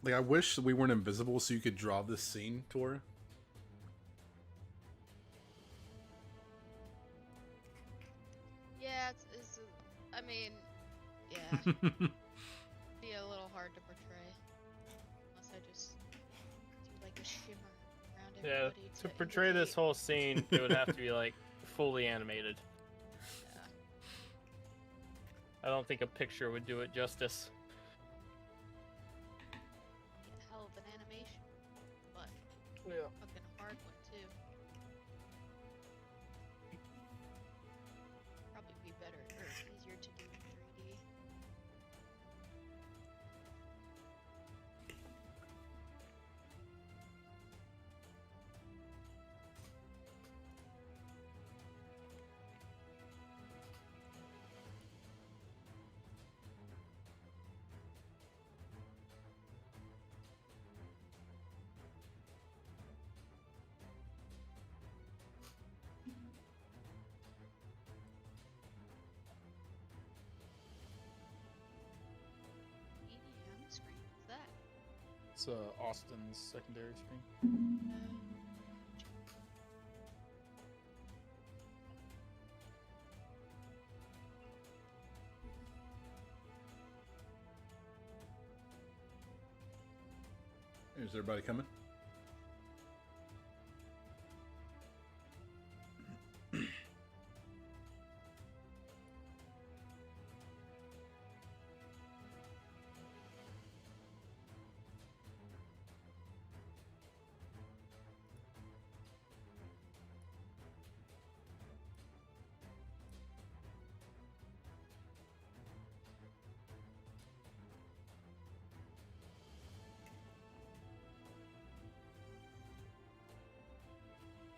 Like, I wish we weren't invisible so you could draw this scene, Tora. Yeah, I mean, yeah, be a little hard to portray unless I just do like a shimmer around Yeah, everybody to portray indicate. this whole scene, it would have to be like fully animated. Yeah. I don't think a picture would do it justice. Need a hell of an animation, but Yeah. fucking hard one too. Probably be better or easier to do in 3D. EDM screen, what's that? It's Austin's secondary screen. Is everybody coming?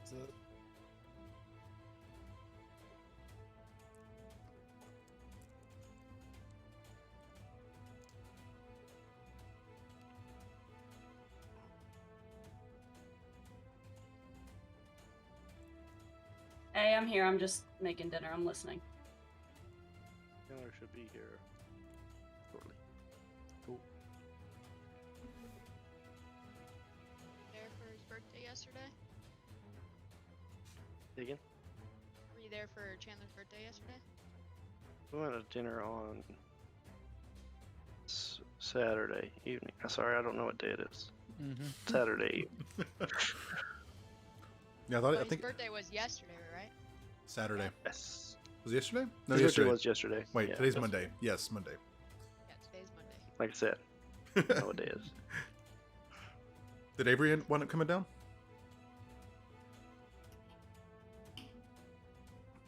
Is it? Hey, I'm here. I'm just making dinner. I'm listening. Dinner should be here shortly. Cool. There for his birthday yesterday? Say again? Were you there for Chandler's birthday yesterday? We went to dinner on Saturday evening. Sorry, I don't know what day it is. Mm-hmm. Saturday evening. Yeah, But I his think birthday was yesterday, right? Saturday. Yes. Was it yesterday? No, His birthday yesterday. was yesterday. Wait, Yeah, today's yes. Monday. Yes, Monday. Yeah, today's Monday. Like I said, I don't know what day it is. Did Avery wind up coming down?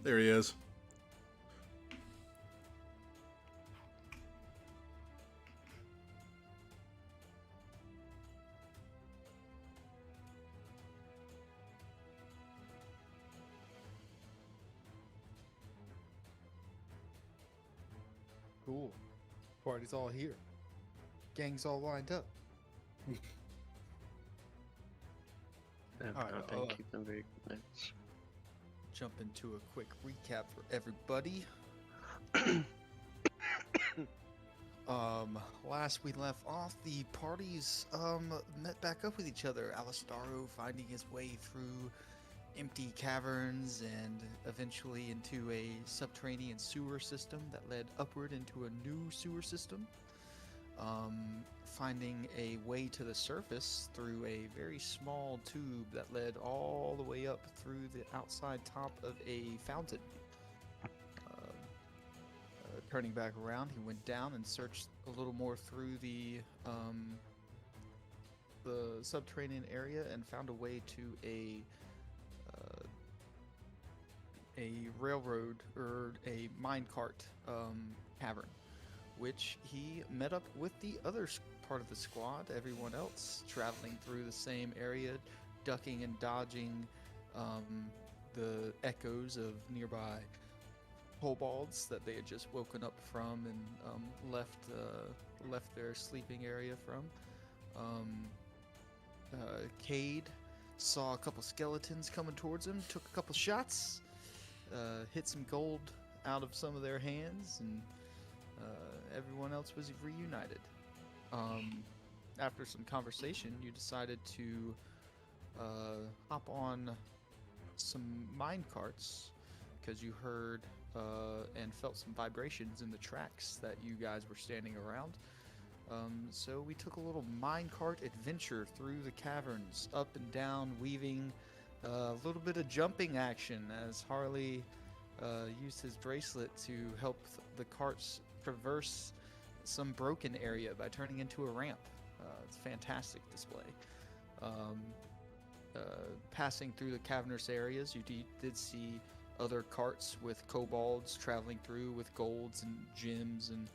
There he is. Cool. Party's all here. Gang's all lined up. Yeah, All right, I've been keeping very good notes. Jump into a quick recap for everybody. Last we left off, the parties met back up with each other. Alistaro finding his way through empty caverns and eventually into a subterranean sewer system that led upward into a new sewer system. Finding a way to the surface through a very small tube that led all the way up through the outside top of a fountain. Turning back around, he went down and searched a little more through the subterranean area and found a way to a railroad or a minecart cavern, which he met up with the other part of the squad, everyone else traveling through the same area, ducking and dodging the echoes of nearby kobolds that they had just woken up from and left their sleeping area from. Cade saw a couple skeletons coming towards him, took a couple shots, hit some gold out of some of their hands, and everyone else was reunited. after some conversation, you decided to hop on some mine carts because you heard and felt some vibrations in the tracks that you guys were standing around. So we took a little minecart adventure through the caverns, up and down, weaving a little bit of jumping action as Harley used his bracelet to help the carts traverse some broken area by turning into a ramp. It's a fantastic display. Passing through the cavernous areas, you did see other carts with kobolds traveling through with golds and gems and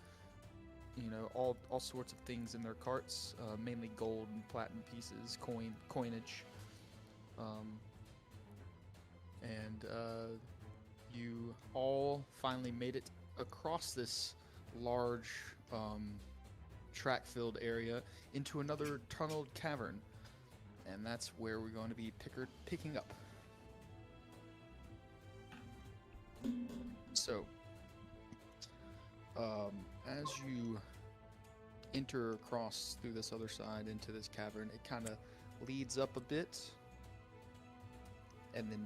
all sorts of things in their carts, mainly gold and platinum pieces, coinage. And you all finally made it across this large track-filled area into another tunneled cavern, and that's where we're going to be picking up. So, as you enter across through this other side into this cavern, it kind of leads up a bit and then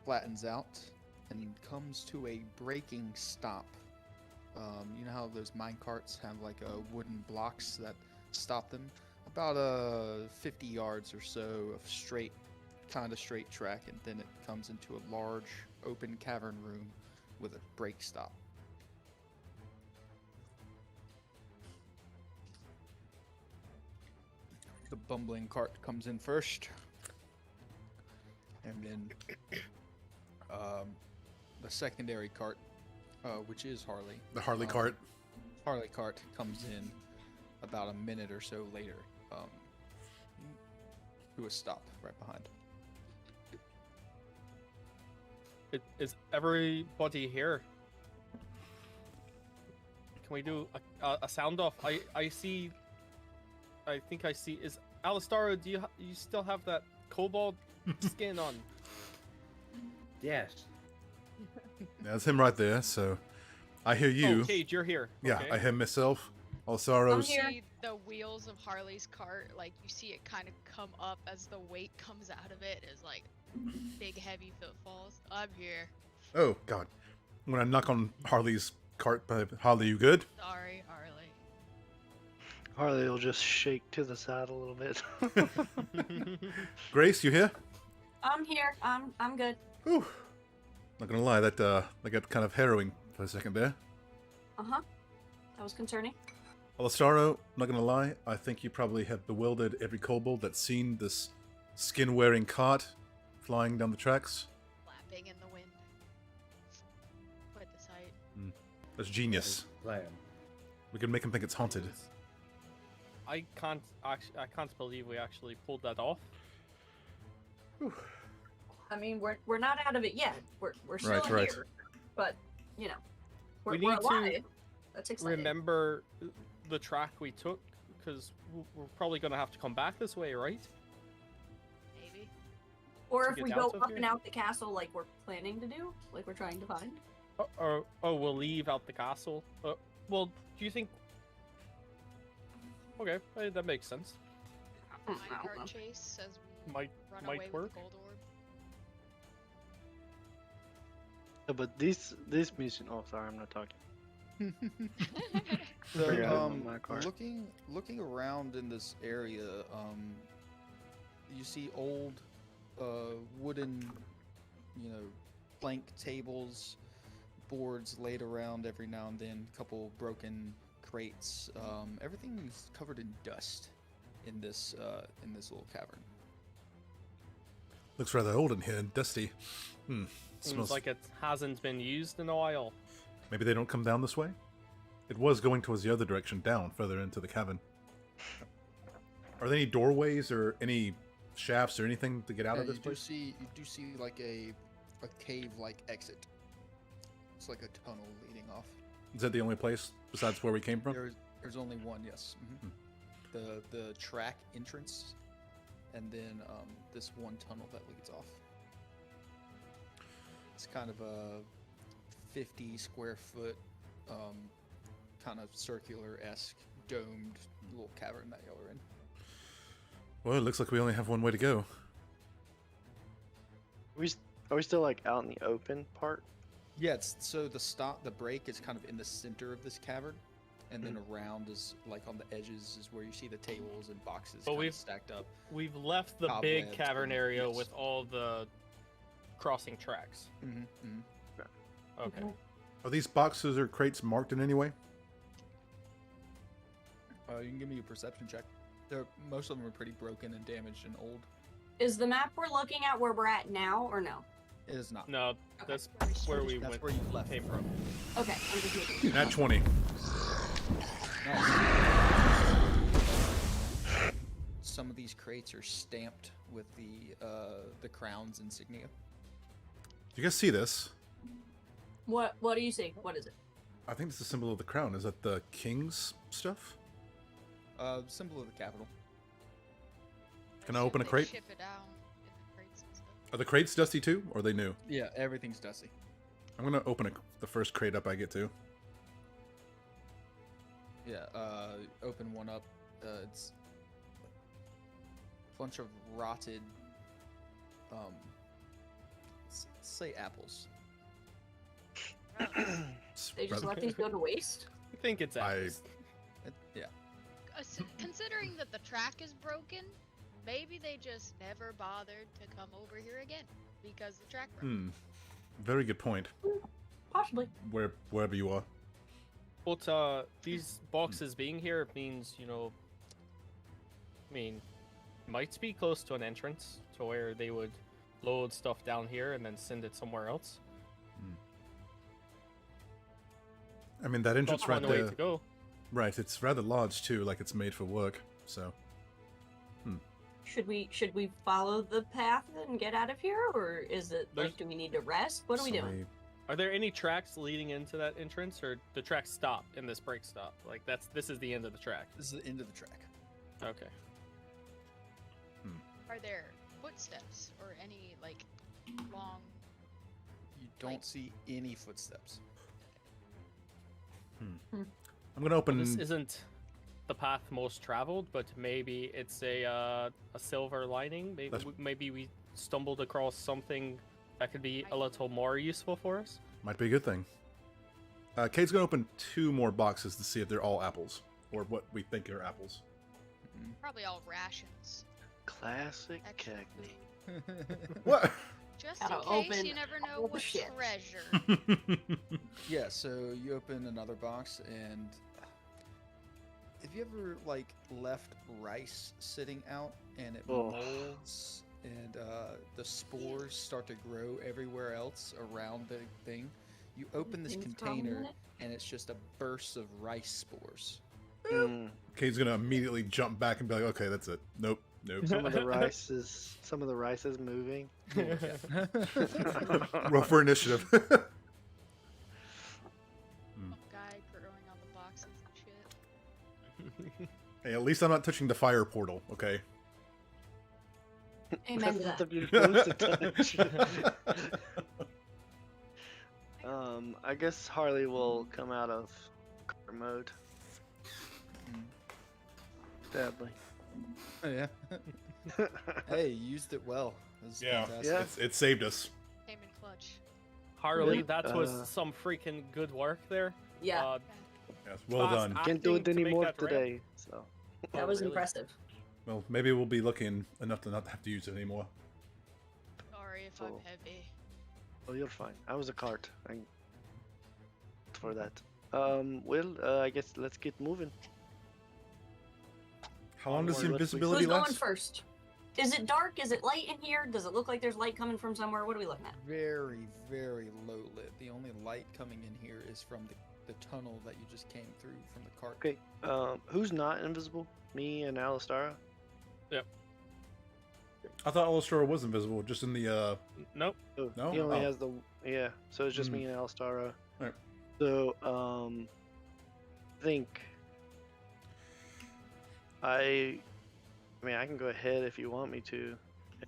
flattens out and comes to a braking stop. You know how those mine carts have like wooden blocks that stop them? About 50 yards or so of straight track, and then it comes into a large open cavern room with a brake stop. The bumbling cart comes in first, and then the secondary cart, which is Harley. The Harley cart. Harley cart comes in about a minute or so later, to a stop right behind. Is everybody here? Can we do a sound off? I think I see. Is Alistaro? Do you still have that kobold skin on? Yes. That's him right there. So, I hear you. Oh, Cage, you're here. Yeah, Okay. I hear myself. You Alistaro's. see the wheels of Harley's cart, like you see it kind of come up as the weight comes out of it as like big heavy footfalls. I'm here. Oh God! I'm gonna knock on Harley's cart. But Harley, you good? Sorry, Harley. Harley will just shake to the side a little bit. Grace, you here? I'm here. I'm good. Whew. Not gonna lie, that got kind of harrowing for a second there. Uh-huh. That was concerning. Alistaro, not gonna lie, I think you probably have bewildered every kobold that's seen this skin-wearing cart flying down the tracks. Flapping in the wind. Quite the sight. That's genius. Plan. We can make him think it's haunted. I can't believe we actually pulled that off. I mean, we're not out of it yet. We're still Right. here. But, we're We need to alive. That's exciting. Remember the track we took, because we're probably gonna have to come back this way, right? Maybe. Or to if get we out go of up here? and out the castle like we're planning to do, like we're trying to find. Oh, we'll leave out the castle. Well, do you think? Okay, that makes sense. Minecart chase as we Might run might away work. with the gold orb. Yeah, but this mission. Oh, sorry, I'm not talking. So, Forgot about my cart. looking around in this area, you see old wooden, plank tables, boards laid around every now and then, a couple broken crates. Everything's covered in dust in this little cavern. Looks rather old in here and dusty. Seems like it hasn't been used in a while. Maybe they don't come down this way? It was going towards the other direction, down, further into the cavern. Are there any doorways or any shafts or anything to get out Yeah, of this you place? do see like a cave-like exit. It's like a tunnel leading off. Is that the only place besides where we came from? There's only one, yes. The track entrance, and then this one tunnel that leads off. It's kind of a 50 square foot, kind of circular-esque domed little cavern that y'all are in. Well, it looks like we only have one way to go. Are we still like out in the open part? Yeah, so the break is kind of in the center of this cavern, and then around is like on the edges is where you see the tables and boxes But kind we've- of stacked up. We've left the big Cobwebs cavern and- area yes. with all the crossing tracks. Mm-hmm. Okay. Are these boxes or crates marked in any way? You can give me a perception check. Most of them are pretty broken and damaged and old. Is the map we're looking at where we're at now, or no? It is not. No, Okay. that's where we That's went. where you left Came from. Okay, I'm just making sure. Nat 20. Some of these crates are stamped with the crown's insignia. Do you guys see this? What do you see? What is it? I think it's the symbol of the crown. Is that the king's stuff? Symbol of the capital. Can I open a They crate? Ship it out in the crates and stuff. Are the crates dusty too, or are they new? Yeah, everything's dusty. I'm gonna open the first crate up I get to. Yeah, open one up. It's a bunch of rotted, say apples. It's They just rather- let these go to waste? I think it's I- apples. Yeah. Considering that the track is broken, maybe they just never bothered to come over here again because the track broke. Very good point. Possibly. Wherever you are. But these boxes being here means, might be close to an entrance to where they would load stuff down here and then send it somewhere else. I mean, that entrance That's right one way there. to go. Right, it's rather large too, like it's made for work. So, Should we follow the path and get out of here, or is it There's- like, do we need to rest? What are we doing? Are there any tracks leading into that entrance, or the tracks stop in this break stop? Like this is the end of the track. This is the end of the track. Okay. Are there footsteps or any like long? You don't Like- see any footsteps. I'm gonna open. This isn't the path most traveled, but maybe it's a silver lining. Maybe That's- maybe we stumbled across something that could be a little more useful for us. Might be a good thing. Kate's gonna open 2 more boxes to see if they're all apples, or what we think are apples. Probably all rations. Classic Extra Cagney. food. What? Just in Gotta case, open you never know all the what shit. treasure. Yeah, so you open another box, and have you ever like left rice sitting out and it Oh. molds and the spores start to grow everywhere else around the thing? You open this Things growing in container it? and it's just a burst of rice spores. Mm. Kate's gonna immediately jump back and be like, "Okay, that's it. Nope, nope." Some of the rice is moving. Roll for initiative. Some guy growing all the boxes and shit. Hey, at least I'm not touching the fire portal. Okay. Amen to That's that. the supposed to touch. I guess Harley will come out of car mode. Sadly. Yeah. Hey, you used it well. That was Yeah. fantastic. It saved us. Came in clutch. Harley, Yeah, that was uh, some freaking good work there. Yeah, Uh, Yes. Well fast done. Can't do acting it to make anymore that ramp. today. So that was really? impressive. Well, maybe we'll be lucky enough to not have to use it anymore. Sorry if I'm So- heavy. oh, you're fine. I was a cart. For that. I guess let's get moving. How long does the Onward, let's invisibility Who's going last? first? Is it dark? Is it light in here? Does it look like there's light coming from somewhere? What are we looking at? Very, very low lit. The only light coming in here is from the tunnel that you just came through from the cart. Okay. Who's not invisible? Me and Alistara? I thought Alastora was invisible, just in the. Nope. Oh, No? He only Oh. has the so it's just Hmm. me and Alistara. Alright. So I think I mean I can go ahead if you want me to,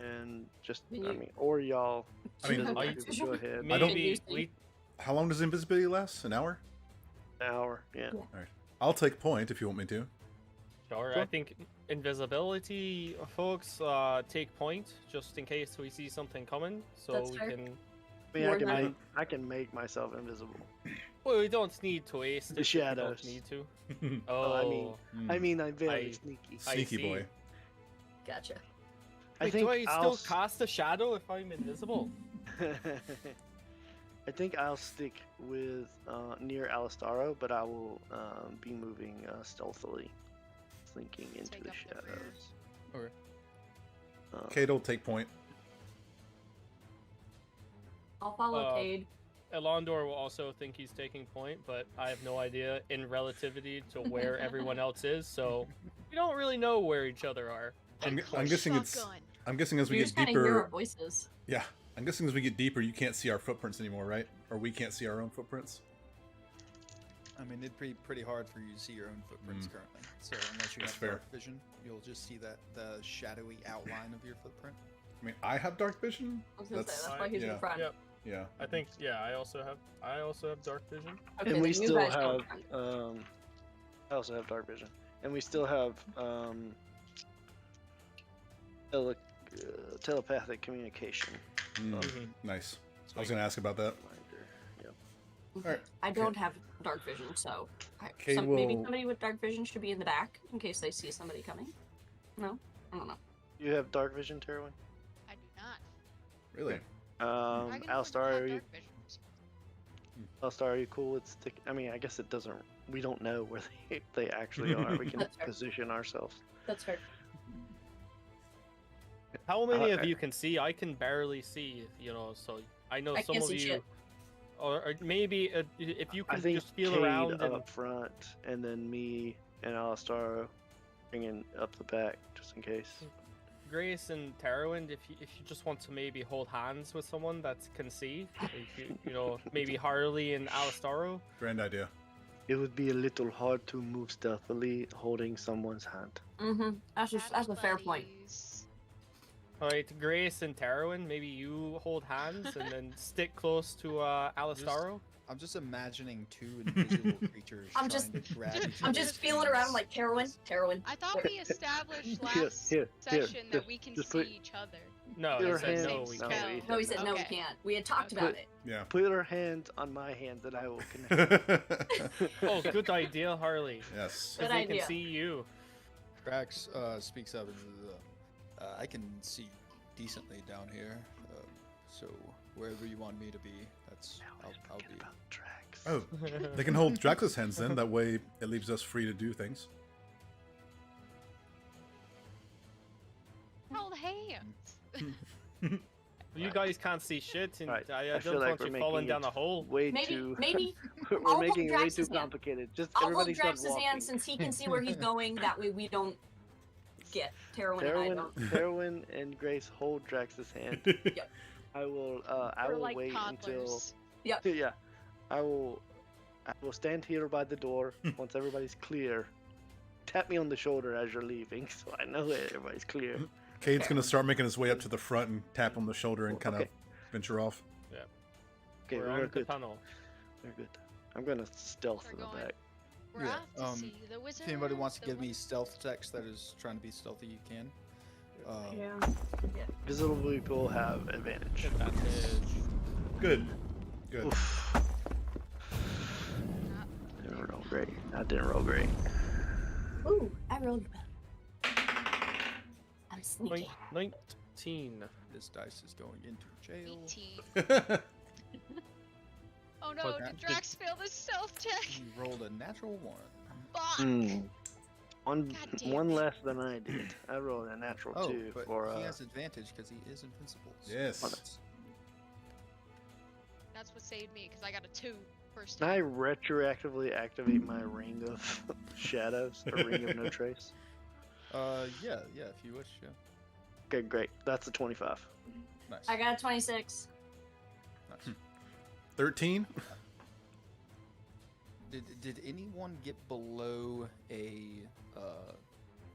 and just Can I you- mean or y'all. I mean, invisible I- people go ahead. I don't- Maybe Use the- we How long does invisibility last? An hour? An hour, yeah. I'll take point if you want me to. Sure. Sure. I think invisibility folks take point just in case we see something coming, so That's we fair. can. I mean, Warden. I can make myself invisible. Well, we don't need to waste The it if we shadows. don't need to. Oh, I mean- Hmm. I mean, I'm very I- sneaky. I Sneaky see. boy. Gotcha. Wait, do I still cast a shadow if I'm invisible? I think I'll stick with near Alistaro, but I will be moving stealthily, slinking into Take the up the rear. shadows. Kate will take point. I'll follow Uh, Cade. Elondor will also think he's taking point, but I have no idea in relativity to where everyone else is, so we don't really know where each other are. I'm guessing it's. Shotgun. I'm guessing as we You get just kind of hear our deeper. voices. Yeah, I'm guessing as we get deeper, you can't see our footprints anymore, right? Or we can't see our own footprints. I mean, it'd be pretty hard for you to see your own footprints Mm. currently. So unless you That's have fair. dark vision, you'll just see the shadowy outline of your footprint. I mean, I have dark vision. I was gonna say That's- that's why he's yeah. in front. Yep. Yeah. I think I also have dark vision. Okay, And we then you still guys don't have. count. I also have dark vision, and we still have telepathic communication. Mm, Mhm. nice. I was gonna ask about that. Reminder. Yep. Alright. I don't have dark vision, so Cade maybe will- somebody with dark vision should be in the back in case they see somebody coming. No, I don't know. You have dark vision, Terwin? I do not. Really? Dragons don't Alistar, have are you dark vision. Alistar, are you cool with stick? I mean, I guess it doesn't. We don't know where they actually are. We can That's fair. position ourselves. That's fair. How many of I- you can see? I can barely see, so I know I some can't of see you. shit. Or maybe if you I can think just feel Cade around and up front, and then me and Alistar bringing up the back, just in case. Grace and Terrawind, if you just want to maybe hold hands with someone that can see, if maybe Harley and Alistaro. Grand idea. It would be a little hard to move stealthily holding someone's hand. Mm-hmm. That's a fair point. Buddies. All right, Grace and Terrawind, maybe you hold hands and then stick close to Alistaro. I'm just imagining two invisible creatures I'm trying just- to grab each I'm other's just feeling around hands. like Terwin. I thought we established Here, last here, session that just- we can just see put- each other. No, Your I said hand- no, we no, can't. we- No, he said no, we Okay. can't. We had talked Okay. about it. Yeah. Put her hand on my hand, that I will connect. Oh, good idea, Harley. Yes. Good If we idea. can see you. Drax speaks up and says, I can see decently down here, so wherever you want me to be, that's I'll Forget be. about Drax. Oh, they can hold Drax's hands then. That way, it leaves us free to do things. Hold hands. You guys can't see shit, and Right, I I feel don't like want we're you falling making down it a hole. Way Maybe, too. maybe we're I'll making it hold way too Drax's hand. complicated. Just I'll hold everybody start Drax's walking. hand since he can see where he's going. That way we don't get Terwin and I Terwin, don't. Terwin and Grace hold Drax's hand. Yep. I will. I We're will like wait until. toddlers. Yeah. I will stand here by the door once everybody's clear. Tap me on the shoulder as you're leaving, so I know that everybody's clear. Cade's gonna start making his way up to the front and tap on the shoulder and kind of Okay. venture off. Okay, We're we're on the good. tunnel. We're good. I'm gonna stealth We're in the going. back. We're Yeah, off to um, see the wizard. If anybody wants to give me stealth checks that is trying to be stealthy, you can. Yeah. Visible people have advantage. Advantage. Good. Good. Oof. Didn't roll great. I didn't roll great. Ooh, I rolled well. I'm sneaky. 19. This dice is going into jail. 18. Oh no, Fuck, did did- Drax fail the stealth check? You rolled a natural one. Fuck! One, God damn one it. less than I did. I rolled a natural Oh, two but for he has advantage because he is invincible. so Yes. that's- That's what saved me, because I got a 2 first Can I time. retroactively activate my ring of shadows or ring of no trace? yeah, if you wish, yeah. Okay, great. That's a 25. Nice. I got a 26. Nice. 13. Did anyone get below a?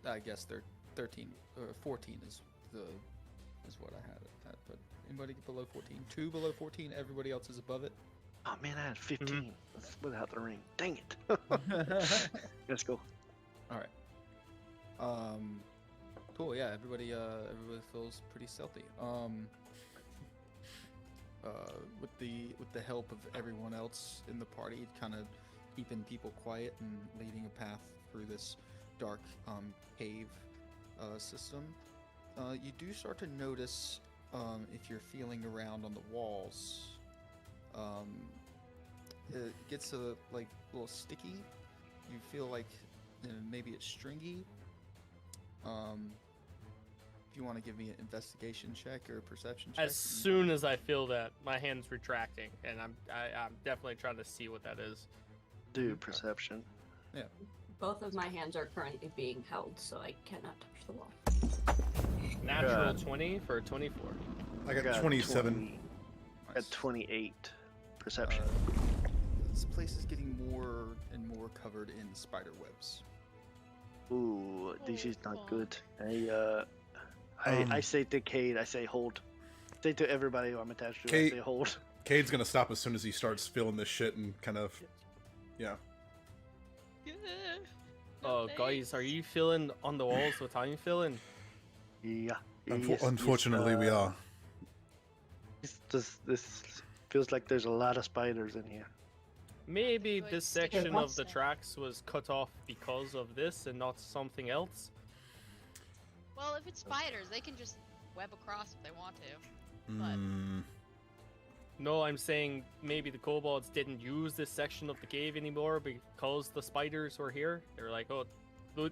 I guess they're 13 or 14 is what I had it at. But anybody get below 14? 2 below 14. Everybody else is above it. Oh man, I had 15. That's without the ring. Dang it. Let's go. All right. Cool. Yeah. Everybody feels pretty stealthy. With the help of everyone else in the party, kind of keeping people quiet and leading a path through this dark cave system. You do start to notice, if you're feeling around on the walls, it gets a little sticky. You feel like maybe it's stringy. If you want to give me an investigation check or a perception check. As soon as I feel that, my hand's retracting, and I'm definitely trying to see what that is. Do perception. Both of my hands are currently being held, so I cannot touch the wall. Natural 20 for 24. I got 27. 20, at 28 perception. This place is getting more and more covered in spider webs. Ooh, this is Oh, not good. I say to Cade, I say hold. Say to everybody who I'm attached to, Cade- I say hold. Cade's gonna stop as soon as he starts feeling this shit and kind of, yeah. Oh, guys, are you feeling on the walls what I'm feeling? Yeah. yes, Unfortunately, we are. This feels like there's a lot of spiders in here. Maybe Like this sticky section of ones. the tracks was cut off because of this and not something else. Well, if it's spiders, they can just web across if they want to. Mm, No, I'm saying maybe the kobolds didn't use this section of the cave anymore because the spiders were here. They're like, oh,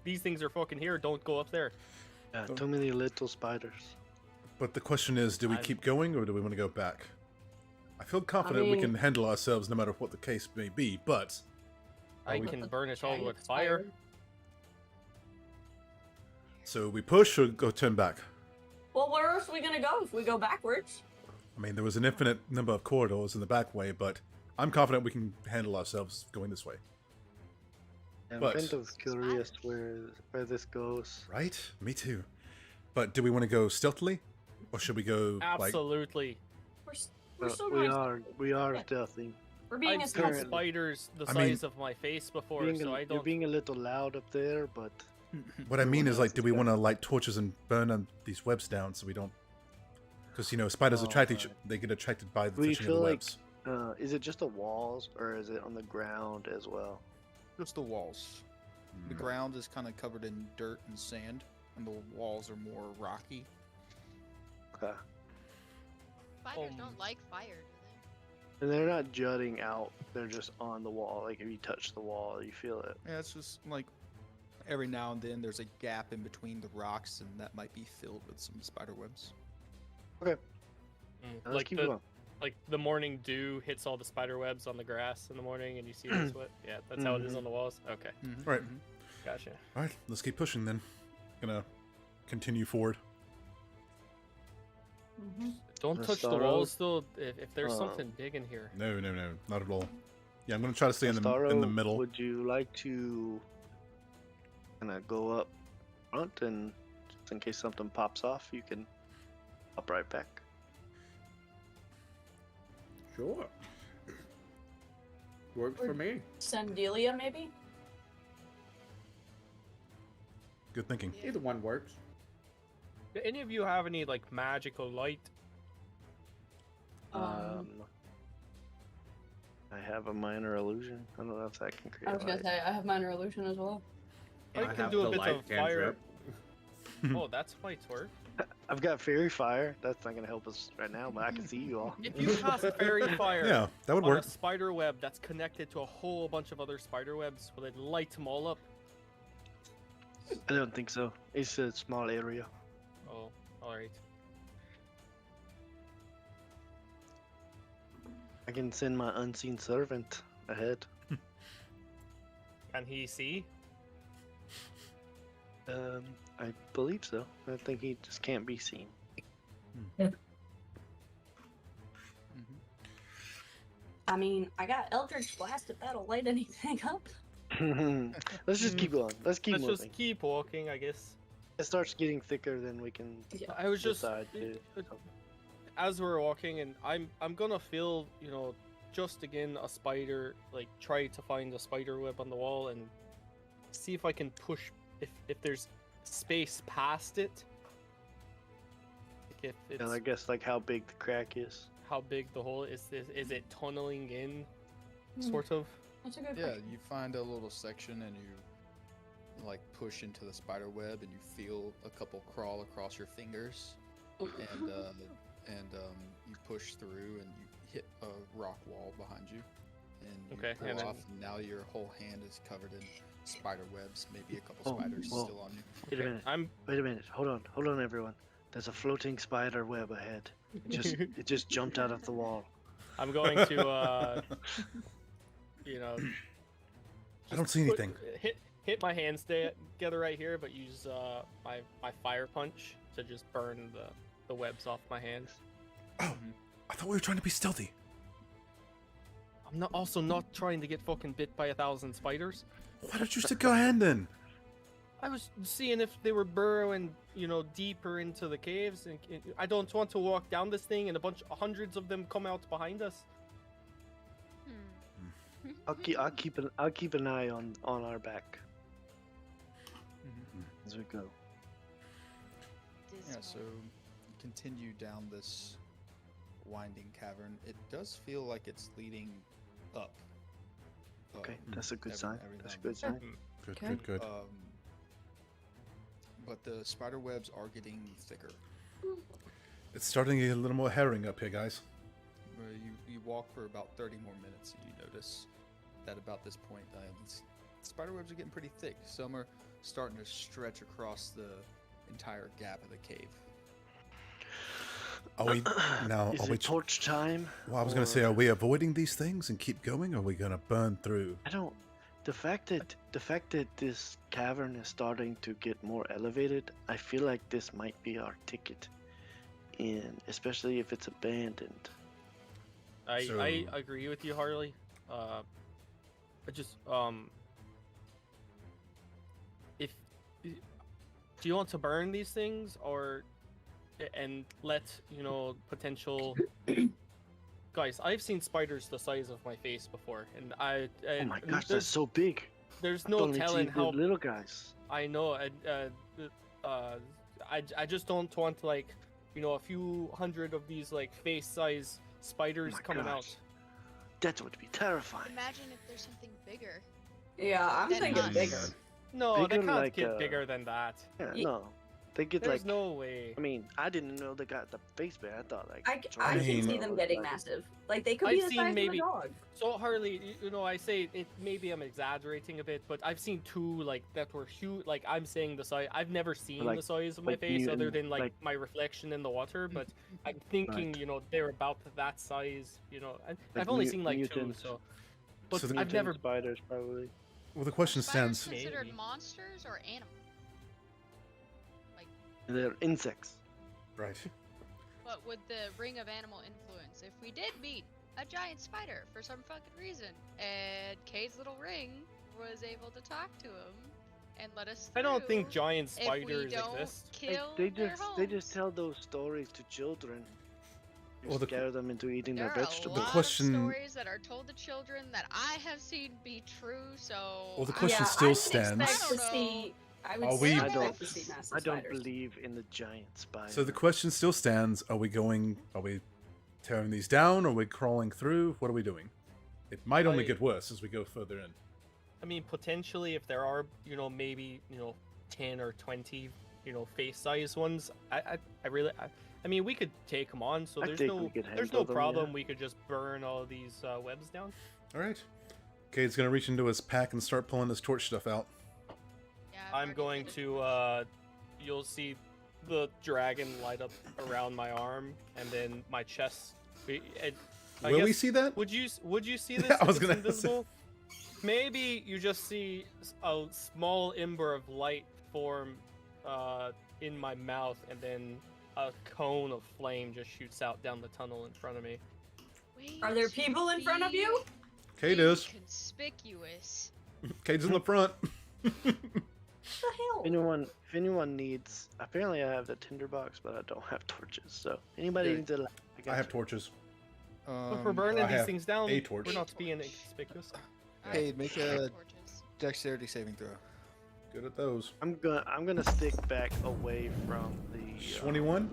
these things are fucking here. Don't go up there. Yeah, too many little spiders. but the question is, do we I'm- keep going or do we want to go back? I feel confident we mean- can handle ourselves no matter what the case may be, but I we- can burn it all Giant with fire. spider. so we push or go turn back? Well, where else are we gonna go if we go backwards? I mean, there was an infinite number of corridors in the back way, but I'm confident we can handle ourselves going this way. I'm But- kind of curious where this goes. Right? Me too. But do we want to go stealthily? Or should we go, Absolutely. We're still we going. are Yeah. stealthy. We're being I've as seen current- stealthy. spiders the I mean- size of my face before, Being so I you're don't. being a little loud up there, but what I mean Everyone is, like, else do is we good. want to light torches and burn these webs down so we don't... Because, you know, spiders Oh, attract right. they get attracted by the We touching of the feel like- webs. is it just the walls or is it on the ground as well? Just the walls. The Mm. ground is kind of covered in dirt and sand, and the walls are more rocky. Okay. Spiders Um, don't like fire, do And they're not jutting out; they're just on the wall. Like if you touch the wall, you feel it. Yeah, it's just like every now and then there's a gap in between the rocks, and that might be filled with some spider webs. Okay, Mm, let's keep going. like the morning dew hits all the spider webs on the grass in the morning, and you see this what? Yeah, that's how it is Mhm. on the walls. Okay, Right. gotcha. All right, let's keep pushing then. Gonna continue forward. Don't Let's touch the start walls though. If there's Oh. something big in here. No, not at all. Yeah, I'm gonna try to stay in the Astaro, middle. Would you like to kind of go up front and just in case something pops off, you can hop right back? Sure. Works for me. Sandelia, maybe? Good thinking. they? Either one works. Do any of you have any like magical light? I have a minor illusion. I don't know if that can create I was gonna light. say I have minor illusion as well. I I can have do a the bit light of fire. cantrip. Oh, that's light's work. I've got fairy fire. That's not gonna help us right now, but I can see you all. If you cast fairy fire Yeah, that would on work. a spider web that's connected to a whole bunch of other spider webs, will it light them all up? I don't think so. It's a small area. Oh, all right. I can send my unseen servant ahead. Can he see? I believe so. I think he just can't be seen. I mean, I got Eldritch Blast if that'll light anything up. Let's just keep going. Let's keep Let's moving. just keep walking, I guess. It starts getting thicker, then we can. I was just Decide to- as we're walking, and I'm gonna feel, you know, just again a spider, like try to find a spider web on the wall and see if I can push if there's space past it. Like if it's And I guess like how big the crack is. how big the hole is. Is it tunneling in, Hmm. sort of? That's a good Yeah, question. you find a little section and you like push into the spider web and you feel a couple crawl across your fingers and you push through and you hit a rock wall behind you and you Okay, pull and then- off and now your whole hand is covered in spider webs, maybe a couple Oh, spiders whoa. still on you. Wait a minute. I'm Wait a minute. Hold on, everyone. There's a floating spider web ahead. It just jumped out of the wall. I'm going to you know. I don't see put- anything. Hit my hands together right here, but use my fire punch to just burn the webs off my hands. Oh, I thought we were trying to be stealthy. I'm not trying to get fucking bit by 1,000 spiders. Why don't you stick your hand in? I was seeing if they were burrowing, you know, deeper into the caves, and I don't want to walk down this thing and hundreds of them come out behind us. I'll keep an eye on our back as we go. Yeah, so you continue down this winding cavern. It does feel like it's leading up. Okay, um, that's a good every- sign. every That's a now good and sign. Good, Okay. good, good. But the spider webs are getting thicker. It's starting to get a little more herring up here, guys. Where you walk for about 30 more minutes and you notice that about this point, these spider webs are getting pretty thick. Some are starting to stretch across the entire gap of the cave. Are we now? Is Are we? it torch time? Well, I was going to say, or- are we avoiding these things and keep going, or are we going to burn through? I don't. The fact that this cavern is starting to get more elevated, I feel like this might be our ticket in, especially if it's abandoned. I So- agree with you, Harley. I just if do you want to burn these things or and let potential guys? I've seen spiders the size of my face before, and Oh my gosh, that's there's, so big. there's I've no only telling seen the how little guys. I know. I just don't want a few hundred of these like face size spiders my coming out. gosh. That would be terrifying. Imagine if there's something bigger. Yeah, I'm than thinking us. bigger. No, they Bigger can't like, get bigger than that. Yeah, Ye- no, they get There's like. no way. I mean, I didn't know they got the face band. I thought like. I I can mean- see them getting massive. Like they could I've be the seen size maybe- of a dog. So Harley, I say it. Maybe I'm exaggerating a bit, but I've seen two like that were huge. Like I'm saying the size. I've never seen Like- the size of my like face other mutant, than like like- my reflection in the water. But I'm thinking, they're about that size. I've only seen like mutant. two. So, but So the I've never. spiders probably. Well, the question Spiders stands. considered Maybe. monsters or animals? They're insects. Right. What would the ring of animal influence if we did meet a giant spider for some fucking reason, and Cade's little ring was able to talk to him and let us I don't think through giant if we spiders don't exist. kill They their just homes. tell those stories to children. You Well, the- scare them into eating There their are vegetables. a lot question- of stories that are told to children that I have seen be true. So Well, the I- question yeah, still I would stands. expect to I don't see. I would Are we- expect I don't- to see massive I don't spiders. believe in the giant spider. So the question still stands: are we tearing these down? Or are we crawling through? What are we doing? It might only I- get worse as we go further in. I mean, potentially, if there are, maybe 10 or 20, face size ones. I mean, we could take them on. So I there's think no we could there's handle no them, problem. yeah. We could just burn all these webs down. All right. Cade's gonna reach into his pack and start pulling his torch stuff out. Yeah, I've I'm already going did it. to. You'll see the dragon light up around my arm, and then my chest. I Will we guess- see that? Would you see this? Yeah, I if was it's gonna say- invisible? Maybe you just see a small ember of light form in my mouth, and then a cone of flame just shoots out down the tunnel in front of me. Way Are there to people in front of be you? Cade is. Conspicuous. Cade's in the front. What the hell? If anyone needs, apparently I have the tinderbox, but I don't have torches. So anybody Yeah, needs a light, I have torches. If we're burning I these have things down, a torch. we're not being inconspicuous. Hey, Alright, make I have a- torches. Dexterity saving throw. Good at those. I'm gonna stick back away from the 21.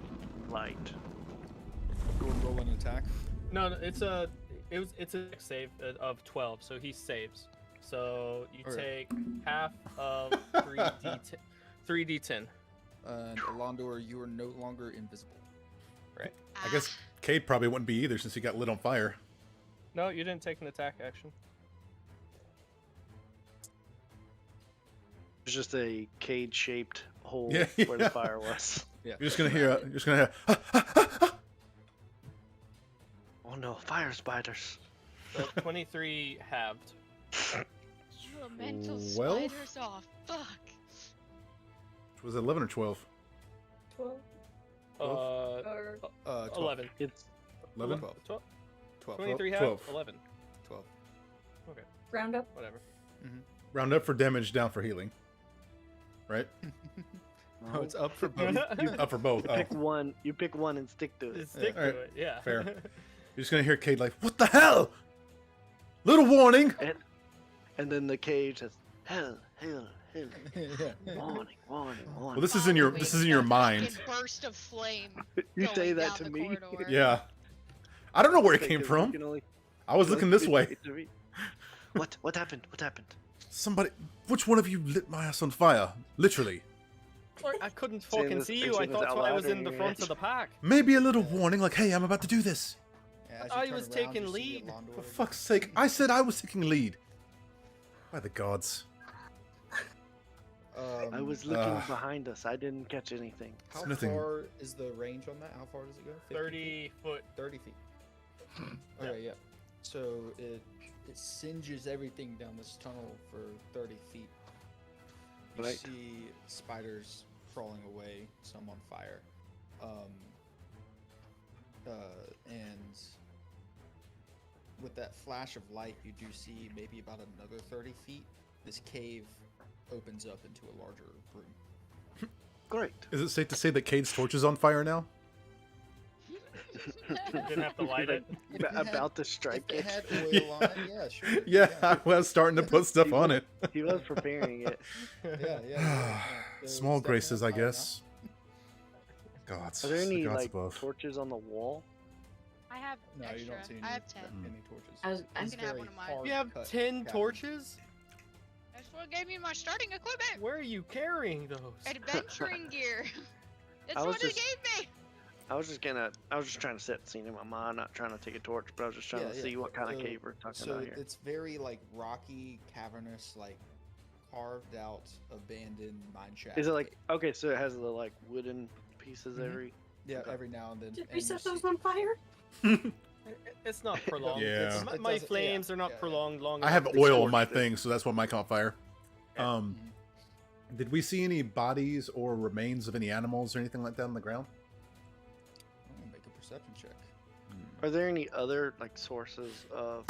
light. Go and roll an attack. No, it's a dex save of 12, so he saves. So you Okay. take half of 3d10. 3d10. And Alondor, you are no longer invisible. I guess Cade probably wouldn't be either since he got lit on fire. No, you didn't take an attack action. It's just a cage-shaped hole Yeah, where yeah. the fire was. You're just gonna hear. Oh no, fire spiders! So 23 halved. Elemental 12? spiders off. Fuck. Was it 11 or 12? 12 Uh, or 12. 11. It's 11. 12. 12. 12. 23 halved. 12. 11. 12. round up. Whatever. Round up for damage, down for healing. Right? No, it's up for both. Up for both. Oh. pick one. You pick one and stick to it. Just stick to Alright, it. Yeah. fair. You're just gonna hear Cade like, "What the hell?" Little warning. And then the cage says, "Hell, hell, hell." Yeah. Warning, warning, Well, warning. this is in your Following this is in your the mind. fucking burst of flame. You going say that down to the me. corridor. Yeah. I don't know where it Because came you from. can only- I was you looking only this speak way. to me. What happened? What happened? Somebody. Which one of you lit my ass on fire? Literally. Sorry, I couldn't Saying fucking this- see saying you. I this thought out I was loud in the or- front of the pack. Maybe a little warning, like, "Hey, I'm about to do this." Yeah, as I you was turn around, taking you see lead. Alondor. For fuck's sake! I said I was taking lead. By the gods. I was looking Ugh. behind us. I didn't catch anything. How Nothing. far is the range on that? How far does it go? 50 feet? 30 foot. 30 feet. Okay, yeah. So it singes everything down this tunnel for 30 feet. You Right. see spiders crawling away, some on fire. And with that flash of light, you do see maybe about another 30 feet. This cave opens up into a larger room. Great. Is it safe to say that Cade's torch is on fire now? Didn't have to light it. If it had- About to strike If it it. had oil on it, yeah, sure. Yeah, I was starting to put stuff on it. He was preparing it. Yeah. So Small it's graces, I definitely on fire now. guess. Gods. Are there the any gods like above. torches on the wall? I have No, you extra. don't see any, I have 10. any torches. I was- I'm It's gonna have very one of mine. hard You have cut 10 cavern. torches? That's what gave me my starting equipment. Where are you carrying those? Adventuring gear. That's I was what it just- gave me. I was just trying to set the scene in my mind, not trying to take a torch, but I was just trying to see what kind of So- cave we're talking So about here. it's very like rocky, cavernous, like carved out, abandoned mine shaft. Is it like cave. okay? So it has the like wooden pieces Mhm. every. Yeah, okay. every now and then. Did and we you set see- those on fire? It's not prolonged. Yeah. It's- It my doesn't- flames yeah, are not yeah, yeah. prolonged long I have enough. oil on my torched it. thing, so that's what might caught fire. Mhm. Did we see any bodies or remains of any animals or anything like that on the ground? I'm gonna make a perception check. Are there any other like sources of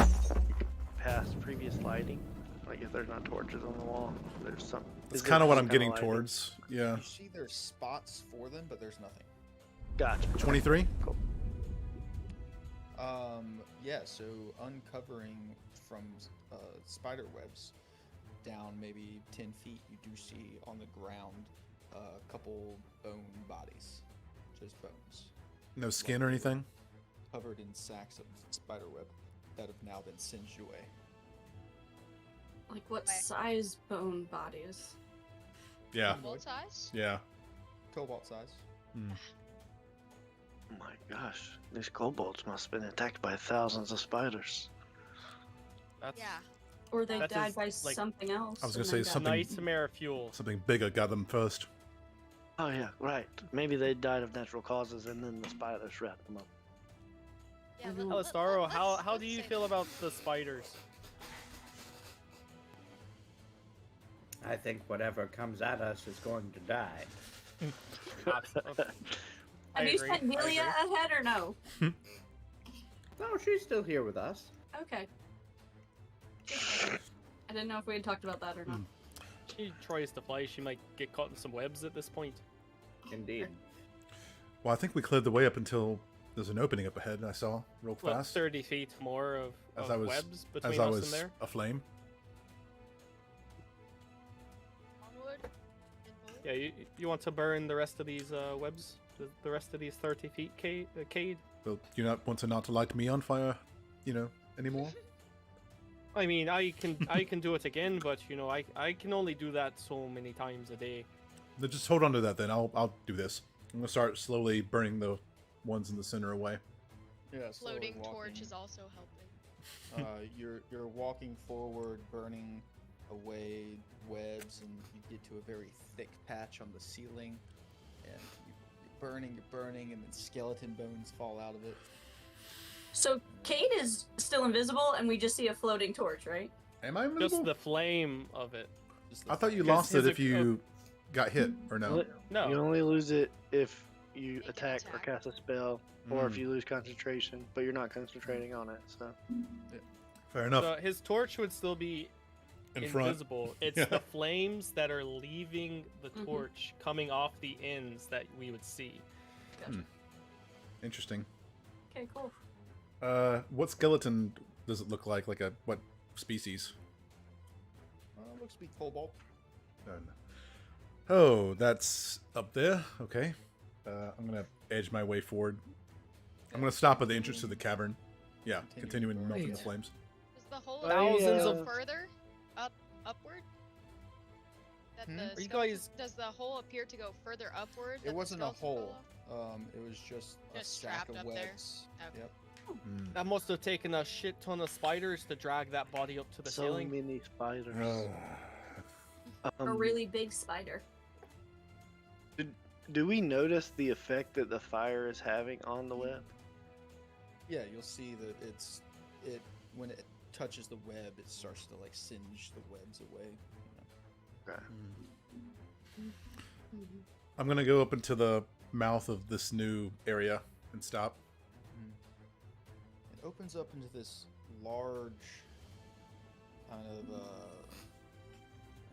previous lighting? Like if there's not torches on the wall, there's some. That's is there kind of what some I'm kinda getting lighting? towards. Yeah. You see there's spots for them, but there's nothing. Gotcha. 23? Yeah, so uncovering from spider webs down maybe 10 feet, you do see on the ground a couple bone bodies. Just bones. No skin or anything? Covered in sacks of spider web that have now been singed away. Like what Where? size bone bodies? Yeah. Both size? Yeah. Cobalt size. Oh my gosh, these kobolds must have been attacked by thousands of spiders. That's Yeah. Or they That died is, by like- something else. I was gonna and say then died. something- nightmare fuel. Something bigger got them first. Oh yeah, right. Maybe they died of natural causes, and then the spiders wrapped them up. Yeah. Mhm. Alistaro, how do let's you say feel that. about the spiders? I think whatever comes at us is going to die. Have you sent Helia ahead or no? No, she's still here with us. Okay. I didn't know if we had talked about that or not. She tries to fly, she might get caught in some webs at this point. Indeed. Well, I think we cleared the way up until There's an opening up ahead. I saw real What, fast 30 feet more of, As I was- webs as between I us was and there? aflame. Onward and forward. Yeah, you want to burn the rest of these webs? The rest of these 30 feet, Cade? Well, you not want to not to light me on fire, anymore? I mean, I can do it again, but I can only do that so many times a day. Then just hold on to that. Then I'll do this. I'm gonna start slowly burning the ones in the center away. Yeah, slowly Floating torch walking. is also helping. You're walking forward, burning away webs, and you get to a very thick patch on the ceiling, and you're burning, and then skeleton bones fall out of it. So Kate is still invisible, and we just see a floating torch, right? Am I Just invisible? the flame of it. Just the I thought you flame. lost his it if you got hit, or no? What? No. You only lose it if you Make an attack or attack. cast a spell, or if Mm. you lose concentration, but you're not concentrating on it. So Fair enough. So his torch would still be in front. invisible. It's Yeah. the flames that are leaving the Mhm. torch coming off the ends that we would see. Gotcha. Interesting. Okay, cool. What skeleton does it look like? Like what species? Looks to be cobalt. Oh, that's up there. Okay. I'm gonna edge my way forward. I'm gonna stop at the entrance to the cavern. Yeah, continuing melting the Wait. flames. Does the hole Thousands go of- further upward? That Hmm? the Are you skeleton- guys- Does the hole appear to go further upward? that It the wasn't a skeleton fell hole. off? It was just a Just stack trapped of up there? webs. Okay. Yep. Hmm. That must have taken a shit ton of spiders to drag that body up to the so ceiling. many spiders. A Um, really big spider. Do we notice the effect that the fire is having on the web? Yeah, you'll see that it when it touches the web, it starts to like singe the webs away. Okay. I'm gonna go up into the mouth of this new area and stop. It opens up into this large kind of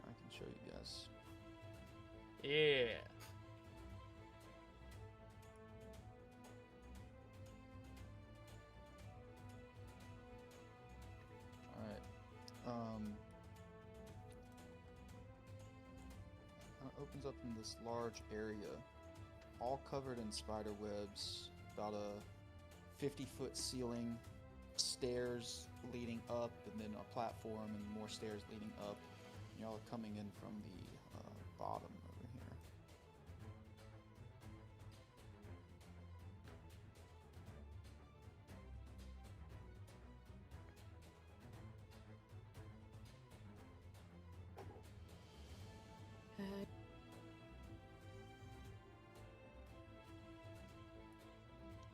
I can show you guys. Yeah. Alright. Opens up in this large area, all covered in spider webs, about a 50-foot ceiling, stairs leading up, and then a platform and more stairs leading up. Y'all are coming in from the bottom over here.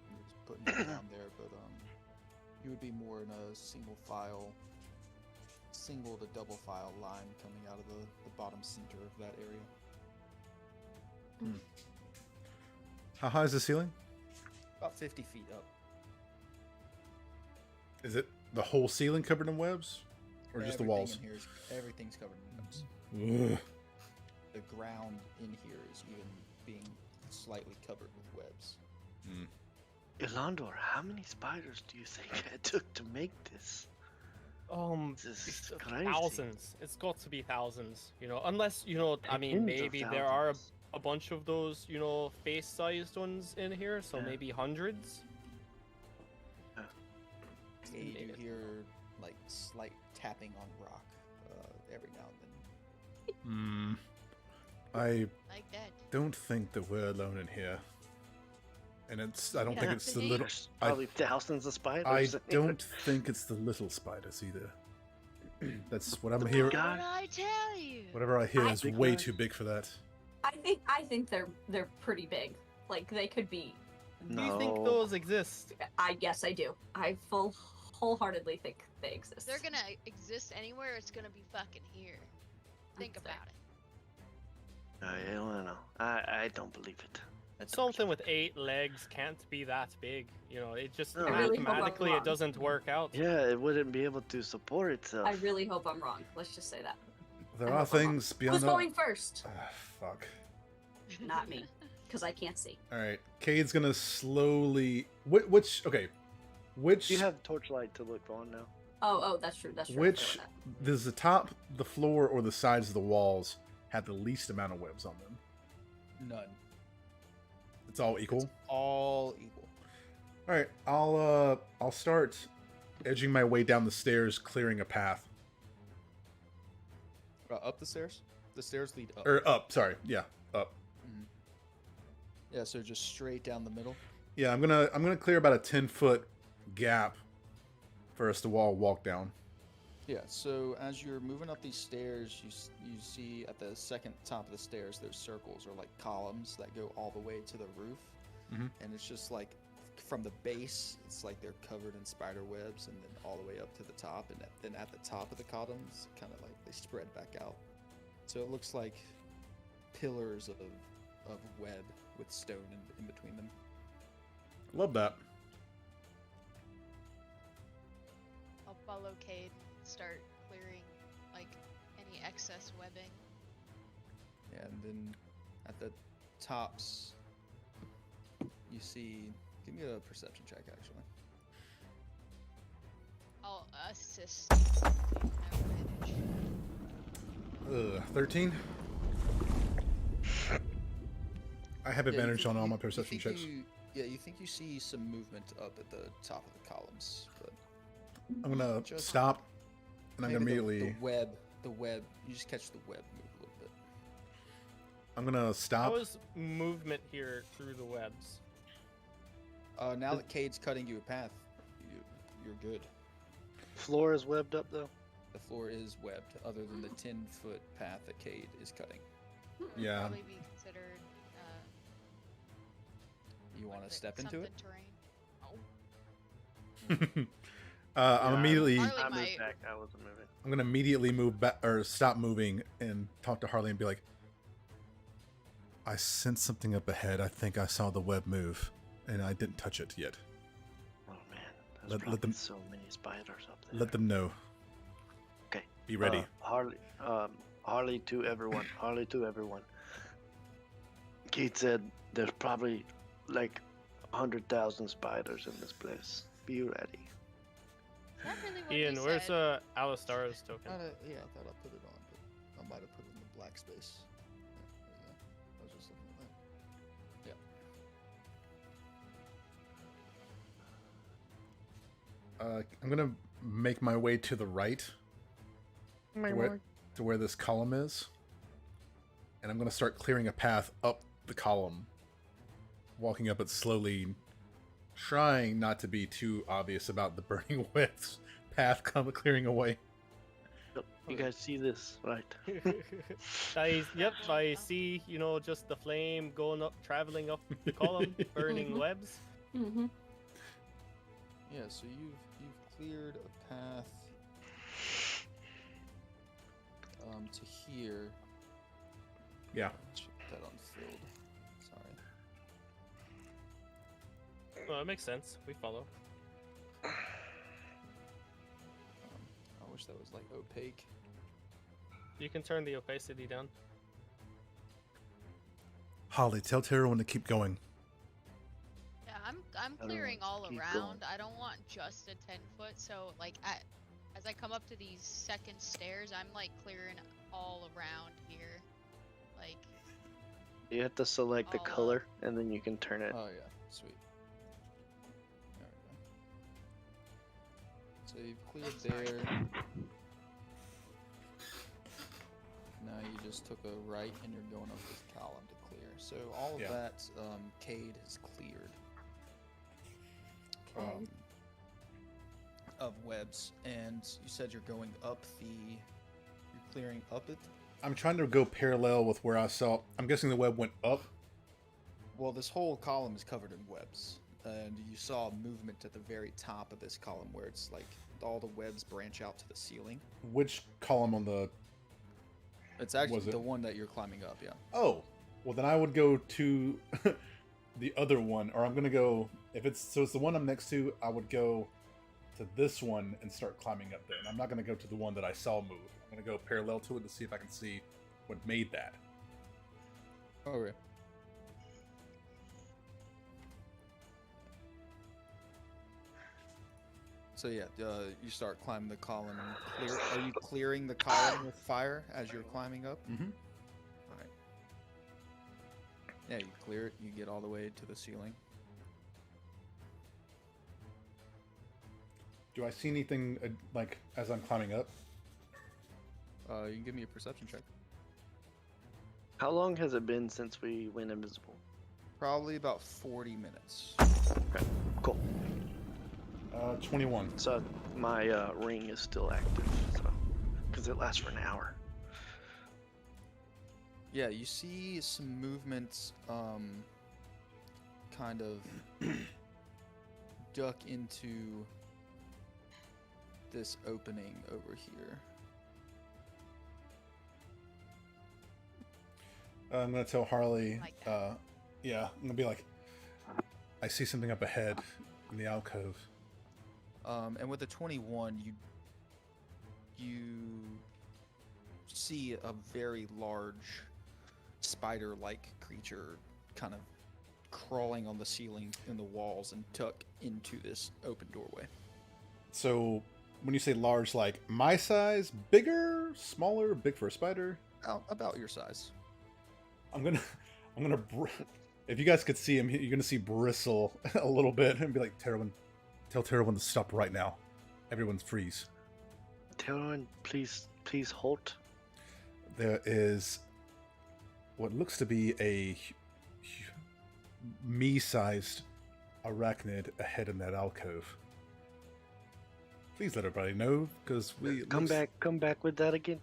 I'm just putting it down there, but you would be more in a single to double file line coming out of the bottom center of that area. How high is the ceiling? About 50 feet up. Is it the whole ceiling covered in webs, or just the Everything walls? in here everything's covered in webs. Ugh. The ground in here is even being slightly covered with webs. Ilandor, how many spiders do you think it took to make this? This is It's crazy. thousands. It's got to be thousands. Unless I mean, Tens of maybe there are thousands. a bunch of those, face-sized ones in here, so Yeah. maybe hundreds. Yeah, you do Maybe. hear like slight tapping on rock every now and then. I Like that. don't think that we're alone in here, and I don't think Yeah. it's the little. There's probably thousands of spiders. I in here. don't think it's the little spiders either. That's what I'm The hearing. big guy? What did I tell you? Whatever I hear I- is Big way guys? too big for that. I think they're pretty big. Like they could be. Do you think No. those exist? Yes, I do. I wholeheartedly think they exist. If they're gonna exist anywhere, it's gonna be fucking here. Think That's fair. about it. I don't know. I don't believe it. Something with 8 legs can't be that big. It just No. I really hope I'm mathematically it wrong. doesn't work out. Yeah, it wouldn't be able to support itself. I really hope I'm wrong. Let's just say that. There I are hope I'm wrong. things beyond. Who's going first? Fuck. Not me. because I can't see. All right, Cade's gonna slowly. Which okay, which You have torchlight to look on now. Oh, that's true. That's true. I which forgot that. does the top, the floor, or the sides of the walls have the least amount of webs on them? None. It's all equal. All equal. All right, I'll start edging my way down the stairs, clearing a path. Up the stairs? The stairs lead up. Or up, sorry, yeah, up. Yeah, so just straight down the middle. Yeah, I'm gonna clear about a 10-foot gap for us to walk down. Yeah, so as you're moving up these stairs, you see at the second top of the stairs, there's circles or like columns that go all the way to the roof. Mhm. And it's just like from the base, it's like they're covered in spider webs, and then all the way up to the top, and then at the top of the columns, kind of like they spread back out. So it looks like pillars of web with stone in between them. Love that. I'll follow Cade and start clearing like any excess webbing. Yeah, and then at the tops, you see. Give me a perception check, actually. I'll assist. I have advantage. 13. I have Yeah, you advantage think- on all my you perception think checks. you think you see some movement up at the top of the columns, but I'm gonna just- stop, and I'm gonna maybe immediately. the web. You just catch the web move a little bit. I'm gonna stop. How is movement here through the webs? Now that Cade's cutting you a path, you're good. Floor is webbed up though. The floor is webbed, other than the 10-foot path that Cade is cutting. Would Yeah. Probably be considered. You what want is to step into it? something terrain. Oh, I'm Yeah, immediately. Harley I moved might. back. I wasn't moving. I'm gonna immediately move back or stop moving and talk to Harley and be like, "I sensed something up ahead. I think I saw the web move, and I didn't touch it yet. Oh man, there's Let probably them- so many spiders up there. Let them know. Okay. Be ready." Harley to everyone. Harley to everyone. Kate said there's probably like 100,000 spiders in this place. Be ready. Is that really what Ian, he where's said? Alistair's token? Yeah, I thought I put it on, but I might have put it in the black space. There you go. I was just looking at that. I'm gonna make my way to the right, to where this column is, and I'm gonna start clearing a path up the column, walking up it slowly, trying not to be too obvious about the burning webs path clearing away. Yep, you guys see this, right? I see, just the flame going up, traveling up the column, burning webs. Mm-hmm. Yeah, so you've cleared a path to here. Yeah. Check that unfilled. Sorry. Oh, that makes sense. We follow. I wish that was like opaque. You can turn the opacity down. Holly, tell everyone to keep going. Yeah, I'm don't clearing know, all keep around. going. I don't want just a 10-foot. So like as I come up to these second stairs, I'm like clearing all around here. Like You have to select the Oh, color, and then you can turn it. Oh yeah, sweet. There we go. So you've cleared Oops, sorry. there. Now you just took a right and you're going up this column to clear. So all of Yeah. that Cade has cleared. Okay. Of webs, and you said you're going up you're clearing up it. I'm trying to go parallel with where I saw. I'm guessing the web went up. Well, this whole column is covered in webs, and you saw movement at the very top of this column where it's like all the webs branch out to the ceiling. Which column on the? It's actually Was it? the one that you're climbing up, yeah. Oh, well then I would go to the other one, or I'm gonna go if it's the one I'm next to. I would go to this one and start climbing up there. And I'm not gonna go to the one that I saw move. I'm gonna go parallel to it to see if I can see what made that. Okay. So yeah, you start climbing the column. And are you clearing the column with fire as you're climbing up? Mm-hmm. All right. Yeah, you clear it. You get all the way to the ceiling. Do I see anything like as I'm climbing up? You can give me a perception check. How long has it been since we went invisible? Probably about 40 minutes. Okay, cool. 21. So my ring is still active, so because it lasts for an hour. Yeah, you see some movements, kind of duck into this opening over here. I'm gonna tell Harley. Like that. Yeah, I'm gonna be like, I see something up ahead in the alcove. And with the 21, you see a very large spider-like creature kind of crawling on the ceiling and the walls and tuck into this open doorway. So, when you say large, like my size, bigger, smaller, big for a spider? About your size. I'm gonna, if you guys could see him, you're gonna see bristle a little bit and be like, Terwin, tell Terwin to stop right now. Everyone freeze. Terwin, please halt. There is what looks to be a me-sized arachnid ahead in that alcove. Please let everybody know, because we Come back with that again.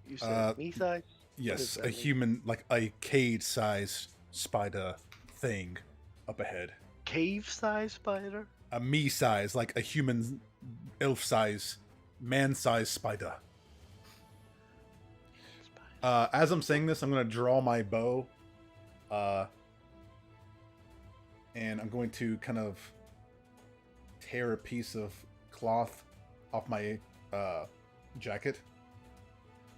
You said me size? Yes, that a mean? human, like a cage-sized spider thing up ahead. Cave-sized spider? A me-size, like a human, elf-size, man-sized spider. As I'm saying this, I'm going to draw my bow, and I'm going to kind of tear a piece of cloth off my jacket,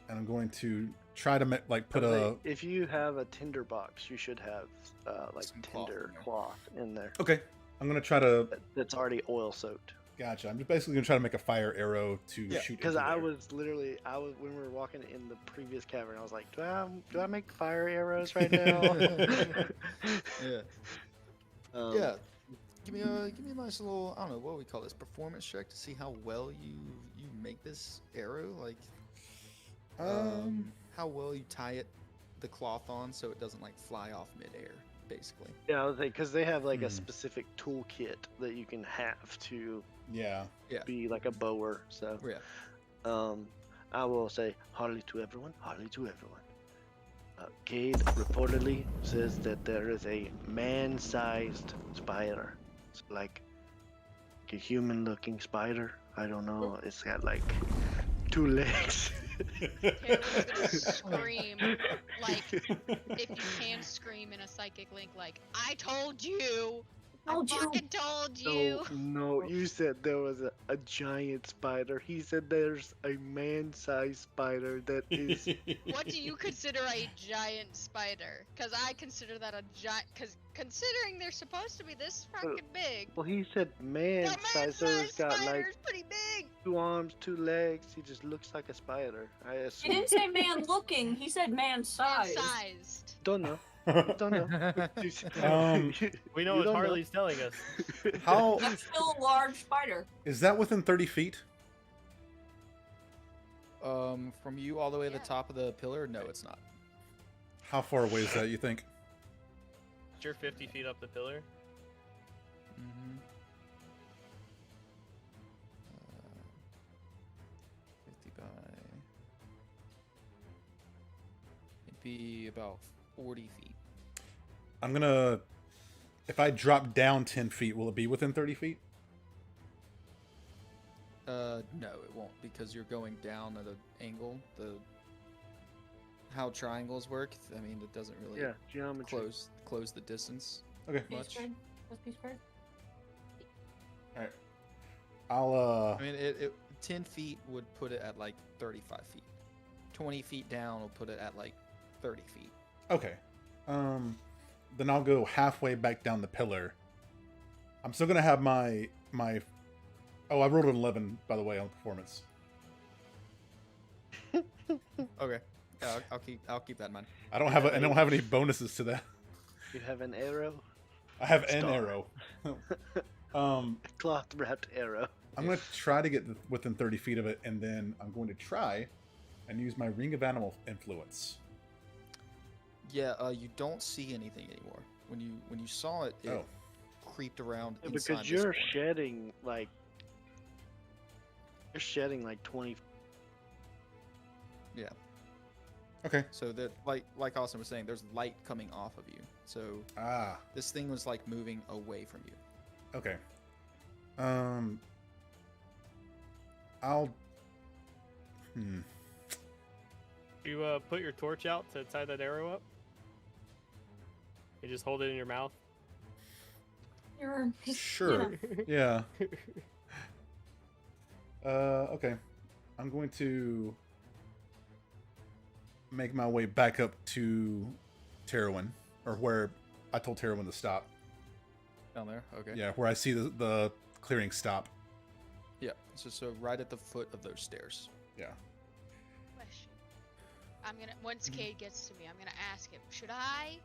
and I'm going to try to put a. If you have a tinder box, you should have like Some cloth tinder in there. cloth in there. Okay, I'm going to try to. That's already oil soaked. Gotcha. I'm just basically going to try to make a fire arrow to shoot. Because into I there. was when we were walking in the previous cavern, I was like, do I make fire arrows right now? Yeah. Yeah. Give me a nice little, I don't know, what we call this, performance check to see how well you make this arrow, like how well you tie the cloth on so it doesn't like fly off midair, basically. Yeah, I was like, because they have like a Hmm. specific toolkit that you can have to Yeah. be like a bower. So, Yeah. I will say Harley to everyone. Cade reportedly says that there is a man-sized spider. It's like a human-looking spider. I don't know. It's got like 2 legs. Taylor's gonna scream, like, if you can scream in a psychic link, like, I told you! Told I you. fucking told you! No, you said there was a giant spider. He said there's a man-sized spider that is. What do you consider a giant spider? Because I consider that a giant. Because considering they're supposed to be this fucking big, Well, he said the man-sized, so man-sized it's got spider like is pretty big. 2 arms, 2 legs. He just looks like a spider. I He assume. didn't say man looking, he said man size. Man-sized. Don't know. Don't know. We know You what don't Harley's telling us. How I'm still a large spider. is that within 30 feet? From you all the way to Yeah. the top of the pillar? No, it's not. How far away is that, you think? You're 50 feet up the pillar. Mm-hmm. 50 by maybe about 40 feet. I'm gonna. If I drop down 10 feet, will it be within 30 feet? No, it won't because you're going down at an angle. How triangles work, I mean, it doesn't really Yeah, geometry. close the distance Okay. Piece much. spread. Let's piece spread. Alright. I'll, I mean, it 10 feet would put it at like 35 feet. 20 feet down will put it at like 30 feet. Okay. Then I'll go halfway back down the pillar. I'm still gonna have my Oh, I rolled an 11, by the way, on performance. Okay. Yeah, I'll keep that in mind. I don't have any bonuses to that. You have an arrow, I have an Star. arrow. um, a cloth wrapped arrow. I'm going to try to get within 30 feet of it, and then I'm going to try and use my Ring of Animal Influence. Yeah, you don't see anything anymore. When you saw it, it creeped around Yeah, inside because this you're one. shedding like 20. Yeah. Okay. So that like Austin was saying, there's light coming off of you. So Ah, this thing was like moving away from you. okay. I'll... You put your torch out to tie that arrow up? You just hold it in your mouth? You're just, Sure. Yeah. Okay. I'm going to make my way back up to Terwin, or where I told Terwin to stop. Down there? Okay. Yeah, where I see the clearing stop. Yeah. So right at the foot of those stairs. Yeah. Question. Once Cade gets to me, I'm gonna ask him, should I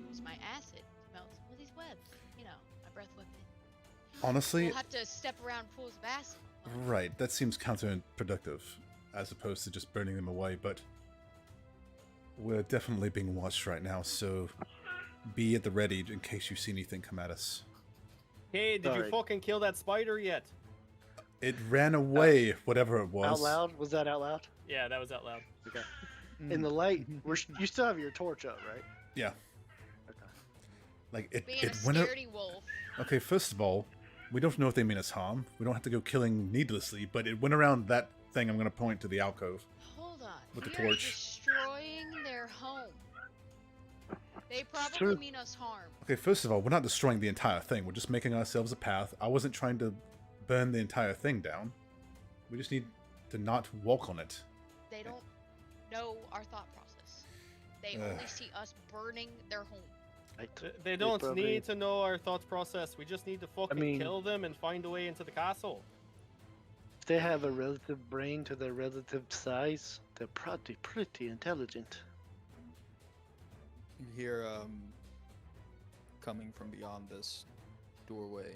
use my acid to melt some of these webs? You know, my breath weapon. Honestly, We'll have to step around pools of acid. right, that seems counterproductive, as opposed to just burning them away, but we're definitely being watched right now, so be at the ready in case you see anything come at us. Hey, did you Sorry. fucking kill that spider yet? It ran away, whatever it was. Out loud? Was that out loud? Yeah, that was out loud. Okay. In the light, you still have your torch up, right? Yeah. Okay. Like, it Being a went up. scaredy wolf. Okay, first of all, we don't know if they mean us harm. We don't have to go killing needlessly, but it went around that thing. I'm going to point to the alcove. Hold on. With the We are torch. destroying their home. They probably true. mean us harm. Okay, first of all, we're not destroying the entire thing. We're just making ourselves a path. I wasn't trying to burn the entire thing down. We just need to not walk on it. They don't know our thought process. They only see us burning their home. Right. They don't probably- need to know our thought process. We just need to fucking mean- kill them and find a way into the castle. If they have a relative brain to their relative size, they're probably pretty intelligent. You hear coming from beyond this doorway.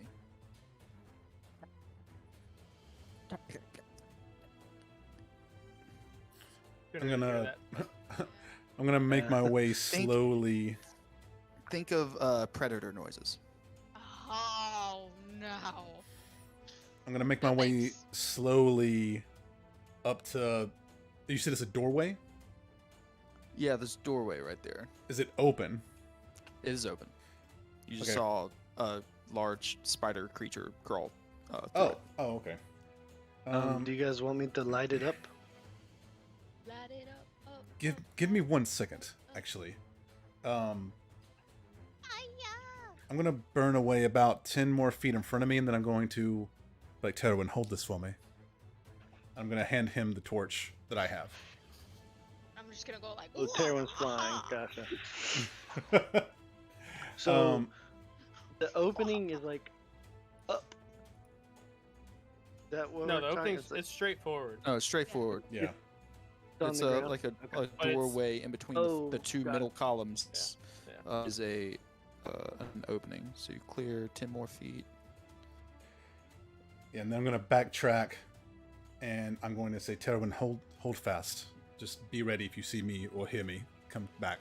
I'm gonna I'm gonna make my way slowly. Think of predator noises. Oh no. I'm gonna make my That way makes- slowly up to. You said it's a doorway. Yeah, this doorway right there. Is it open? It is open. You just Okay. saw a large spider creature crawl. Through Oh, it. oh, okay. Do you guys want me to light it up? Light it up, up, Give me 1 second, actually. Hi-ya. I'm gonna burn away about 10 more feet in front of me, and then I'm going to, like, Terwin, hold this for me. I'm gonna hand him the torch that I have. I'm just gonna go like. Oh, Terwin's flying. "Wah-ha-ha." Gotcha. So Um, the opening is like up. That what No, we're the talking- opening's it's like it's straightforward. No, it's straightforward. yeah. on It's the ground? like a But it's- doorway in between Oh, the two got middle it. columns. Yeah. Is an opening. So you clear 10 more feet. Yeah, and then I'm gonna backtrack, and I'm going to say, Terwin, hold fast. Just be ready if you see me or hear me. Come back.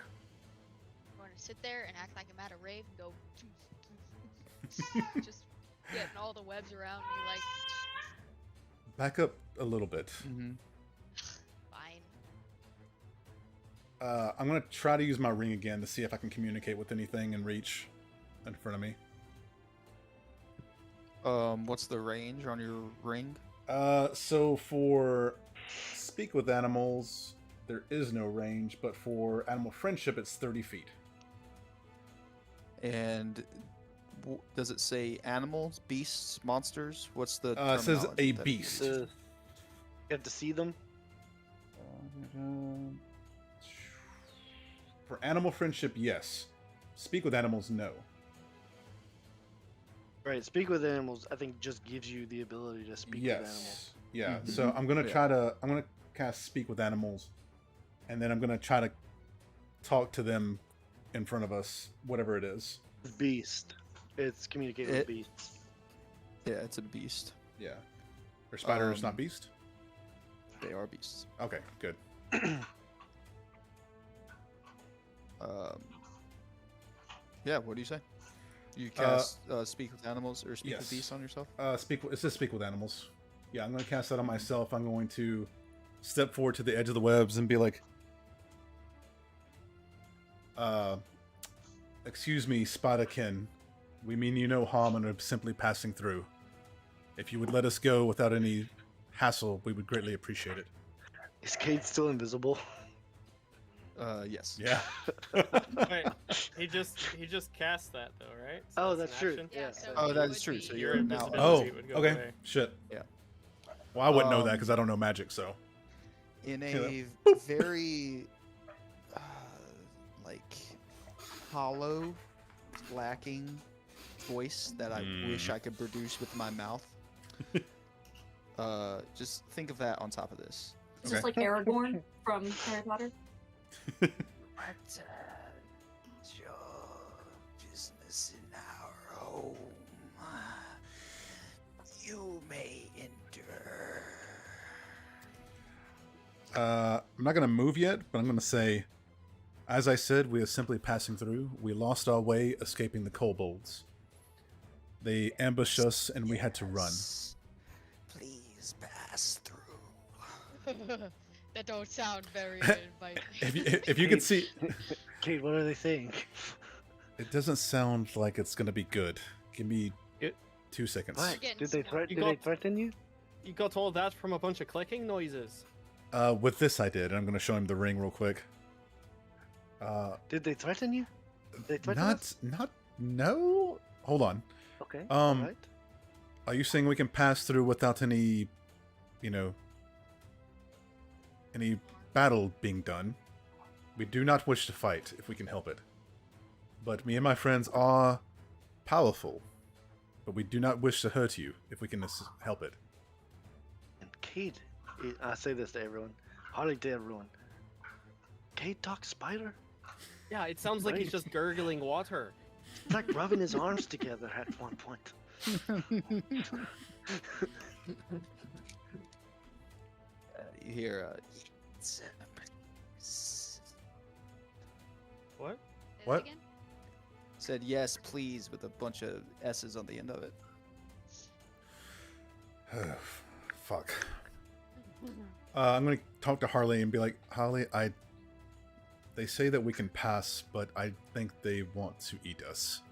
I'm going to sit there and act like I'm at a rave and go. Just getting all the webs around me like. Back up a little bit. Mm-hmm. Fine. I'm gonna try to use my ring again to see if I can communicate with anything in reach in front of me. What's the range on your ring? So for speak with animals, there is no range, but for animal friendship, it's 30 feet. And does it say animals, beasts, monsters? What's the It says terminology a that it beast. uses? You have to see them. For animal friendship, yes. Speak with animals, no. Right, speak with animals. I think just gives you the ability to speak with animals. Yes. Yeah. Mhm. So I'm gonna Yeah. try to. I'm gonna cast speak with animals, and then I'm gonna try to talk to them in front of us, whatever it is. Beast. It's communicating with It- beasts. Yeah, it's a beast. Yeah. Or spider is not Um, beast. They are beasts. Okay. Good. Yeah, what do you say? You cast speak with animals or speak yes. with beasts on yourself? It says speak with animals. Yeah, I'm gonna cast that on myself. I'm going to step forward to the edge of the webs and be like, excuse me, Spadakin. We mean you no harm and are simply passing through. If you would let us go without any hassle, we would greatly appreciate it. Is Kate still invisible? Yes. Yeah. Wait, he just cast that though, right? Oh, an that's true. action? Yeah. so Oh, it that would is true. be- So Your you're now. invisibility Oh, would go okay. away. Shit. Yeah. Well, I wouldn't know that Um, because I don't know magic, so. In Yeah. a very like hollow, lacking voice that I wish I could produce with my mouth. Just think of that on top of this. It's just like Aragorn from Harry Potter. What is your business in our home? You may endure. I'm not going to move yet, but I'm going to say, as I said, we are simply passing through. We lost our way escaping the kobolds. They ambushed us and we had to run. Please pass through. That don't sound very inviting. If you could see, Kate, what are they saying? it doesn't sound like it's going to be good. Give me It- 2 seconds. What? getting Did they smart. You did they got- threaten you? You got all that from a bunch of clicking noises. With this I did, and I'm going to show him the ring real quick. Did they threaten you? Did they threaten us? No. Hold on. Okay. Um, alright. Are you saying we can pass through without any, any battle being done? We do not wish to fight if we can help it. But me and my friends are powerful. But we do not wish to hurt you if we can help it. And Kate, I say this to everyone, Harley to everyone. Kate talks spider. Yeah, it sounds like he's Right. just gurgling water. It's like rubbing his arms together at one point. You hear What? Say that What? again? said yes, please, with a bunch of S's on the end of it. Fuck. I'm gonna talk to Harley and be like, Harley, they say that we can pass, but I think they want to eat us.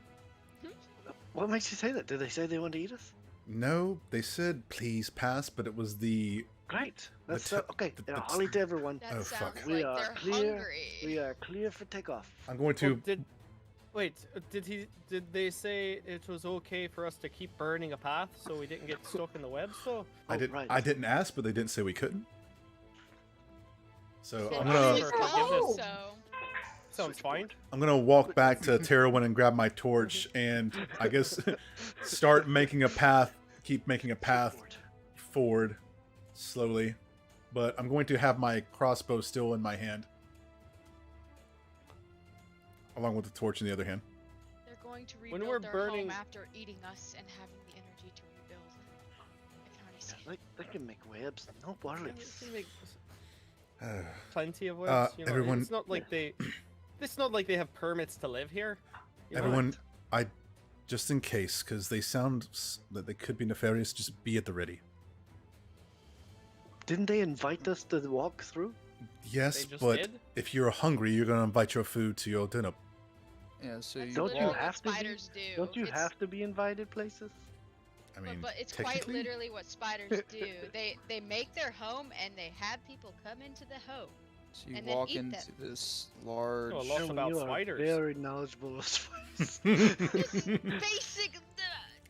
What makes you say that? Did they say they want to eat us? No, they said please pass, but it was the Great. That's t- okay. the- Yeah, the- Holly to everyone. That Oh, sounds fuck. We like are they're clear. hungry. We are clear for takeoff. I'm going to Did they say it was okay for us to keep burning a path so we didn't get stuck in the webs though? I Oh, didn't right. I didn't ask, but they didn't say we couldn't. So Then I'm I gonna mean, forgiveness. So Sounds fine. I'm gonna walk back to Terrawin and grab my torch and I guess start making a path, keep making a path forward slowly. But I'm going to have my crossbow still in my hand. Along with the torch in the other hand. they're going to When rebuild we're their burning- home after eating us and having the energy to rebuild. I can already see it. They can make webs. No worries. They make plenty of webs. You know, everyone- It's not like they. It's not like they have permits to live here. you know? Everyone, just in case, because they sound that they could be nefarious, just be at the ready. Didn't they invite us to walk through? Yes, They just but did? if you're hungry, you're gonna invite your food to your dinner. Yeah, so That's you Don't you literally walk- have what to be- spiders do. Don't you It's- have to be invited places? I mean, but it's quite technically? literally what spiders do. They make their home and they have people come into the home. So you and then walk eat into them. this large. Oh, lots Sherwin, about you are spiders. very knowledgeable of spiders. Basic.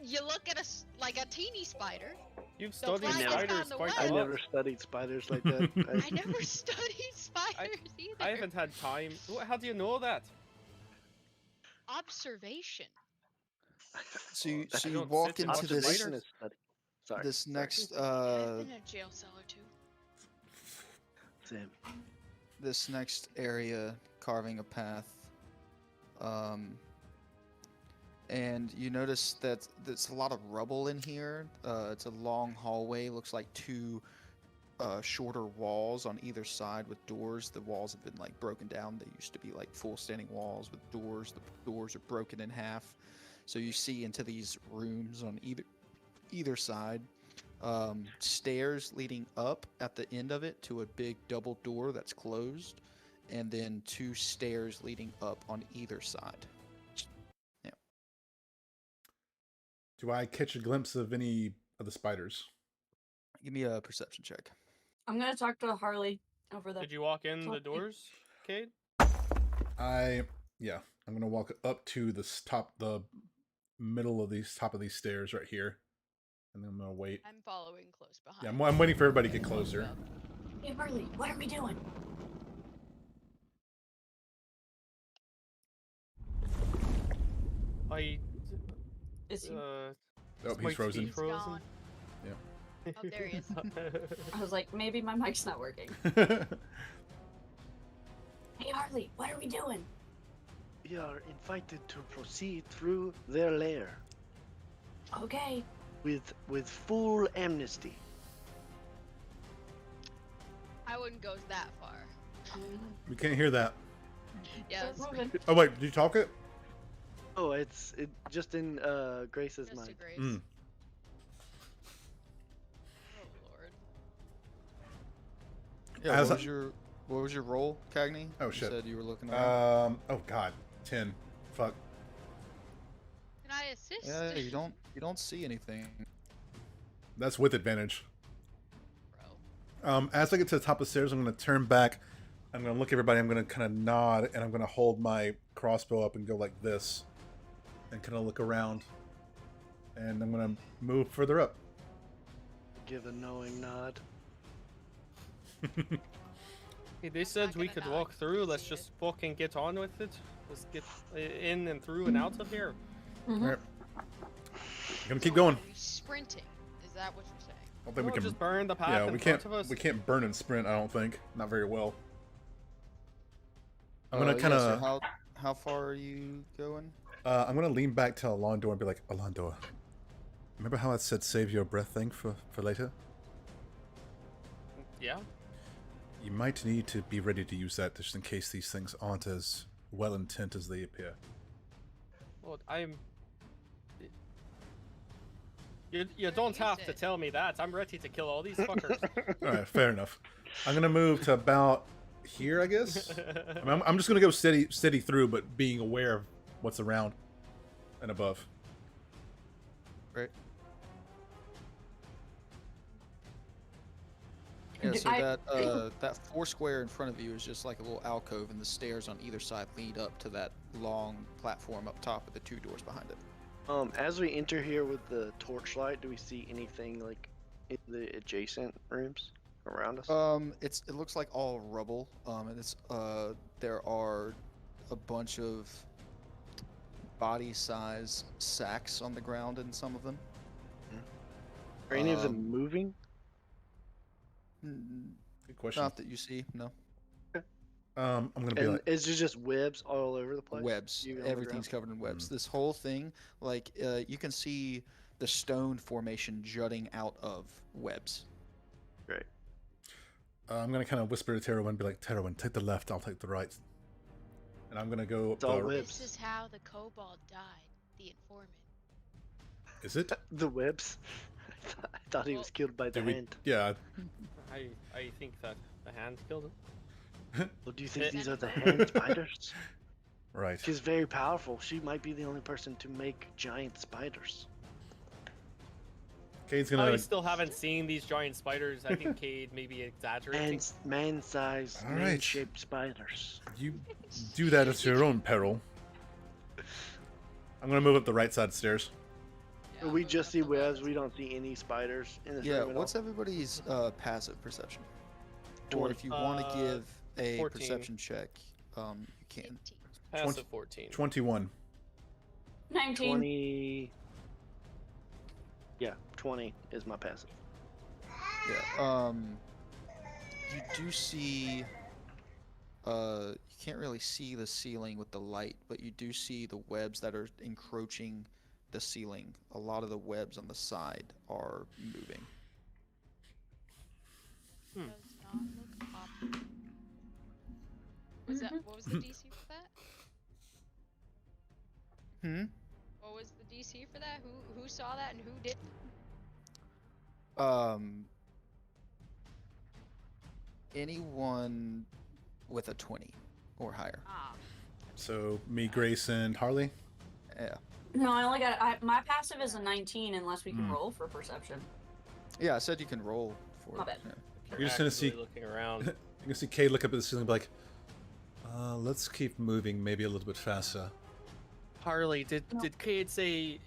You look at Mm. a teeny spider. You've Don't studied fly us spiders down the quite I a web. lot. never studied spiders like that. I never studied spiders either. I haven't had time. How do you know that? Observation. So you, that's so You you don't walk sit and into watch a this spider? business study. Sorry. this sorry. next I've been in a jail cell or two. Same. this next area, carving a path. And you notice that there's a lot of rubble in here. It's a long hallway. Looks like two shorter walls on either side with doors. The walls have been like broken down. They used to be like full standing walls with doors. The doors are broken in half. So you see into these rooms on either side. Stairs leading up at the end of it to a big double door that's closed, and then two stairs leading up on either side. Do I catch a glimpse of any of the spiders? Give me a perception check. I'm gonna talk to Harley over there. Did you walk in the Something. doors, Cade? Yeah, I'm gonna walk up to the middle of top of these stairs right here, and then I'm gonna wait. I'm following close behind. Yeah, I'm waiting for everybody to get closer. Hey, Harley, what are we doing? I. Is he? Oh, this he's might be frozen. He's gone. Yeah. Oh, there he is. I was like, maybe my mic's not working. Hey, Harley, what are we doing? We are invited to proceed through their lair Okay. with full amnesty. I wouldn't go that far. We can't hear that. Yeah, Start it's moving. Oh wait, did you talk it? Oh, it's just in Grace's just a mind. grace. Mm. Oh lord. Yeah. As What was your role, Cagney? Oh, You shit. said you were looking around. Oh god, 10. Fuck. Can I assist? Yeah, you don't see anything. That's with advantage. Bro. As I get to the top of the stairs, I'm gonna turn back. I'm gonna look at everybody. I'm gonna kind of nod, and I'm gonna hold my crossbow up and go like this, and kind of look around. And I'm gonna move further up. Give a knowing nod. Hey, they said Not we gonna could nod, walk you through. can Let's see just it. fucking get on with it. Let's get in and through and out of here. Mhm. Alright. Gonna keep going. Are we sprinting? Is that what you're saying? I don't think we No, can. just burn the path Yeah, in we front can't. of us. We can't burn and sprint. I don't think. Not very well. I'm gonna Yeah, kind so of. how far are you going? I'm gonna lean back to Alondor and be like, Alondor, remember how I said save your breath thing for later? Yeah. You might need to be ready to use that just in case these things aren't as well intent as they appear. Well, I'm. You don't use have to it. tell me that. I'm ready to kill all these fuckers. Alright, fair enough. I'm gonna move to about here, I guess. I mean, I'm just gonna go steady through, but being aware of what's around and above. Right. Yeah, Do so I- that four square in front of you is just like a little alcove, and the stairs on either side lead up to that long platform up top with the two doors behind it. As we enter here with the torchlight, do we see anything like in the adjacent rooms around us? It looks like all rubble. And it's there are a bunch of body-size sacks on the ground in some of them. Are any of them moving? Good question. Not that you see, no. I'm gonna be And like, is it just webs all over the place? Webs. Even on the Everything's ground? covered in webs. This whole thing, like, you can see the stone formation jutting out of webs. Great. I'm gonna kind of whisper to Terowin and be like, Terowin, take the left, I'll take the right. And I'm gonna go up It's all the... webs. This is how the kobold died. The informant. Is it? The webs? I thought he was Well, killed by the Did we... hand. Yeah. I think that the hand killed him. Well, do you think Eh. these are the hand spiders? Right. She's very powerful. She might be the only person to make giant spiders. Cade's I gonna... still haven't seen these giant spiders. I think Cade may be exaggerating. Man-sized, All right. man-shaped spiders. You do that at your own peril. I'm gonna move up the right side of the stairs. Yeah, We moving just up see the left. webs. We don't see any spiders in this Yeah, room at what's all. everybody's passive perception? Or 20. if you want to give a 14. perception check, you can. 15. Passive 14. 21. 19. 20. Yeah, 20 is my passive. Yeah. You do see. You can't really see the ceiling with the light, but you do see the webs that are encroaching the ceiling. A lot of the webs on the side are moving. Hmm. Does not look pop. Was that what was the DC for that? Hmm. What was the DC for that? Who saw that and who didn't? Anyone with a 20 or higher. Ah, So me, Grace, and Harley. Yeah. No, I only got. My passive is a 19 unless we can Hmm. roll for perception. Yeah, I said you can roll for My it. bad. Yeah. You're just gonna see- actively looking around. You can see Cade look up at the ceiling and be like, let's keep moving maybe a little bit faster. Harley, did No. Cade say?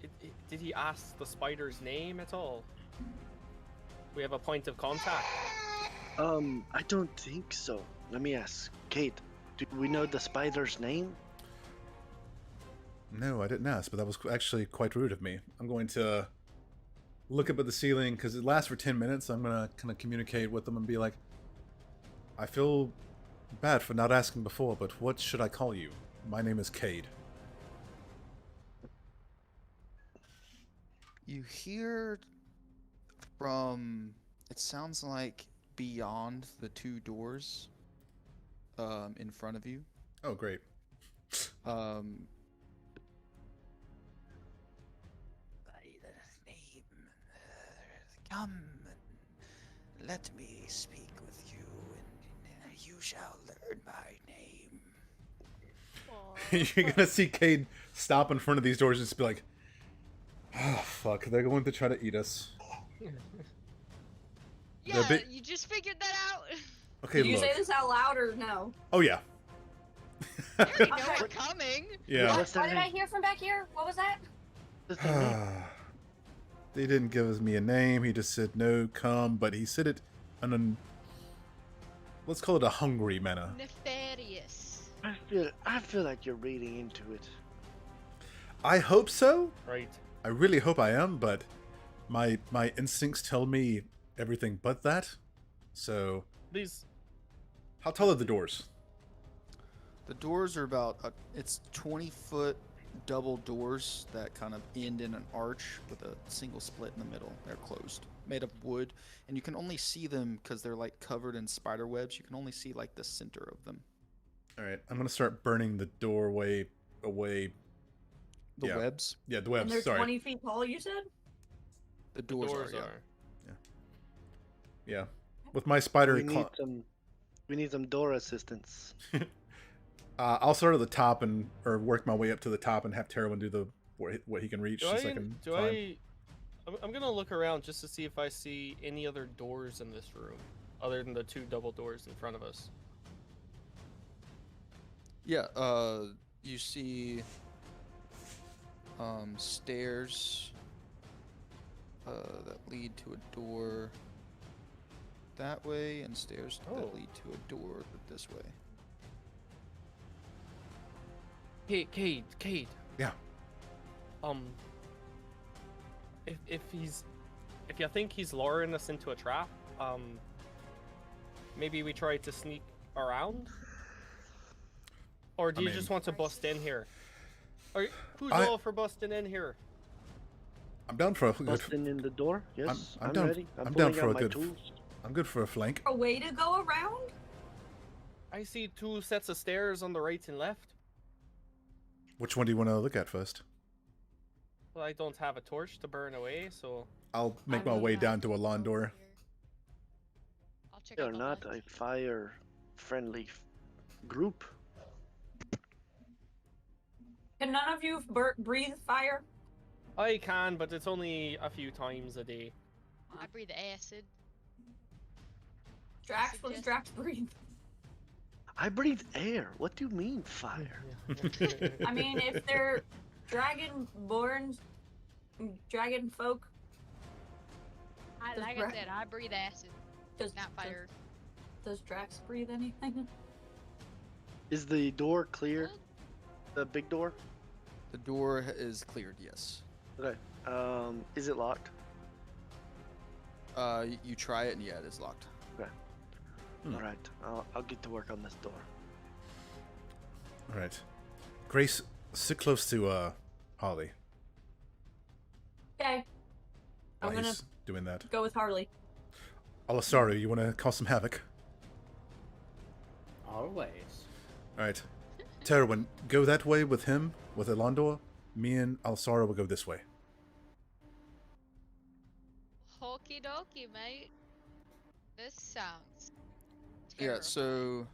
Did he ask the spider's name at all? We have a point of contact. I don't think so. Let me ask. Kate, do we know the spider's name? No, I didn't ask, but that was actually quite rude of me. I'm going to look up at the ceiling because it lasts for 10 minutes. I'm going to kind of communicate with them and be like, I feel bad for not asking before, but what should I call you? My name is Cade. You hear from. It sounds like beyond the two doors in front of you. Oh, great. Um, by the name, come, and let me speak with you, and you shall learn my name. You're going to see Cade stop in front of these doors and just be like, oh, fuck, they're going to try to eat us. yeah, bit- you just figured that out. Okay, Did you look. say this out loud or no? Oh, yeah. You already know Okay. we're coming. Yeah. What, What's their what did I name? hear from back here? What was that? What's their name? They didn't give me a name. He just said no, come, but he said it in an, let's call it a hungry manner. Nefarious. I feel like you're reading into it. I hope so. Right. I really hope I am, but my instincts tell me everything but that. So, These. how tall are the doors? The doors are about it's 20-foot double doors that kind of end in an arch with a single split in the middle. They're closed, made of wood, and you can only see them because they're like covered in spider webs. You can only see like the center of them. All right, I'm gonna start burning the doorway away. The Yeah. webs, Yeah, the And webs. they're Sorry. 20 feet tall, you said? the doors, Doors are. are. Yeah, with my spider. We need some door assistance. I'll start at the top or work my way up to the top and have Terwin do the what he can reach. Do just so I? I can Do climb. I? I'm gonna look around just to see if I see any other doors in this room, other than the two double doors in front of us. Yeah. You see stairs that lead to a door that way, and stairs Oh. that lead to a door this way. Cade. Yeah. If you think he's luring us into a trap, maybe we try to sneak around, or do I you mean- just want to bust in here? Who's I- all for busting in here? I'm down for a good. Busting in the door? Yes, I'm I'm down- ready. I'm pulling down for out a my good- tools. I'm good for a flank. A way to go around? I see two sets of stairs on the right and left. Which one do you want to look at first? Well, I don't have a torch to burn away, so I'll make I my mean, way down to a lawn door. I'll check They out are the not lines. a fire-friendly group. Can none of you breathe fire? I can, but it's only a few times a day. I breathe acid. Drax, what does Drax breathe? I breathe air. What do you mean fire? I mean, if they're dragon-born, dragon folk, Does Like Dra- I said, I breathe acid, does, not fire. does Drax breathe anything? Is the door clear? Well, The big door? The door is cleared, yes. Okay. Is it locked? You try it, and yeah, it is locked. Hmm. All right. I'll get to work on this door. All right. Grace, sit close to Holly Okay. I'm while gonna he's doing that. go with Harley. Alistair, you want to cause some havoc? Always. All right. Terwin, go that way with him, with Elandor. Me and Alsara will go this way. Okie dokie, mate. This sounds Yeah, terrible. so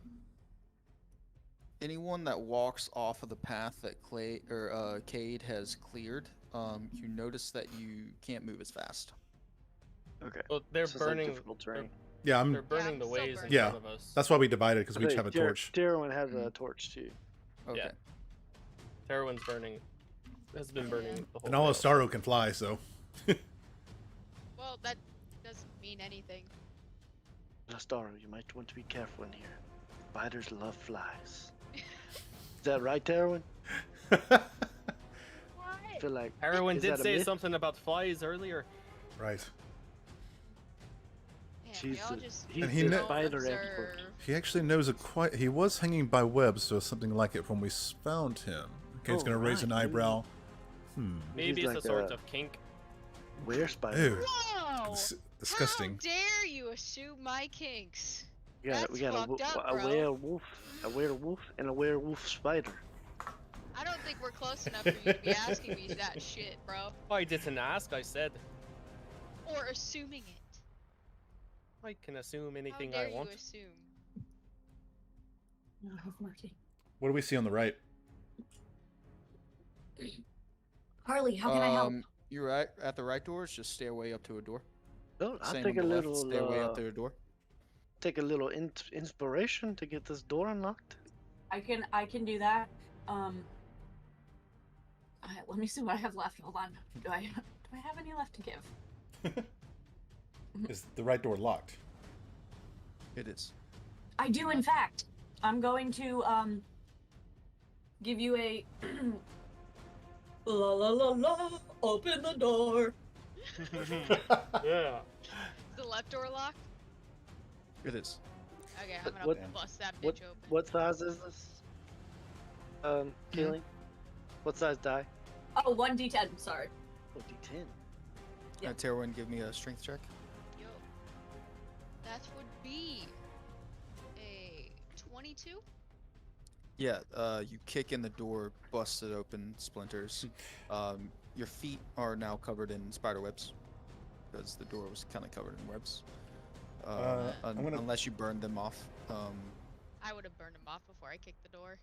anyone that walks off of the path that Cade has cleared, you notice that you can't move as fast. Okay. Well, they're This is like burning. difficult terrain. Yeah, They're burning I'm the still ways in burning. Yeah, front of us. that's why we divided, because we each Okay, have a torch. Darwin has a torch too. Okay. Yeah. Terwin's burning. Has been burning the whole And way. Alastaro can fly, so. Well, that doesn't mean anything. Lastaro, you might want to be careful in here. Spiders love flies. Is that right, Darwin? I feel like. Erwin Is did that a say myth? something about flies earlier. Right. Man, He's we all the- just he's And he the kn- spider observe. expert. He actually knows he was hanging by webs, or something like it when we found him. Okay, he's Oh, gonna raise an right. eyebrow. Maybe He's it's like a sort a- of kink. Where spider? Ew. Whoa! Disgusting. How dare you assume my kinks? We got That's a, fucked up, a bro. werewolf, and a werewolf spider. I don't think we're close enough for you to be asking me that shit, bro. I didn't ask, I said. Or assuming it. I can assume anything How dare I want. you assume? No, Marty. What do we see on the right? Harley, how can I help? You're at the right doors. Just stairway up to a door. Oh, I'll Same take a on the little. left, stairway up to a door. Take a little inspiration to get this door unlocked. I can do that. Let me see what I have left. Hold on. Do I have any left to give? Is the right door locked? It is. I do, in fact. I'm going to give you a la la la la. Open the door. Yeah. Is the left door locked? It is. Okay, I'm gonna What- bust that bitch What open. what size is this? Kaylee? What size die? Oh, 1d10. Sorry. Oh, D10. Yeah. Terwin, give me a strength check. Yo. That would be a 22? Yeah, you kick in the door, bust it open, splinters. Your feet are now covered in spider webs because the door was kind of covered in webs. I'm gonna- Unless you burned them off. I would have burned him off before I kicked the door.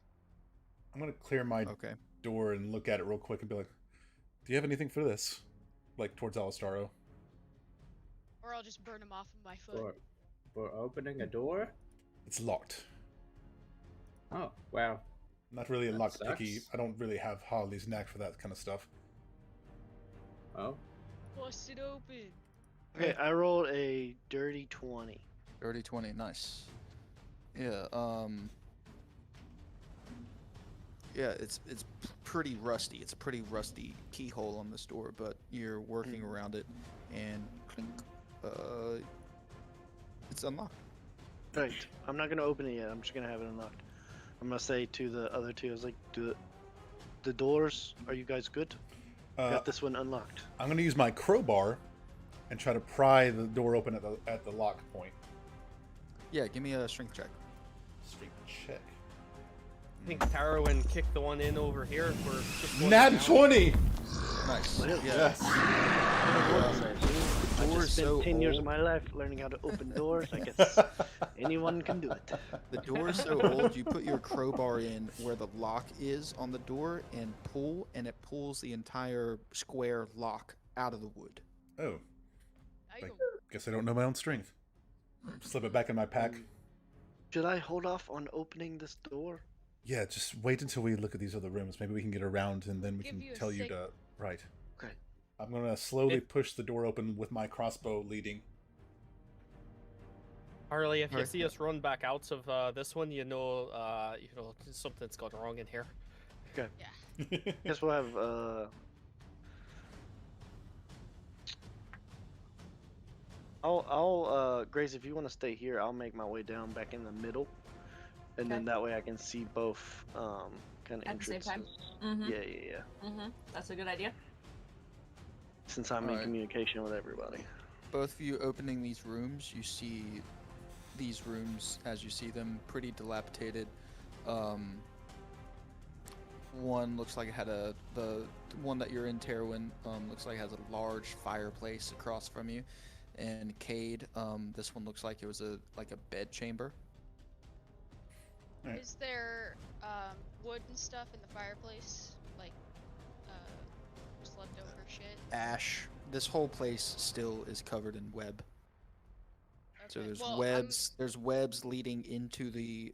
I'm gonna clear my Okay. door and look at it real quick and be like, "Do you have anything for this?" Like towards Alastaro. Or I'll just burn him off with my foot. For opening a door? It's locked. Oh, well. Not really a That lock picky. sucks. I don't really have Harley's knack for that kind of stuff. Oh. Bust it open. Okay, I rolled a dirty 20. Dirty 20, nice. Yeah, yeah, it's pretty rusty. It's a pretty rusty keyhole on this door, but you're working around it, and clink, it's unlocked. Right. I'm not gonna open it yet. I'm just gonna have it unlocked. I'm gonna say to the other two, I was like, "Do the doors? Are you guys good? Got this one unlocked." I'm gonna use my crowbar and try to pry the door open at the lock point. Yeah, give me a strength check. Straight check. I think Tarwin kicked the one in over here for just one Nat down. 20. Nice. Well, Yeah. Yes. I door just is spent so 10 years of old. my life learning how to open doors. I guess anyone can do it. The door is so old, you put your crowbar in where the lock is on the door and pull, and it pulls the entire square lock out of the wood. Oh, I Like- guess I don't know my own strength. Slip it back in my pack. Should I hold off on opening this door? Yeah, just wait until we look at these other rooms. Maybe we can get around and then we Give can you a tell you signal. to. Right. Okay. I'm gonna slowly If- push the door open with my crossbow leading. Harley, if you Alright. see us run back out of this one, you know something's gone wrong in here. Guess we'll have I'll Grace, if you want to stay here, I'll make my way down back in the middle, and then Okay. that way I can see both kind of At the same entrances. time. Mm-hmm. Yeah. Mm-hmm. That's a good idea. Since I'm in Alright. communication with everybody. Both of you opening these rooms, you see these rooms as you see them pretty dilapidated. One looks like it had the one that you're in, Terwin, looks like it has a large fireplace across from you. And Cade, this one looks like it was a bed chamber. Alright. Is there wood and stuff in the fireplace? Like, just leftover shit? Ash. This whole place still is covered in web. So Okay, there's well, webs. There's webs leading into the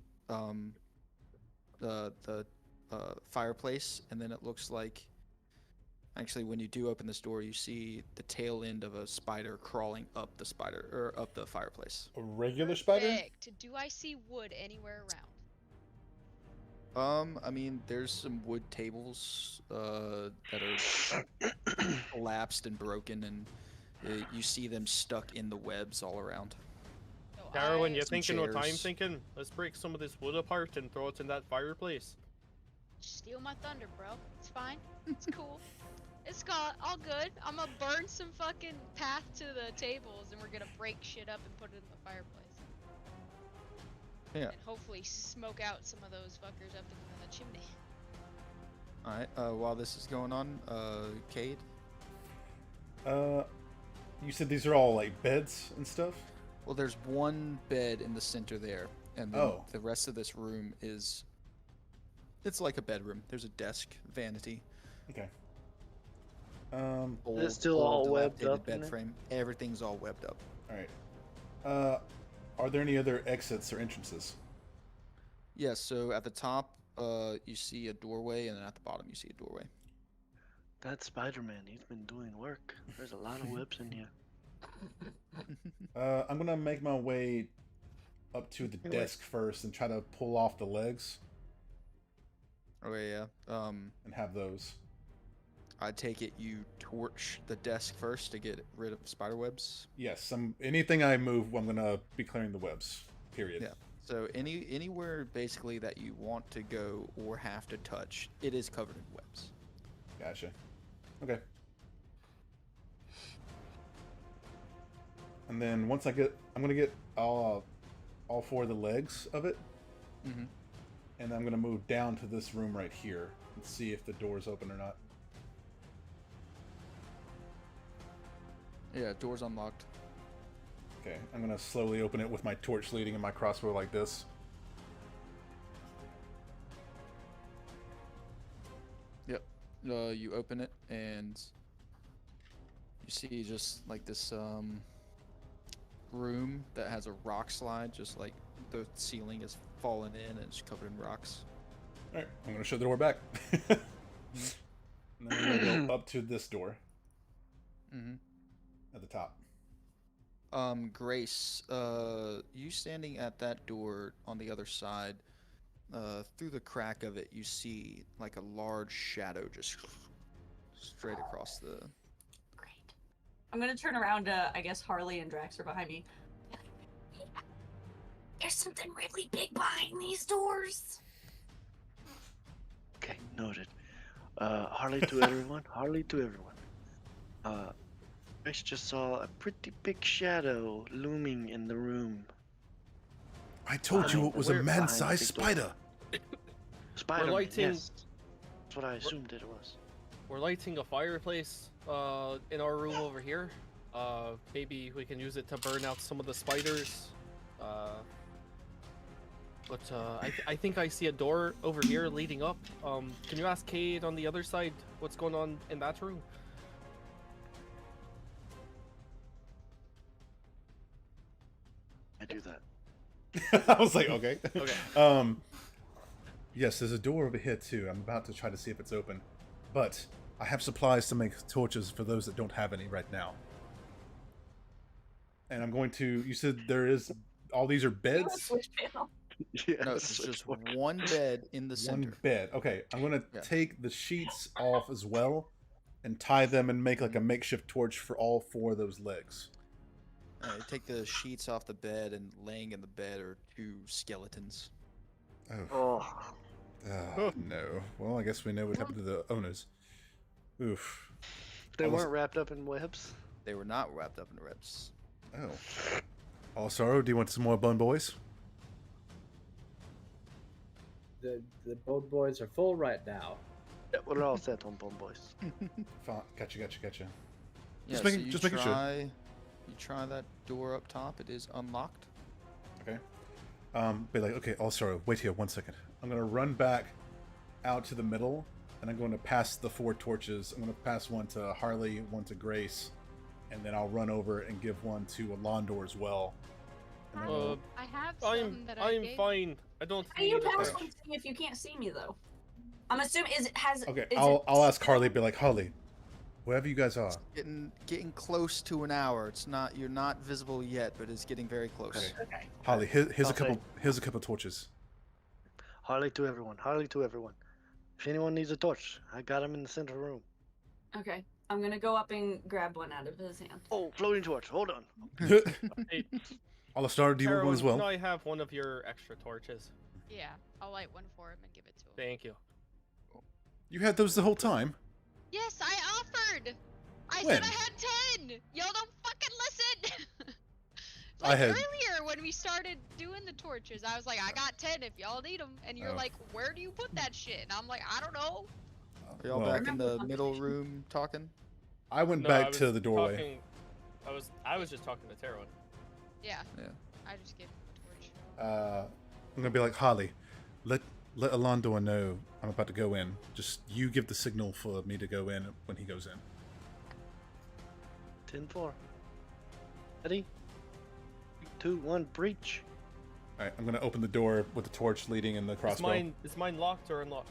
fireplace, and then it looks like. Actually, when you do open this door, you see the tail end of a spider crawling up the fireplace. A regular spider? Perfect. Do I see wood anywhere around? I mean, there's some wood tables that are collapsed and broken, and you see them stuck in the webs all around. No, Darwin, I you Some thinking what I'm chairs. thinking? Let's break some of this wood apart and throw it in that fireplace. steal my thunder, bro. It's fine. It's cool. It's all good. I'm gonna burn some fucking path to the tables, and we're gonna break shit up and put it in the fireplace. Yeah. And hopefully smoke out some of those fuckers up in the chimney. All right. While this is going on, Cade. You said these are all like beds and stuff? Well, there's one bed in the center there, and then Oh. the rest of this room is. It's like a bedroom. There's a desk, vanity, Okay. old, still all old webbed dilapidated up in bed there? frame. Everything's all webbed up. Alright. Are there any other exits or entrances? Yeah. So at the top, you see a doorway, and then at the bottom, you see a doorway. That Spider-Man, he's been doing work. There's a lot of webs in here. I'm gonna make my way up to the desk first and try to pull off the legs Okay. Yeah. and have those. I take it you torch the desk first to get rid of spider webs. Yes, anything I move, I'm gonna be clearing the webs. Period. Yeah. So anywhere basically that you want to go or have to touch, it is covered in webs. Gotcha. Okay. And then once I'm gonna get all four of the legs of it, Mm-hmm. and I'm gonna move down to this room right here and see if the door's open or not. Yeah, door's unlocked. Okay, I'm gonna slowly open it with my torch leading and my crossbow like this. Yep. You open it and you see just like this room that has a rock slide, just like the ceiling is fallen in and it's covered in rocks. Alright, I'm gonna shut the door back. And then I'm gonna go up to this door Mm-hmm. at the top. Grace, you standing at that door on the other side, through the crack of it, you see like a large shadow just straight across the. Great. I'm gonna turn around. I guess Harley and Drax are behind me. There's something really big behind these doors. Okay, noted. Harley to everyone. Harley to everyone. Grace just saw a pretty big shadow looming in the room. I told you it was a Where- man-sized behind the spider. Spider-Man, lighting- yes. That's what I assumed it was. We're lighting a fireplace in our room over here. Maybe we can use it to burn out some of the spiders. But I think I see a door over here leading up. Can you ask Cade on the other side what's going on in that room? I do that. I was like, okay. Okay. Yes, there's a door over here too. I'm about to try to see if it's open, but I have supplies to make torches for those that don't have any right now. And I'm going to. You said there is. All these are beds. Switch panel. Yeah, No, it's just one bed in the One center. bed. Okay, I'm gonna Yeah. take the sheets off as well, and tie them and make like a makeshift torch for all 4 of those legs. Take the sheets off the bed, and laying in the bed are 2 skeletons. Oh, Oh, no. Well, I guess we know what happened to the owners. Oof. they I was- weren't wrapped up in webs. They were not wrapped up in webs. Oh. All sorrow. Do you want some more bun boys? The boat boys are full right now. Yeah, we're all set on Bone Boys. Fine. Gotcha. Yeah, Just so making- you just making sure. try, You try that door up top. It is unlocked. Okay. Be like, okay, all sorrow. Wait here 1 second. I'm gonna run back out to the middle, and I'm going to pass the 4 torches. I'm gonna pass one to Harley, one to Grace, and then I'll run over and give one to Alondor as well. And then we'll- I have some that I I'm gave. fine. I don't How do you need a pass torch. one to me if you can't see me though? I'm assuming Okay, is I'll ask Harley. Be like, Harley, wherever you guys are. Getting close to an hour. It's not You're not visible yet, but it's getting very close. Okay. Okay. Harley, here's I'll a couple. Here's a couple torches. Harley to everyone. Harley to everyone. If anyone needs a torch, I got him in the center room. Okay. I'm gonna go up and grab one out of his hand. Oh, floating torch. Hold on. Hey, Alastar, do you want one as well? Can I have one of your extra torches? Yeah, I'll light one for him and give it to him. Thank you. You had those the whole time. Yes, I offered. I When? said I had 10. Y'all don't fucking listen. I like had- earlier when we started doing the torches, I was like, I got 10 if y'all need them, and you're Oh. like, where do you put that shit? And I'm like, I don't know. Are y'all Well, back in the Remember middle conversation. room talking? I went No, back I to was the doorway. talking- I was just talking to Tara. Yeah. Yeah. I just gave him a torch. I'm gonna be like, Harley, let Alondor know I'm about to go in. Just you give the signal for me to go in when he goes in. 10-4. Ready? 2, 1, breach. All right, I'm gonna open the door with the torch leading in the Is crossbow. mine locked or unlocked?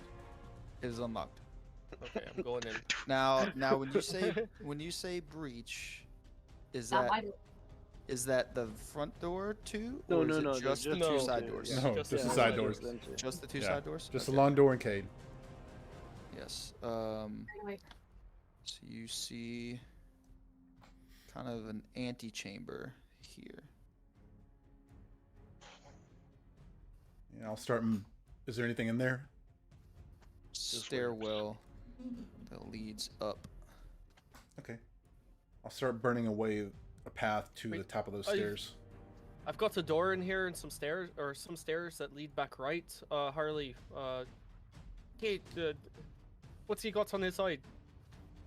It is unlocked. Okay, I'm going in. Now when you say breach, is Not that my door. is that the front door too? No, or no, is it no, just the just two the- side yeah, doors. yeah. No, Just just the the side side doors. doors. Just the two Yeah, side doors. Just Okay. Alondor and Cade. Yes. Anyway, So you see kind of an antechamber here. Yeah, I'll start. Is there anything in there? Stairwell that leads up. Okay. I'll start burning away a path to Wait, the top of those I've- stairs. I've got a door in here and some stairs that lead back right. Harley, Kate, what's he got on his side?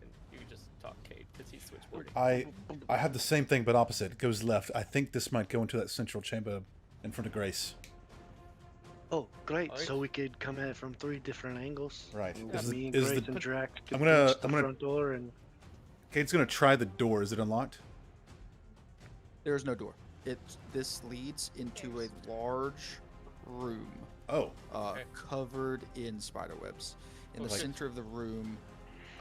And you just talk Kate because he's switchboarding. I have the same thing, but opposite. It goes left. I think this might go into that central chamber in front of Grace. Oh, great. Alright. So we could come at it from 3 different angles. Right. And Is the- me and is Grace the- and Drac could I'm gonna- reach the I'm gonna- front door and Kate's gonna try the door. Is it unlocked? There is no door. This leads into a large room Oh, Okay. covered in spider webs. In the Like- center of the room,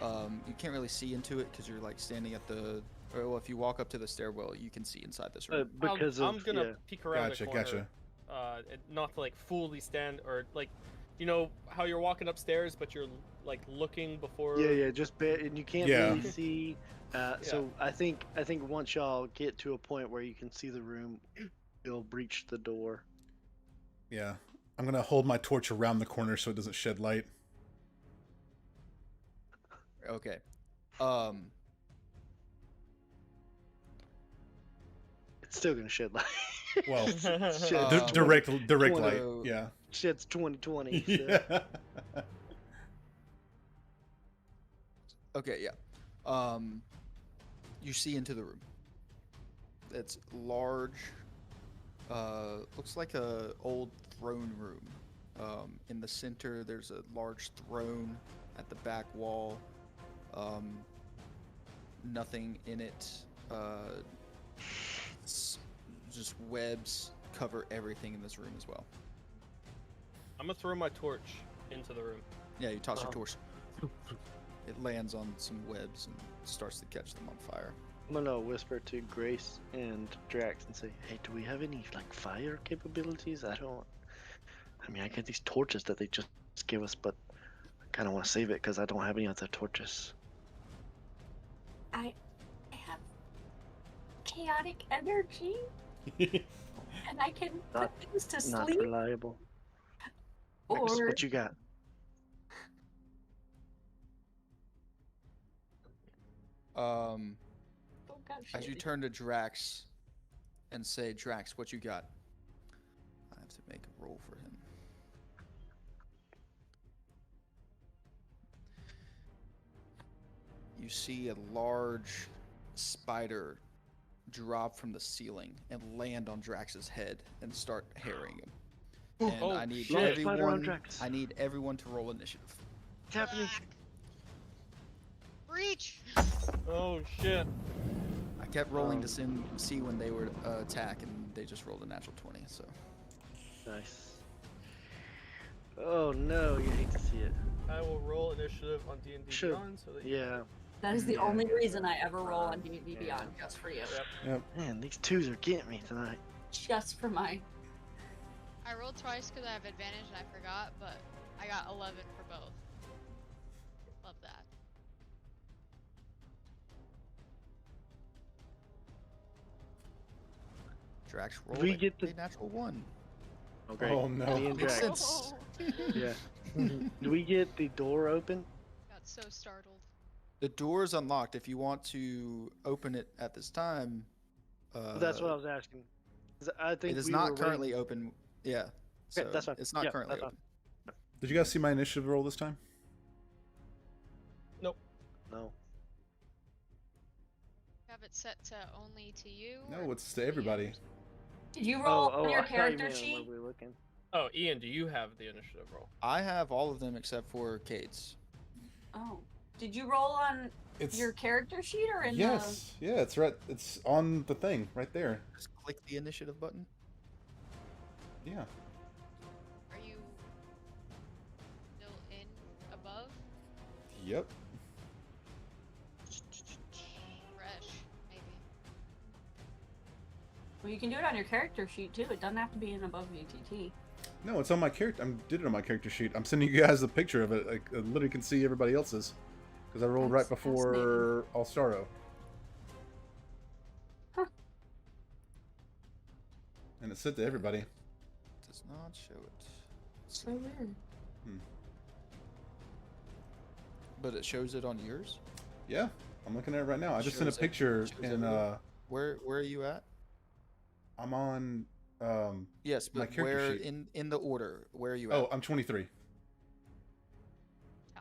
you can't really see into it because you're like standing at the. Or, well, if you walk up to the stairwell, you can see inside this room. because I'm of gonna yeah. peek around gotcha, the corner. gotcha. Not to like fully stand or like, you know how you're walking upstairs, but you're like looking before. Yeah, just and you can't Yeah. really see. So I think once y'all get to a point where you can see the room, you'll breach the door. Yeah. I'm gonna hold my torch around the corner so it doesn't shed light. Okay. It's still gonna shed light. Well, Sheds Um, direct light. wanna- Yeah. Sheds 2020. So. Yeah. Okay, yeah. You see into the room. It's large. Looks like a old throne room. In the center, there's a large throne at the back wall. Nothing in it. Just webs cover everything in this room as well. I'm gonna throw my torch into the room. Yeah, you toss your torch. It lands on some webs and starts to catch them on fire. I'm gonna whisper to Grace and Drax and say, "Hey, do we have any like fire capabilities? I don't. I mean, I get these torches that they just gave us, but I kind of want to save it because I don't have any other torches. I have chaotic energy, and I can put Not- things to Not sleep. reliable. Max, Or what you got? oh god, As you shit. turn to Drax and say, Drax, what you got? I have to make a roll for him. You see a large spider drop from the ceiling and land on Drax's head and start harrying him. And Oh, I need shit. Large spider on everyone. Drax. I need everyone to roll initiative. What's happening? Fuck. Breach! Oh shit. I kept rolling to see when they would attack, and they just rolled a natural 20. So Nice. Oh no, you hate to see it. I will roll initiative on D&D Sure. Beyond so that you Yeah. That is the Yeah, only I guess reason so. I ever roll on D&D Yeah. Beyond, just for you. Man, these twos are getting me tonight. Just for my. I rolled twice because I have advantage and I forgot, but I got 11 for both. Love that. Drax rolled We get a the- natural 1. Okay. Oh, no. Me and Makes Drax. sense. Yeah. Do we get the door open? Got so startled. The door is unlocked. If you want to open it at this time, That's what I was asking. 'Cause I think it is we not were currently waiting- open. Yeah. So Okay, that's fine. It's not Yeah, currently that's open. Did you guys see my initiative roll this time? No. Have it set to only to you? No, or it's to everybody. others? Did you roll on your I thought you character meant sheet? when we were looking. Oh, Ian, do you have the initiative roll? I have all of them except for Cade's. Oh. Did you roll on It's your character sheet or in yes, yeah, it's right. It's on the thing right there. Just click the initiative button. Yeah. Are you still in above? Yep. Fresh, maybe. Well, you can do it on your character sheet too. It doesn't have to be in above VTT. No, it's on my character. I did it on my character sheet. I'm sending you guys a picture of it. I literally can see everybody else's because I rolled right That's before All Staro. Huh. And it said to everybody. Does not show it. So weird. But it shows it on yours. Yeah, I'm looking at it right now. I just sent a Shows picture, shows and everywhere. Where are you at? I'm on. Yes, My but character where sheet. in the order? Where are you at? Oh, I'm 23.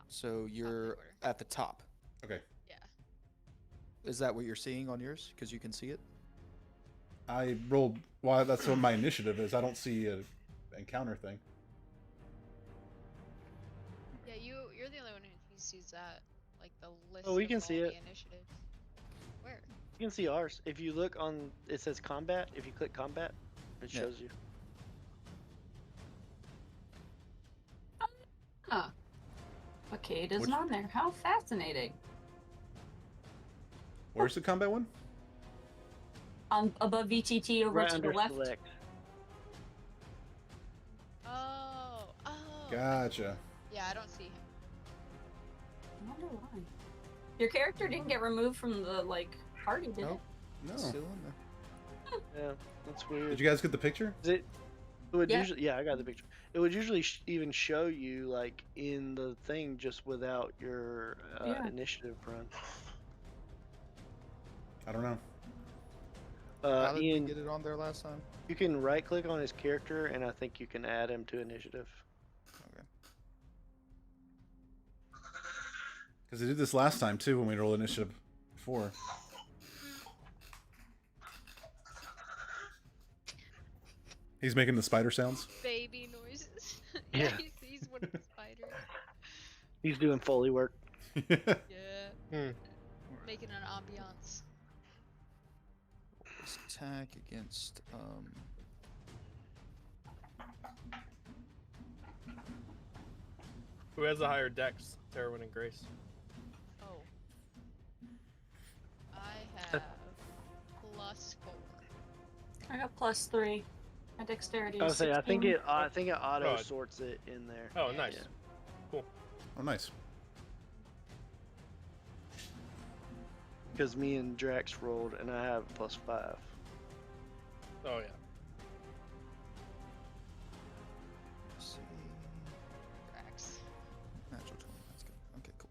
So you're order. at the top. Okay. Yeah. Is that what you're seeing on yours? Because you can see it. I rolled. Well, that's what my initiative is. I don't see a encounter thing. Yeah, you're the only one who sees that. Like the list Oh, we of can all see the it. initiatives. Where? You can see ours. If you look on, it says combat. If you click combat, it Yeah. shows you. Huh. But Cade isn't Which- on there. How fascinating. Where's the combat one? Above VTT over Right to under the left. select. Oh. Gotcha. Yeah, I don't see him. I wonder why. Your character didn't get removed from the party, did Nope. No. It's still in there. Yeah, that's weird. Did you guys get the picture? It would Yeah. usually, yeah, I got the picture. It would usually even show you in the thing just without your Yeah. initiative run. I don't know. How did we Ian, get it on there last time? you can right click on his character, and I think you can add him to initiative. Okay. Because they did this last time too when we rolled initiative before. He's making the spider sounds. Baby noises. Yeah. he's one of the spiders. He's doing Foley work. Yeah. Hmm. Making an ambiance. This attack against Who has the higher dex? Terwin and Grace. Oh. I have +4. I got +3. My dexterity I is was saying, 16. I think it auto Oh. sorts it in there. Oh, nice. Yeah. Cool. Oh, nice. Because me and Drax rolled, and I have +5. Oh yeah. Let's see. Drax. Natural 20. That's good. Okay, cool.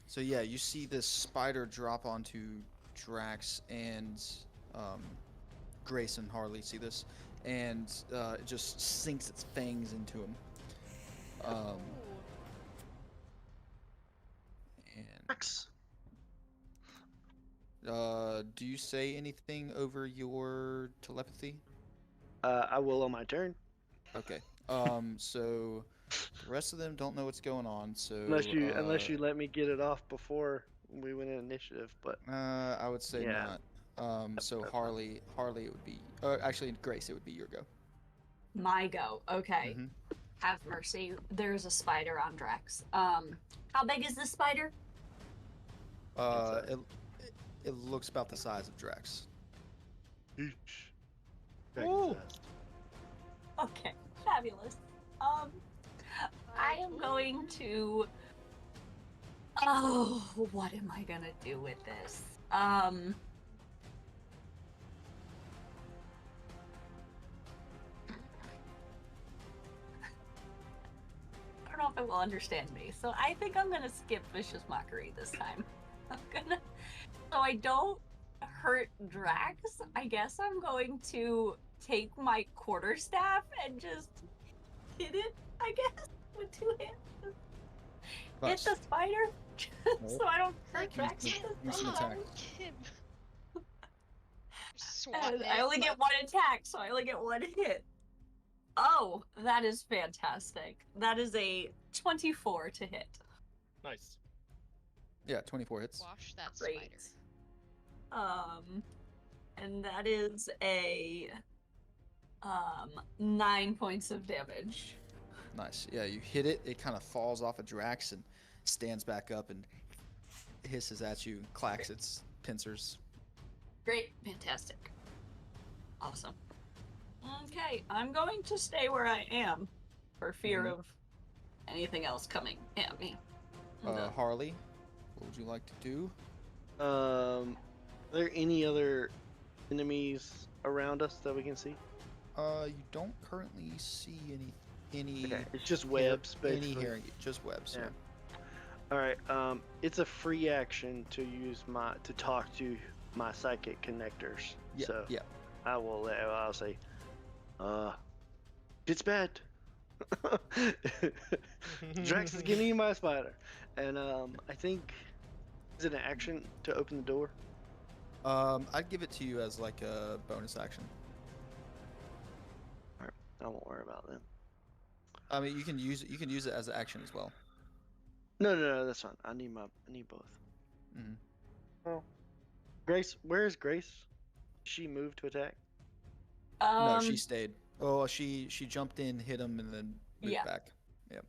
So yeah, you see this spider drop onto Drax, and Grace and Harley see this, and it just sinks its fangs into him. Ooh. And Drax. do you say anything over your telepathy? I will on my turn, Okay. So the rest of them don't know what's going on. So unless you let me get it off before we went in initiative. But I would say Yeah. not. So that's fine. Harley, it would be. Actually, Grace, it would be your go. My go. Okay. Mhm. Have mercy. There's a spider on Drax. How big is this spider? It looks about the size of Drax. Yeesh. Ooh. Dragon-sized. Okay, fabulous. I am going to. Oh, what am I gonna do with this? I don't know if it will understand me, so I think I'm gonna skip Vicious Mockery this time. I'm gonna. So I don't hurt Drax. I guess I'm going to take my quarterstaff and just hit it, I guess, with 2 hands. Hit the spider so I don't hurt Drax. Give with me this some thing. attack. Kim. And I only get 1 attack, so I only get 1 hit. Oh, that is fantastic. That is a 24 to hit. Nice. Yeah, 24 hits. Wash that Great. spider. And that is a 9 points of damage. Nice. Yeah, you hit it. It kind of falls off of Drax and stands back up and hisses at you and clacks its pincers. Great, fantastic. Awesome. Okay, I'm going to stay where I am for fear of anything else coming at me. Harley, what would you like to do? Are there any other enemies around us that we can see? You don't currently see any Okay, it's just webs, basically. any hearing, just webs. Yeah. All right. It's a free action to use to talk to my psychic connectors. Yeah. So Yeah. I'll say, it's bad. Drax is getting eaten by a spider, and I think is it an action to open the door? I'd give it to you as like a bonus action. All right, I won't worry about them. I mean, you can use it. You can use it as an action as well. No, that's fine. I need both. Mhm. Oh, Grace, where is Grace? She moved to attack. No, she stayed. Oh, she jumped in, hit him, and then moved Yeah. back. Yeah.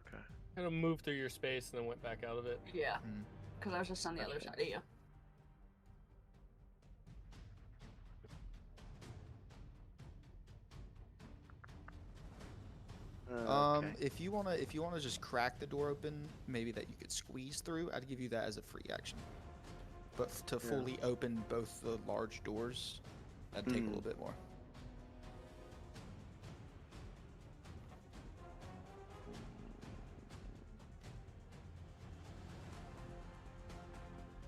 Okay. Kind of moved through your space and then went back out of it. Yeah, Mm. because I was just on the other side of you. Okay. If you wanna just crack the door open, maybe that you could squeeze through, I'd give you that as a free action. But to Yeah. fully open both the large doors, that'd take a Mm. little bit more.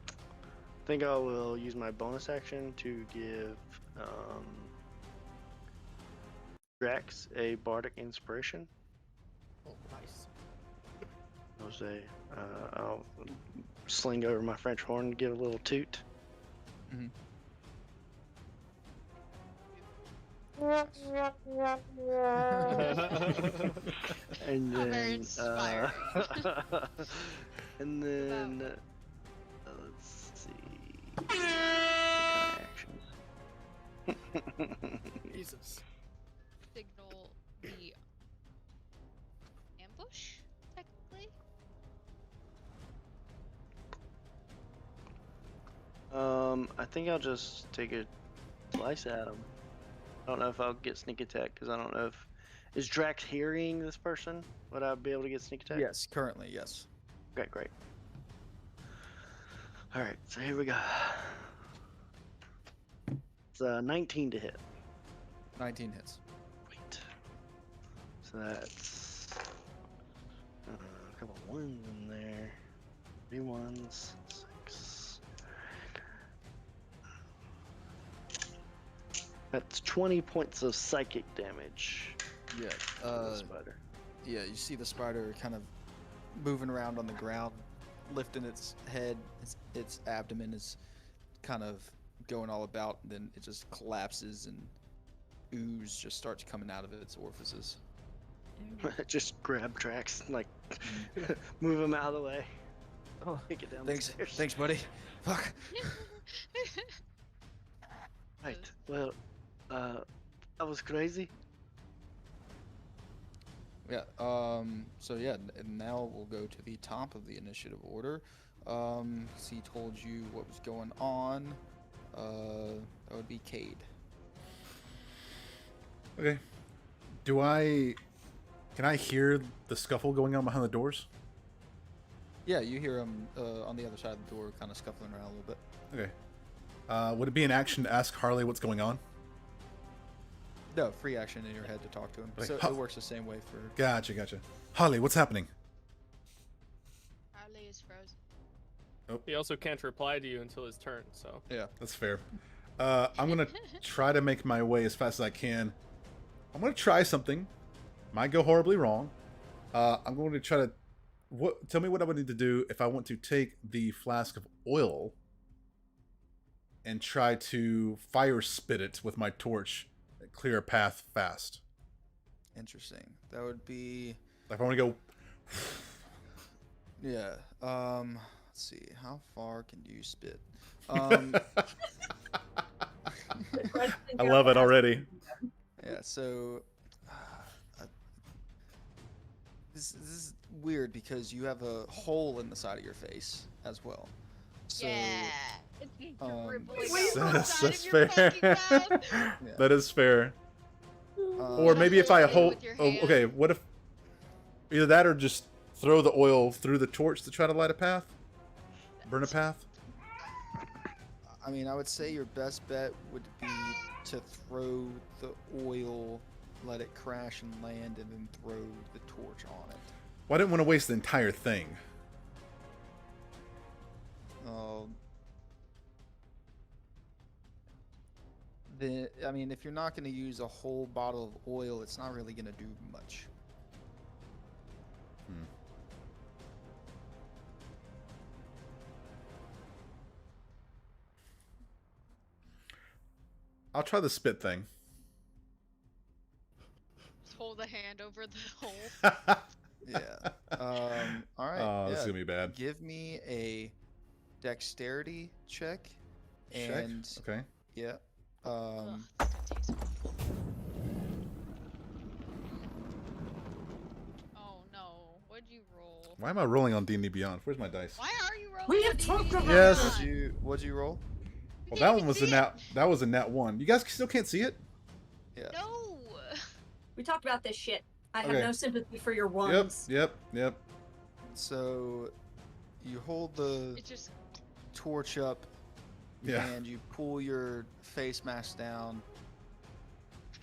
I think I will use my bonus action to give Drax a bardic inspiration. Oh, nice. I'll sling over my French horn and give a little toot. Mhm. And How very then, inspiring. and then, let's see. What kind of actions? Jesus. Signal the ambush, technically. I think I'll just take a slice at him. I don't know if I'll get sneak attack because I don't know if is Drax hearing this person. Would I be able to get sneak attack? Yes, currently, yes. Okay, great. All right, so here we go. It's 19 to hit. 19 hits. Wait. So that's a couple ones in there. 3 ones. 6. That's 20 points of psychic damage. Yeah. to the spider. Yeah, you see the spider kind of moving around on the ground, lifting its head. Its abdomen is kind of going all about, and then it just collapses and ooze just starts coming out of its orifices. Just grab Drax and like move him out of the way. Oh, kick it down the stairs. Thanks, buddy. Fuck. Right. Well, that was crazy. Yeah. So yeah, and now we'll go to the top of the initiative order. So he told you what was going on. That would be Cade. Okay. Can I hear the scuffle going on behind the doors? Yeah, you hear him on the other side of the door, kind of scuffling around a little bit. Okay. Would it be an action to ask Harley what's going on? No, free action in your head to talk to him. Wait, So huh. it works the same way for. Gotcha. Harley, what's happening? Harley is frozen. He also can't reply to you until his turn, so. Yeah. That's fair. I'm gonna try to make my way as fast as I can. I'm gonna try something. Might go horribly wrong. I'm going to try to. Tell me what I would need to do if I want to take the flask of oil and try to fire spit it with my torch, and clear a path fast. Interesting. That would be. Like if I want to go. Yeah. Let's see. How far can you spit? I love it already. Yeah. So. This is weird because you have a hole in the side of your face as well. So, Yeah. It's dribbling Wait, out the That's side of your fair. fucking mouth. yeah. That is fair. Or Gotta maybe if I hold it hold. with your Oh, hand. okay. What if either that or just throw the oil through the torch to try to light a path, burn a path? I mean, I would say your best bet would be to throw the oil, let it crash and land, and then throw the torch on it. Well, I didn't want to waste the entire thing. I mean, if you're not going to use a whole bottle of oil, it's not really going to do much. I'll try the spit thing. Just hold a hand over the hole. Yeah. All right. Oh, this yeah. is gonna be bad. Give me a dexterity check. Check. And Okay. yeah. Ugh, that tastes awful. Oh no, what'd you roll? Why am I rolling on D&D Beyond? Where's my dice? Why are you rolling? We on have talked D&D? about Yes. that. What'd you roll? We Well, didn't that even one was see a nat. That was a nat 1. You guys still can't see it? Yeah. No. We talked about this shit. I have Okay. no sympathy for your Yep. ones. Yep. So you hold the It just. torch up Yeah. and you pull your face mask down,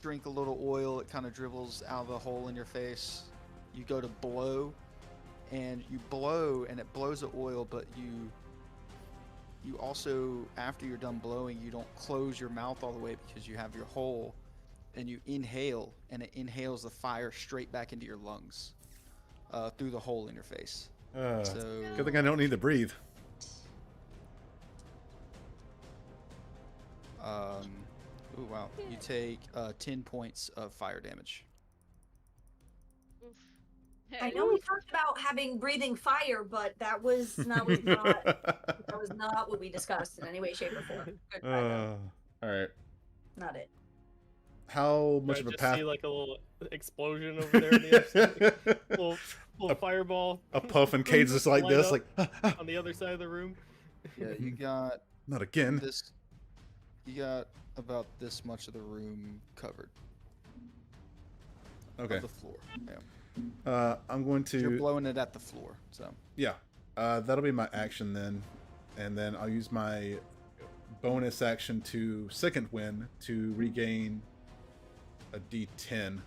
drink a little oil, it kind of dribbles out of the hole in your face. You go to blow, and you blow, and it blows the oil, but you also, after you're done blowing, you don't close your mouth all the way because you have your hole, and you inhale, and it inhales the fire straight back into your lungs through the hole in your face. So Good thing I don't need to breathe. Ooh, wow. You take 10 points of fire damage. Oof. I know we talked about having breathing fire, but that was not what we discussed in any way, shape, or form. Good try, though. All right. Not it. How much I of a just path? see like a little explosion over there in the other side. little fireball. A puff and Cade's just like light this, up like on the other side of the room. Yeah, you got not again. this. You got about this much of the room covered. Okay. Of the floor. Yeah. I'm going You're to. blowing it at the floor, so. Yeah. That'll be my action then, and then I'll use my bonus action to second wind to regain a D10.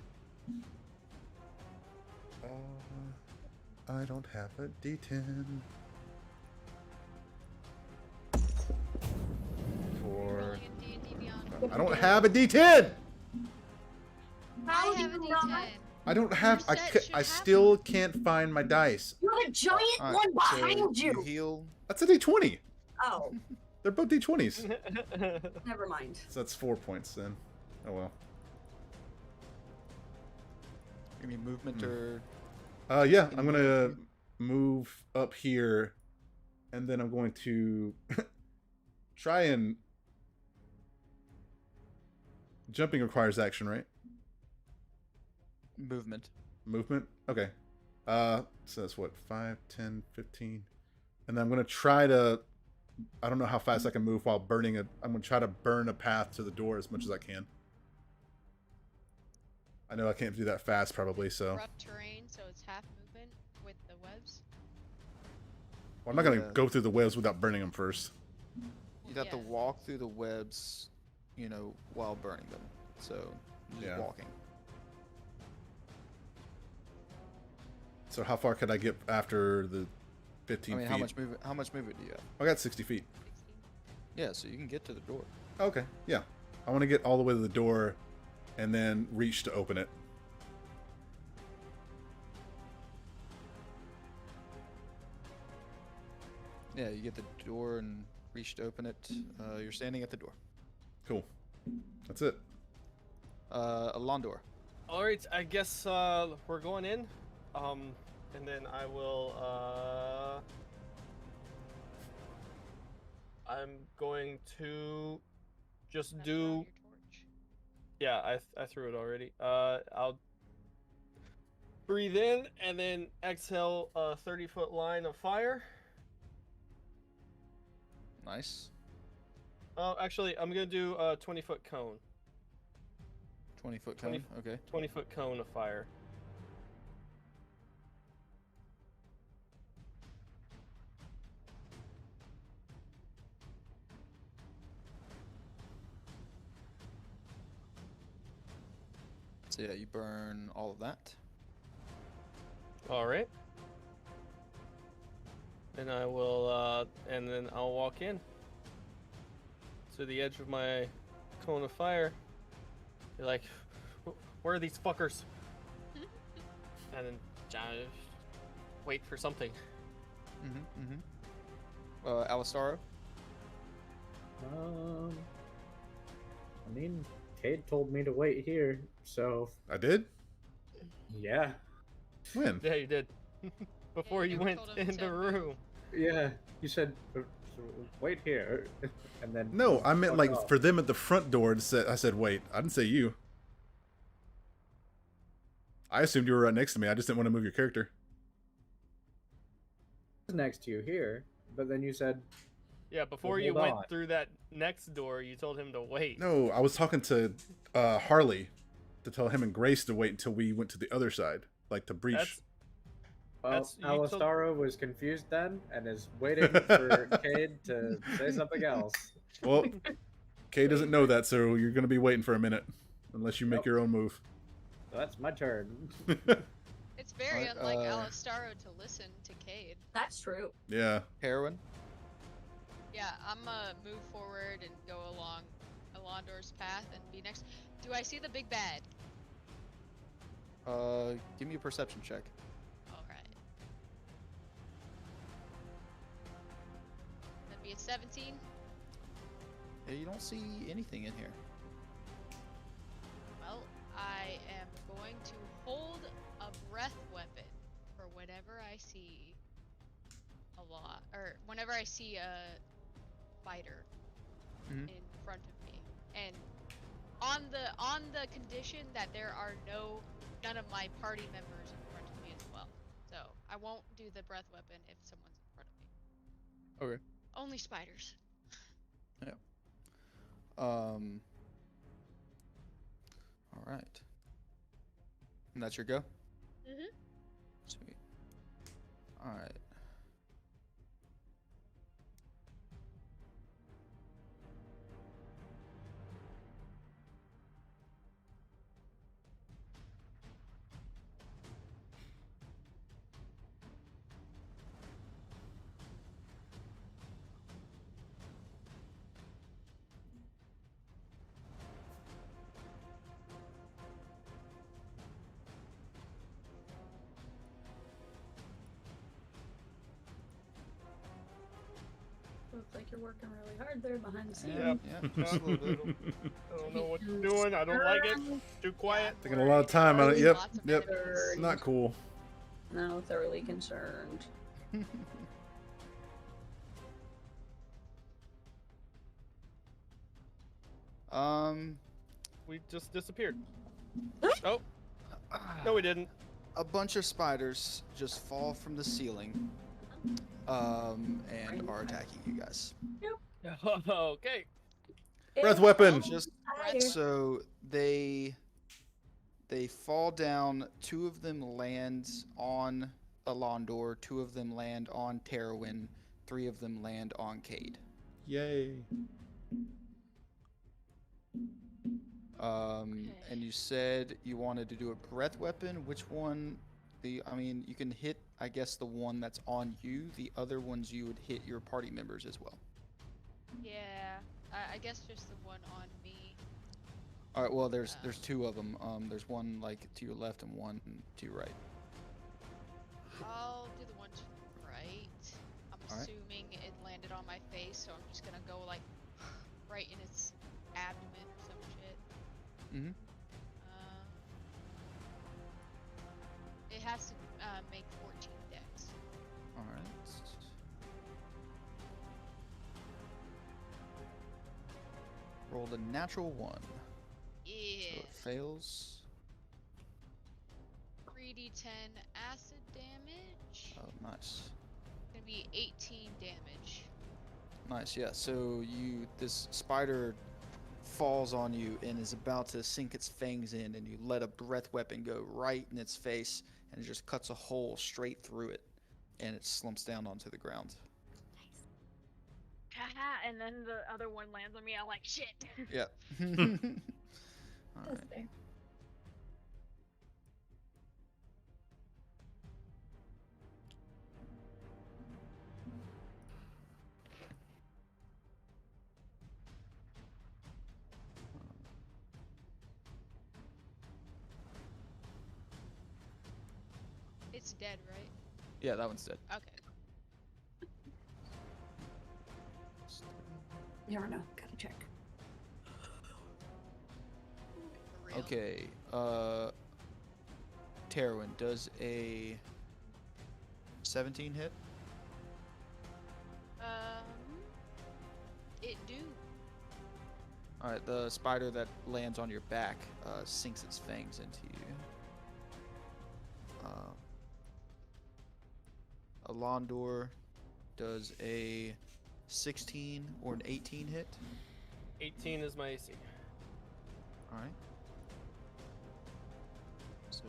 I don't have a D10. For Rolling in D&D Beyond. I don't have a D10. How I do have a you not D10. I don't have. Your set should I have still can't find my dice. You have a giant Alright, one so behind you you. heal. That's a D20. Oh, They're both D20s. never mind. So that's 4 points then. Oh well. You mean movement Hmm. or? Yeah, I'm gonna move up here, and then I'm going to try and jumping requires action, right? Movement. Movement. Okay. So that's what 5, 10, 15, and then I'm gonna try to. I don't know how fast I can move while burning it. I'm gonna try to burn a path to the door as much as I can. I know I can't do that fast, probably. So Rough terrain, so it's half movement with the webs. well, I'm not gonna Yeah. go through the webs without burning them first. You'd have to Yeah. walk through the webs, you know, while burning them. So just Yeah. walking. So how far could I get after the 15 I mean, feet? how much movement do you have? I got 60 feet. 60. Yeah, so you can get to the door. Okay, yeah. I want to get all the way to the door and then reach to open it. Yeah, you get the door and reach to open it. You're standing at the door. Cool. That's it. Alondor. All right, I guess we're going in, and then I will. I'm going to just That's do. on your torch. Yeah, I threw it already. I'll breathe in and then exhale a 30-foot line of fire. Nice. Oh, actually, I'm gonna do a 20-foot cone. 20-foot 20 cone. Okay. 20-foot cone of fire. So yeah, you burn all of that. All right. And I will, and then I'll walk in to the edge of my cone of fire. You're like, where are these fuckers? And then wait for something. Alistaro. I mean, Cade told me to wait here, so I did? yeah. When? Yeah, you did. Before Yeah, you you went told him in to the move. room. Yeah, you said wait here, and then No, I meant fuck like off. for them at the front door. I said, wait. I didn't say you. I assumed you were right next to me. I just didn't want to move your character. next to you here, but then you said Yeah, before Well, you hold went on. through that next door, you told him to wait. No, I was talking to Harley to tell him and Grace to wait until we went to the other side, like to breach. That's well, That's- you told- Alistaro was confused then and is waiting for Cade to say something else. Well, Kay doesn't know that, so you're gonna be waiting for a minute, unless you make Nope. your own move. So that's my turn. It's very Alright, unlike Alistaro to listen to Cade. That's true. Yeah. Heroin. Yeah, I'm gonna move forward and go along Alondor's path and be next. Do I see the big bad? Give me a perception check. Alright. That'd be a 17. Yeah, you don't see anything in here. Well, I am going to hold a breath weapon for whenever I see a lot, or whenever I see a fighter Mhm. in front of me, and on the condition that there are none of my party members in front of me as well. So I won't do the breath weapon if someone's in front of me. Okay. Only spiders. right. And that's your go? Mhm. Sweet. Alright. Looks like you're working really hard there behind the scenes. Yep. Yeah, just a little bit. I don't know what you're doing. I don't like it. Too quiet. Taking a lot of time on it. Yep. Lots of Yep. enemies. Not cool. Now thoroughly concerned. We just disappeared. Oh, no, we didn't. A bunch of spiders just fall from the ceiling, and are attacking you guys. Okay. Breath weapon. Just Higher. so they fall down. 2 of them land on Alondor. 2 of them land on Terwin. 3 of them land on Cade. Yay. And you said you wanted to do a breath weapon. Which one? I mean, you can hit, I guess, the one that's on you. The other ones you would hit your party members as well. Yeah, I guess just the one on me. All right. Well, there's 2 of them. There's one like to your left and one to your right. I'll do the one to the right. I'm Alright. assuming it landed on my face, so I'm just gonna go like right in its abdomen or some shit. Mm-hmm. It has to make 14 dex. All right. Rolled a natural 1. So Yeah. it fails. 3d10 acid damage. Oh, nice. Gonna be 18 damage. Nice, yeah. So this spider falls on you and is about to sink its fangs in, and you let a breath weapon go right in its face, and it just cuts a hole straight through it, and it slumps down onto the ground. Haha, and then the other one lands on me. I'm like, shit. Yep. All That's right. fair. It's dead, right? Yeah, that one's dead. Okay. Never know. Gotta check. For real. Okay. Terwin, does a 17 hit? It do. All right, the spider that lands on your back sinks its fangs into you. Alondor, does a 16 or an 18 hit? 18 is my AC. All right. So,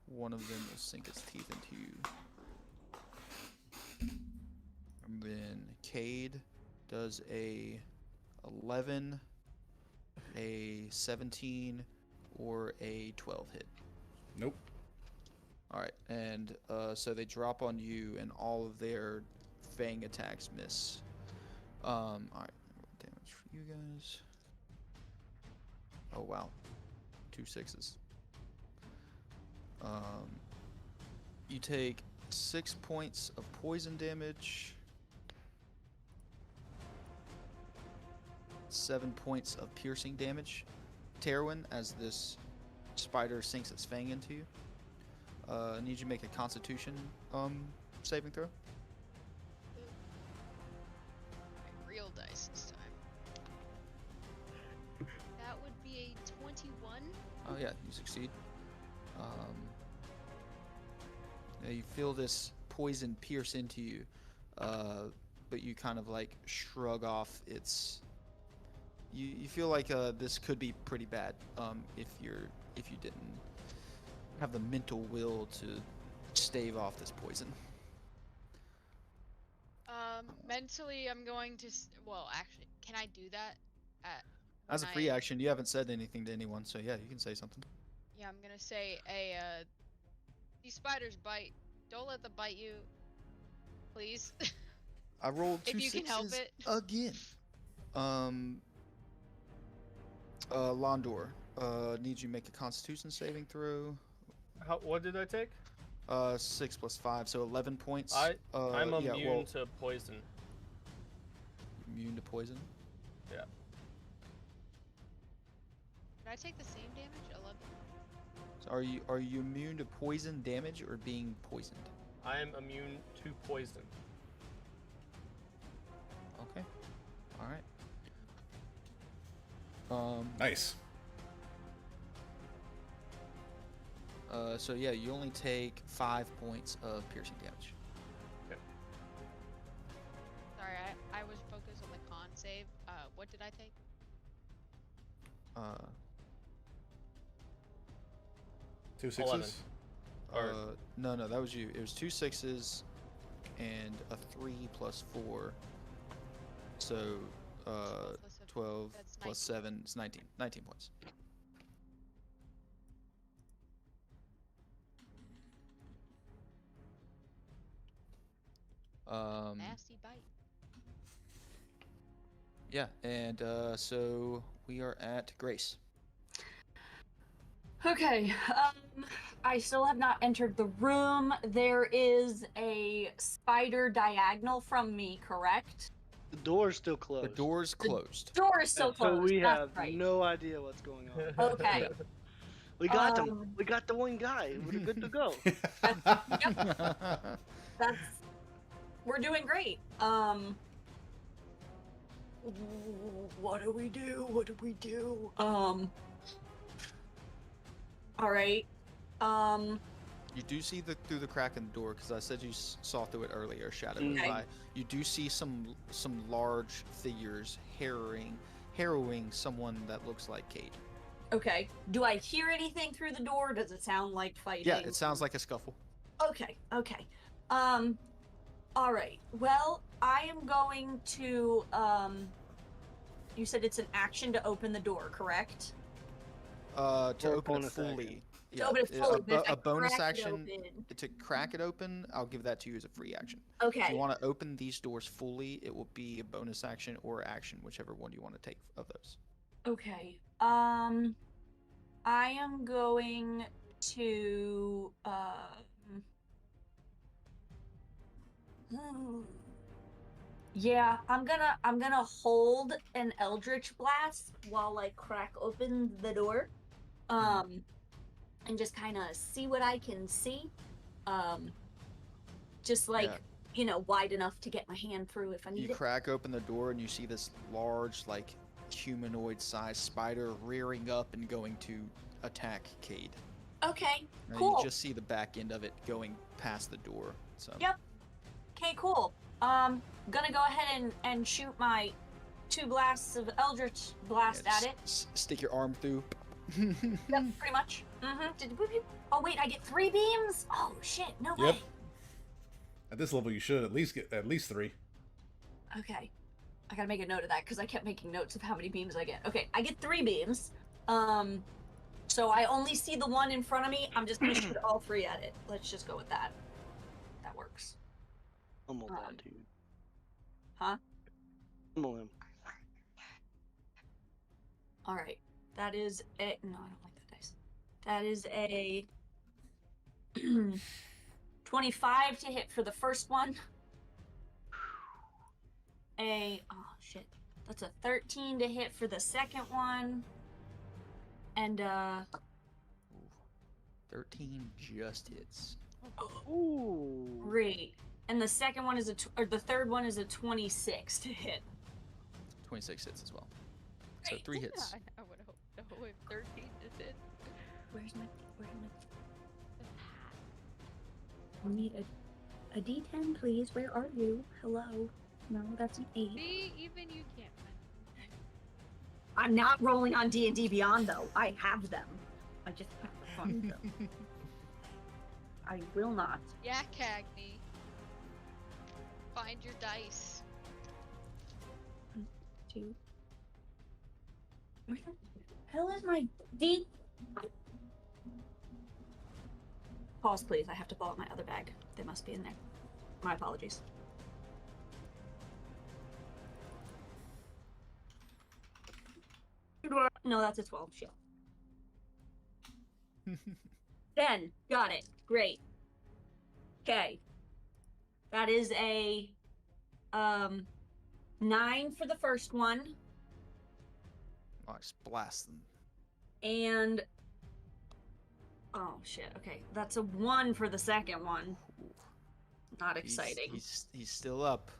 one of them will sink its teeth into you. And then Cade does a 11, a 17, or a 12 hit. Nope. All right, and so they drop on you, and all of their fang attacks miss. All right, damage for you guys. Oh wow, 2 6s. You take 6 points of poison damage, 7 points of piercing damage. Terwin, as this spider sinks its fang into you. I need you to make a Constitution saving throw. Real dice this time. That would be a 21. Oh yeah, you succeed. Yeah, you feel this poison pierce into you, but you kind of like shrug off its. you feel like this could be pretty bad if you didn't have the mental will to stave off this poison. Mentally, I'm going to. Well, actually, can I do that? As a when free I- action, you haven't said anything to anyone, so yeah, you can say something. Yeah, I'm gonna say, these spiders bite. Don't let them bite you, please. I rolled If two you can help sixes it. again. Londor, needs you to make a Constitution saving throw. What did I take? 6 plus 5, so 11 points. I'm yeah, immune well, to poison. immune to poison. Yeah. Did I take the same damage? 11. So are you immune to poison damage or being poisoned? I am immune to poison. Okay. All right. Nice. So yeah, you only take 5 points of piercing damage. Sorry, I was focused on the con save. What did I take? Two sixes. 11. Or- No, that was you. It was 2 6s and a 3 plus 4. So 12 That's plus 7 is 19. 19 points. Nasty bite. Yeah, and so we are at Grace. Okay, I still have not entered the room. There is a spider diagonal from me, correct? The door's still closed. The door's closed. Door is still So closed. we that's have right. no idea what's going on. Okay. We got them. Um, We got the one guy. We're good to go. That's we're doing great. What do we do? What do we do? All right. You do see through the crack in the door, because I said you saw through it earlier. Shadow went Okay. by. You do see some large figures harrowing someone that looks like Cade. Okay. Do I hear anything through the door? Does it sound like fighting? Yeah, it sounds like a scuffle. Okay. All right. Well, I am going to you said it's an action to open the door, correct? To Or open it bonus fully. action. To open it fully, but if I a bonus crack it action open- to crack it open. I'll give that to you as a free action. Okay. If you want to open these doors fully, it will be a bonus action or action, whichever one you want to take of those. Okay. I am going to yeah, I'm gonna hold an Eldritch Blast while I crack open the door. And just kind of see what I can see. Just like, Yeah. Wide enough to get my hand through if I need You it. crack open the door and you see this large, like, humanoid-sized spider rearing up and going to attack Cade. Okay, Now cool. You just see the back end of it going past the door. So. Yep. Okay, cool. Gonna go ahead and shoot my 2 blasts of Eldritch Blast Yeah, at it. Stick your arm through. Yep, pretty much. Oh wait, I get 3 beams? Oh shit, no Yep. way. At this level, you should at least get at least 3. Okay. I gotta make a note of that because I kept making notes of how many beams I get. Okay, I get 3 beams. So I only see the one in front of me. I'm just gonna shoot all 3 at it. Let's just go with that. That works. Pummel that dude. Huh? Pummel him. Alright. That is a no, I don't like that dice. That is a 25 to hit for the first one. Oh shit. That's a 13 to hit for the second one. And 13 just hits. Ooh. great. And the second one is the third one is a 26 to hit. 26 hits as well. So Great. 3 hits. Yeah, I would hope no if 13 is it. Where's my I need a D10, please. Where are you? Hello. No, that's an 8. See, even you can't find I'm not rolling on D&D Beyond though. I have them. I just have to find them. I will not. Yeah, Cagney. Find your dice. 2. Where the hell is my D? Pause, please. I have to pull out my other bag. They must be in there. My apologies. No, that's a 12. Shit. 10. Got it. Great. Okay. That is a 9 for the first one, Oh, I just blast them. and oh shit. Okay, that's a 1 for the second one. Not exciting. He's still up.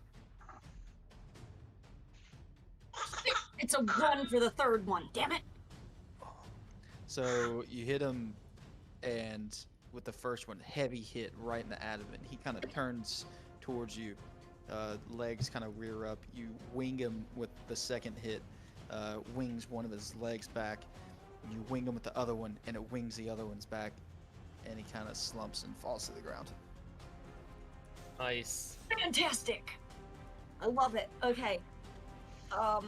It's a 1 for the third one. Damn it. So you hit him, and with the first one, heavy hit right in the abdomen. He kind of turns towards you, legs kind of rear up. You wing him with the second hit, wings one of his legs back. You wing him with the other one, and it wings the other one's back, and he kind of slumps and falls to the ground. Nice. Fantastic. I love it. Okay. I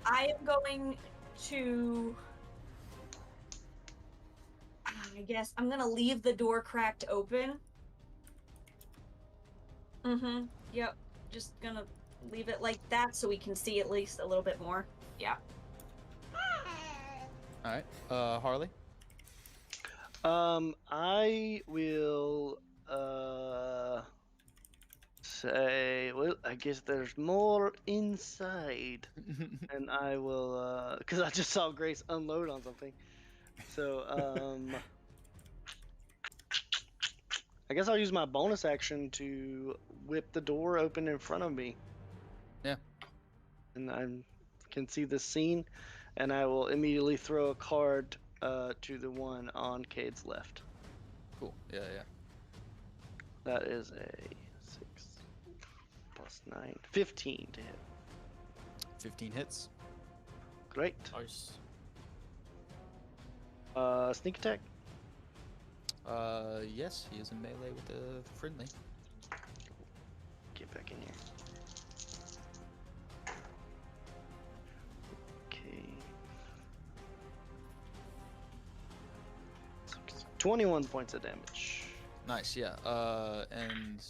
am going to. I guess I'm gonna leave the door cracked open. Mm-hmm. Yep. Just gonna leave it like that so we can see at least a little bit more. Yeah. All right, Harley. I will say, well, I guess there's more inside, and I will, because I just saw Grace unload on something. So, I guess I'll use my bonus action to whip the door open in front of me. Yeah. And I can see the scene, and I will immediately throw a card to the one on Cade's left. Cool. Yeah, yeah. That is a 6 plus 9, 15 to hit. 15 hits. Great. Nice. Sneak attack. Yes, he is in melee with the friendly. Get back in here. Okay. 21 points of damage. Nice, yeah. And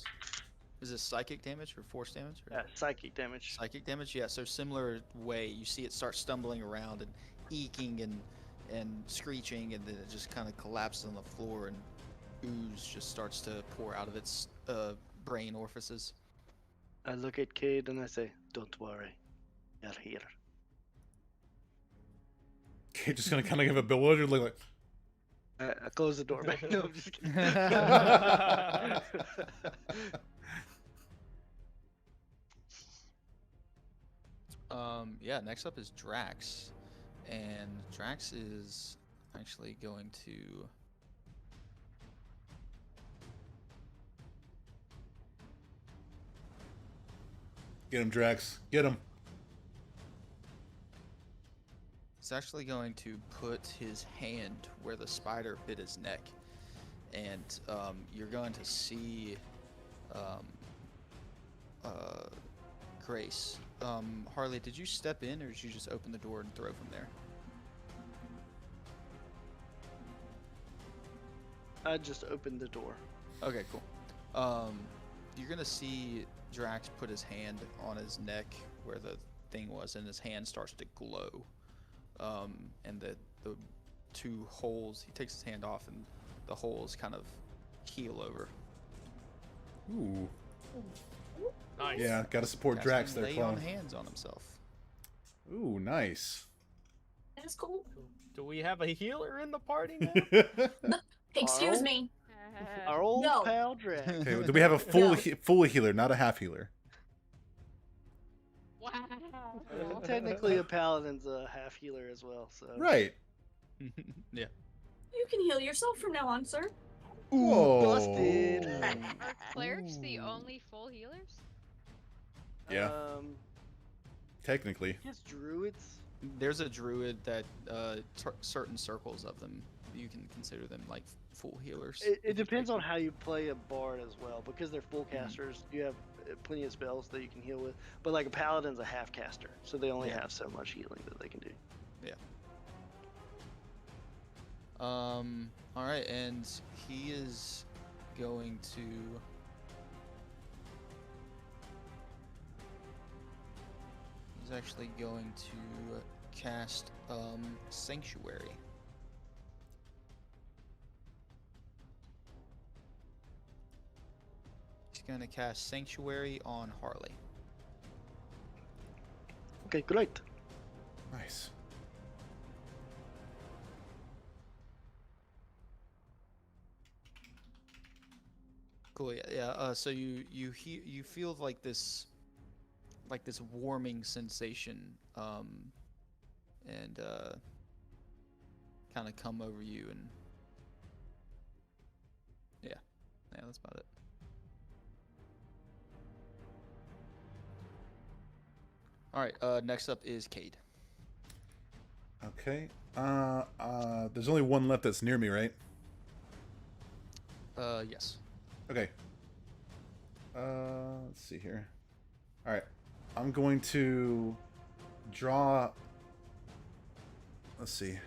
is this psychic damage or force damage? Or? Yeah, psychic damage. Psychic damage, yeah. So similar way, you see it start stumbling around and eking and screeching, and then it just kind of collapses on the floor, and ooze just starts to pour out of its brain orifices. I look at Cade and I say, "Don't worry, you're here." Okay, just gonna kind of give a bewildered look like. I close the door back. No, I'm just kidding. Yeah, next up is Drax. And Drax is actually going to... Get him, Drax. Get him. He's actually going to put his hand where the spider bit his neck. And you're going to see Grace. Harley, did you step in, or did you just open the door and throw from there? I just opened the door. Okay, cool. You're gonna see Drax put his hand on his neck where the thing was, and his hand starts to glow. And the two holes, he takes his hand off, and the holes kind of heal over. Ooh. Nice. Yeah, gotta support Guys Drax can there, lay on clone. hands on himself. Ooh, nice. That's cool. Do we have a healer in the party now? Excuse Carl? me. Our old No. pal Drax. Okay, do we have a full No. full healer, not a half healer? Wow. Technically, a paladin's a half healer as well. So. Right. Yeah. You can heal yourself from now on, sir. Whoa. Busted. Are clerics the only full healers? Yeah. Technically. Yes, druids. there's a druid that certain circles of them you can consider them like full healers. It depends on how you play a bard as well, because they're full casters. You have plenty of spells that you can heal with, but like a paladin's a half caster, so they only have so much healing that they can do. All right, and he is going to. He's actually going to cast Sanctuary. He's going to cast Sanctuary on Harley. Okay, great. Nice. Cool. Yeah. So you feel like this warming sensation, and kind of come over you, and yeah, that's about it. All right. Next up is Cade. Okay. There's only one left that's near me, right? Yes. Okay. Let's see here. All right. I'm going to draw. Let's see.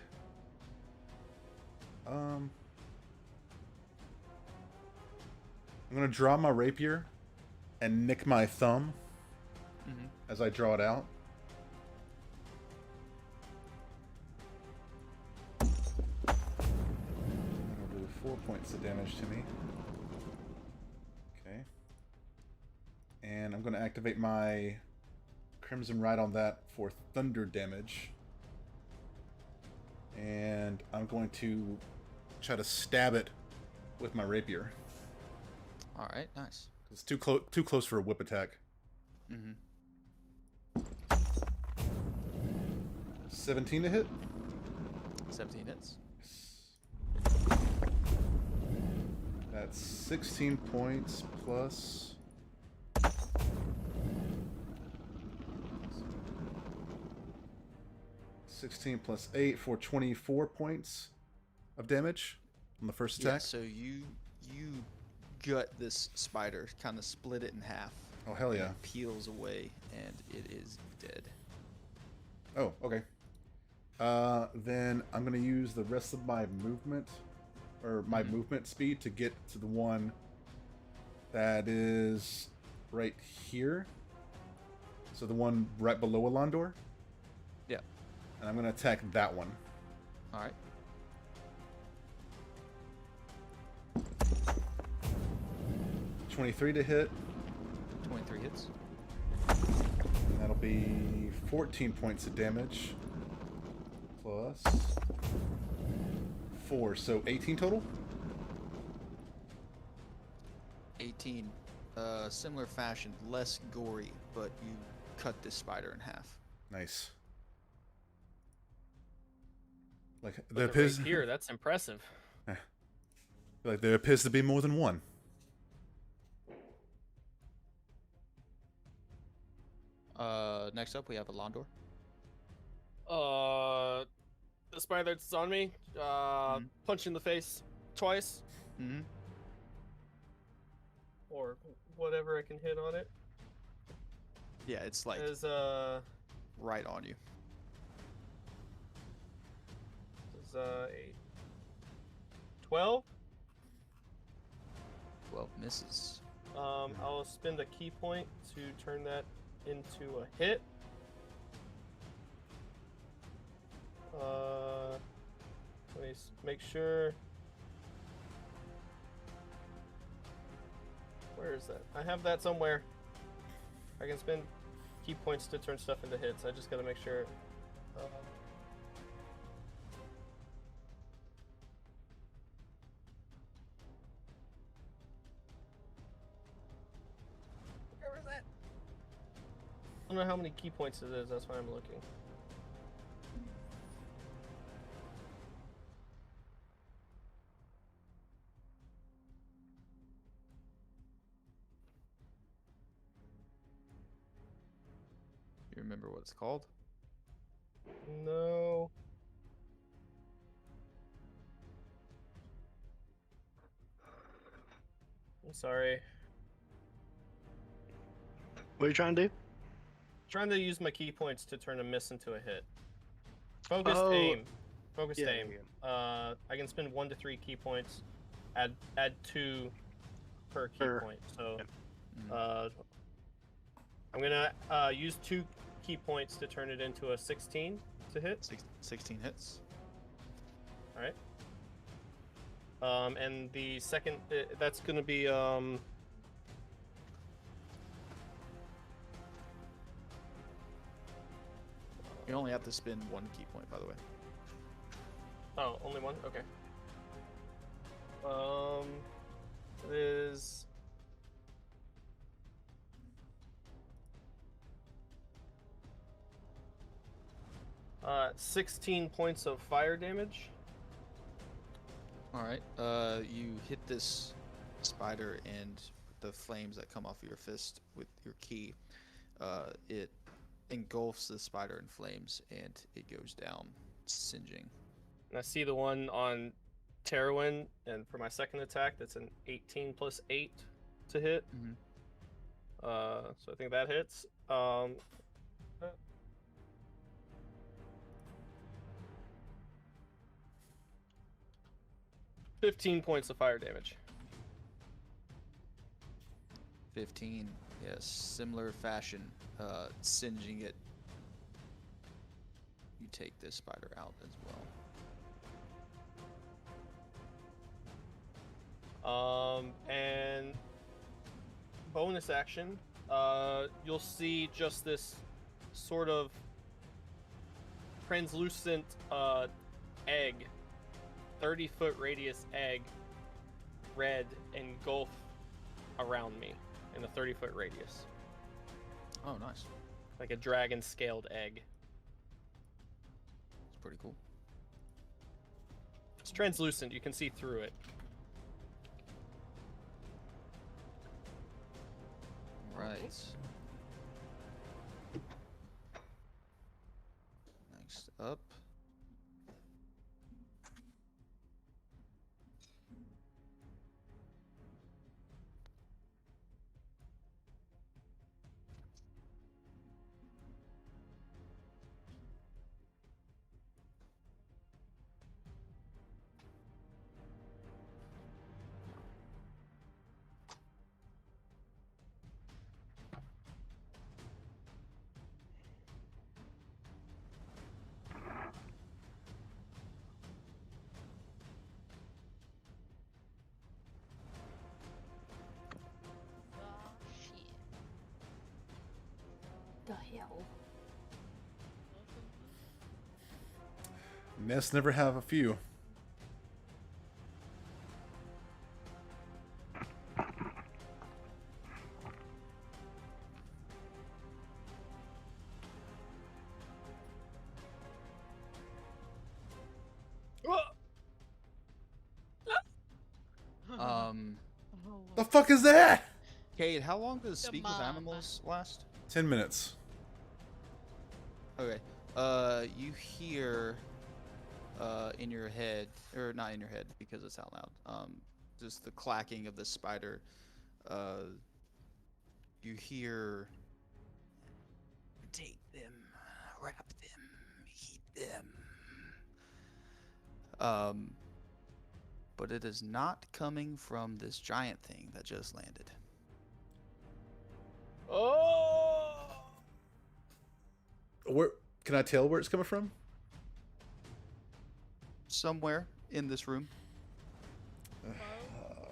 I'm going to draw my rapier and nick my thumb as I draw it out. That'll do 4 points of damage to me. Okay. And I'm going to activate my Crimson Ride on that for thunder damage. And I'm going to try to stab it with my rapier. All right. Nice. It's too close for a whip attack. 17 to hit. 17 hits. That's 16 points plus 16 plus 8 for 24 points of damage on the first attack. Yeah, so you gut this spider, kind of split it in half. Oh, hell yeah. It peels away, and it is dead. Oh, okay. Then I'm going to use the rest of my movement, or my movement speed, to get to the one that is right here. So the one right below Alandor. Yeah. And I'm going to attack that one. All right. $23 to hit. 23 hits. And that'll be 14 points of damage. Plus 4, so 18 total? 18. Similar fashion, less gory, but you cut this spider in half. Nice. Like But there the appears rapier, that's impressive. like there appears to be more than one. Next up we have Alandor. The spider that's on me, punch in the face twice, Mm-hmm. or whatever I can hit on it. Yeah, it's like As right on you. is a 12. 12 misses. I'll spend a key point to turn that into a hit. Let me make sure. Where is that? I have that somewhere. I can spend key points to turn stuff into hits. I just gotta make sure. Where was that? I don't know how many key points it is. That's why I'm looking. You remember what it's called? No. I'm sorry. What are you trying to do? Trying to use my key points to turn a miss into a hit. Focused Oh, aim. Focused yeah, aim. I can spend 1 to 3 key points. Add 2 per key Per. point. So, Mm. I'm gonna use 2 key points to turn it into a 16 to hit. 16 hits. All right. And the second, that's gonna be You only have to spend 1 key point, by the way. Oh, only 1? Okay. It is... 16 points of fire damage. All right. You hit this spider, and the flames that come off of your fist with your key, it engulfs the spider in flames, and it goes down, singeing. And I see the one on Terwin, and for my second attack, that's an 18 plus 8 to hit. Mhm. So I think that hits. 15 points of fire damage. 15. Yes, similar fashion, singeing it. You take this spider out as well. And bonus action, you'll see just this sort of translucent egg, 30-foot radius egg, red, engulf around me in a 30-foot radius, Oh, nice. like a dragon scaled egg. It's pretty cool. It's translucent, you can see through it. Right. Next up. Oh, shit. The hell? Nests never have a few. The fuck is that? Cade, how long does The Speak with mom. Animals last? 10 minutes. Okay. You hear in your head, or not in your head because it's out loud. Just the clacking of the spider. You hear, take them, wrap them, eat them. But it is not coming from this giant thing that just landed. Oh! Where can I tell where it's coming from? Somewhere in this room.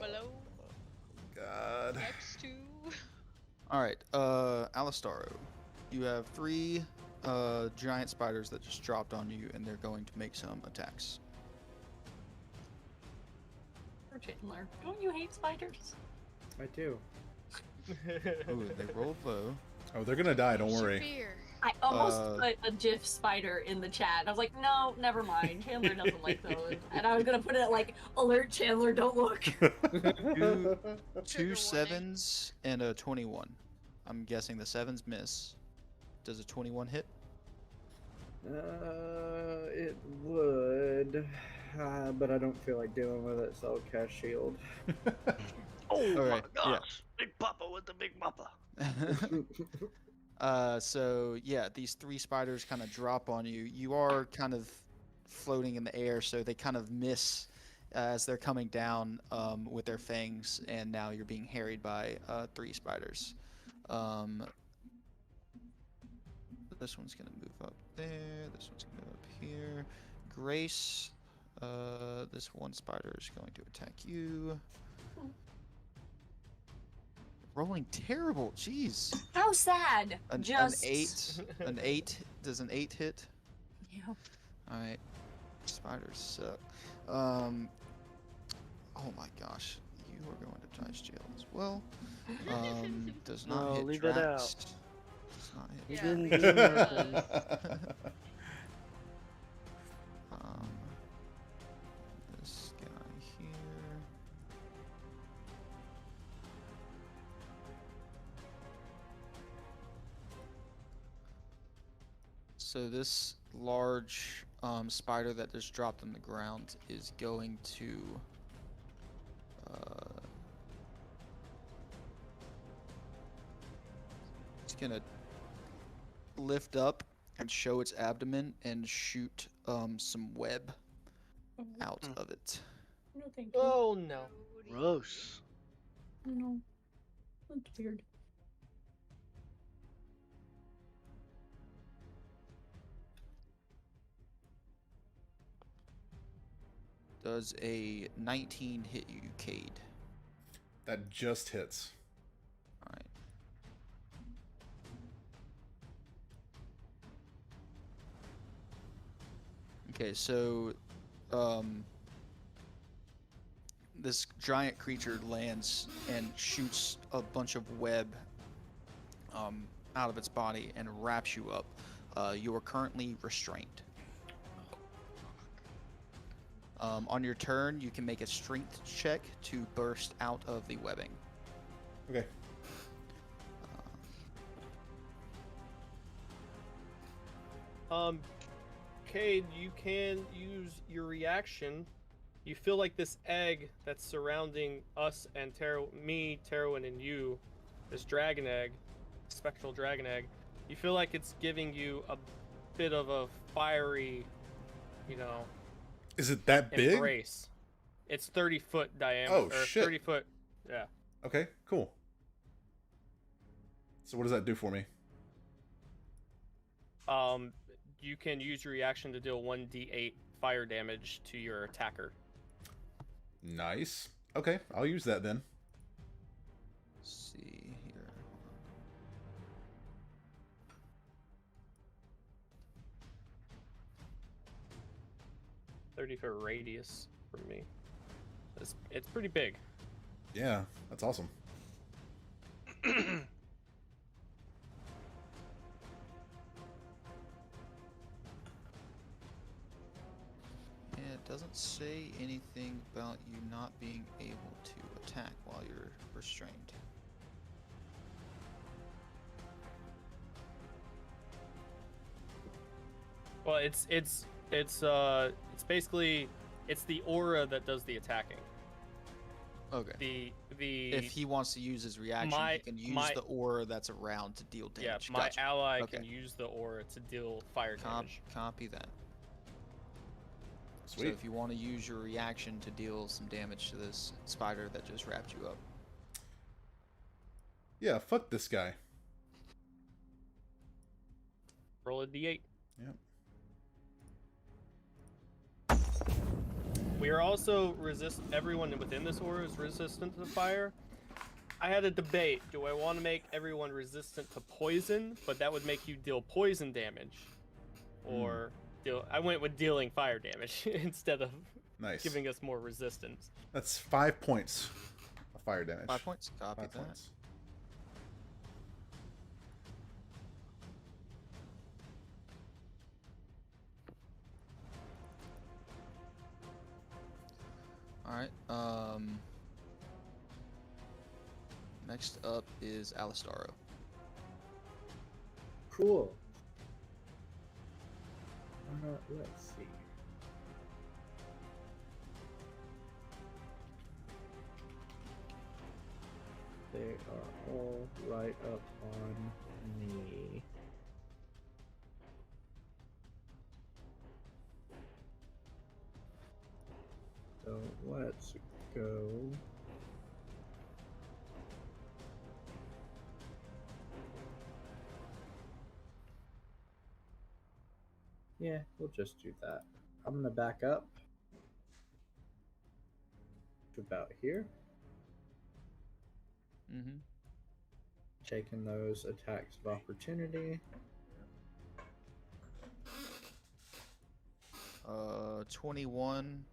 Below, God. next to. Alright, Alistaro. You have 3 giant spiders that just dropped on you, and they're going to make some attacks. Poor Chandler. Don't you hate spiders? I do. Ooh, they rolled low. Oh, they're gonna die. Don't worry. Severe. I almost Uh, put a GIF spider in the chat. I was like, no, never mind. Chandler doesn't like those. And I was gonna put it like, alert Chandler, don't look. Two Trigger 7s and a 21. I'm guessing the 7s miss. Does a 21 hit? It would, but I don't feel like dealing with it, so I'll cast shield. Oh my Alright, yeah. gosh! Big Papa with the Big Papa. So yeah, these 3 spiders kind of drop on you. You are kind of floating in the air, so they kind of miss as they're coming down with their fangs, and now you're being harried by 3 spiders. This one's gonna move up there. This one's gonna move up here. Grace, this one spider is going to attack you. Rolling terrible. Jeez. How sad. An Just 8. An 8. Does an 8 hit? Yeah. Alright. Spiders suck. Oh my gosh. You are going to Dice Jail as well. Does not No, hit leave it Drax. out. Does not hit Yeah. Didn't Drax. do nothing. This guy here. So this large spider that just dropped on the ground is going to it's gonna lift up and show its abdomen and shoot some web out of it. No, thank you. Oh no. Gross. No. That's weird. Does a 19 hit you, Cade? That just hits. Alright. Okay, so this giant creature lands and shoots a bunch of web out of its body and wraps you up. You are currently restrained. On your turn, you can make a strength check to burst out of the webbing. Okay. Cade, you can use your reaction. You feel like this egg that's surrounding us and me, Terwin, and you, this dragon egg, spectral dragon egg, you feel like it's giving you a bit of a fiery, Is it that big? embrace. It's 30-foot diameter. Oh, or shit. 30 foot. Yeah. Okay, cool. So what does that do for me? You can use your reaction to deal 1d8 fire damage to your attacker. Nice. Okay, I'll use that then. Let's see here. 30-foot radius from me. It's pretty big. Yeah, that's awesome. Yeah, it doesn't say anything about you not being able to attack while you're restrained. Well, it's basically the aura that does the attacking. Okay. The If he wants to use his reaction, he can use the aura that's around to deal yeah, damage. my Gotcha. ally Okay. can use the aura to deal fire damage. Copy that. So Sweet. if you want to use your reaction to deal some damage to this spider that just wrapped you up. Yeah, fuck this guy. Roll a d8. Yep. We are also everyone within this aura is resistant to fire. I had a debate. Do I want to make everyone resistant to poison, but that would make you deal poison damage? Or I went with dealing fire damage instead of Nice. giving us more resistance. That's 5 points of fire damage. 5 points. Copy 5 that. points. Alright, next up is Alistaro. Cool. Let's see. They are all right up on me. So let's go. Yeah, we'll just do that. I'm gonna back up to about here, Mm-hmm. taking those attacks of opportunity. 21,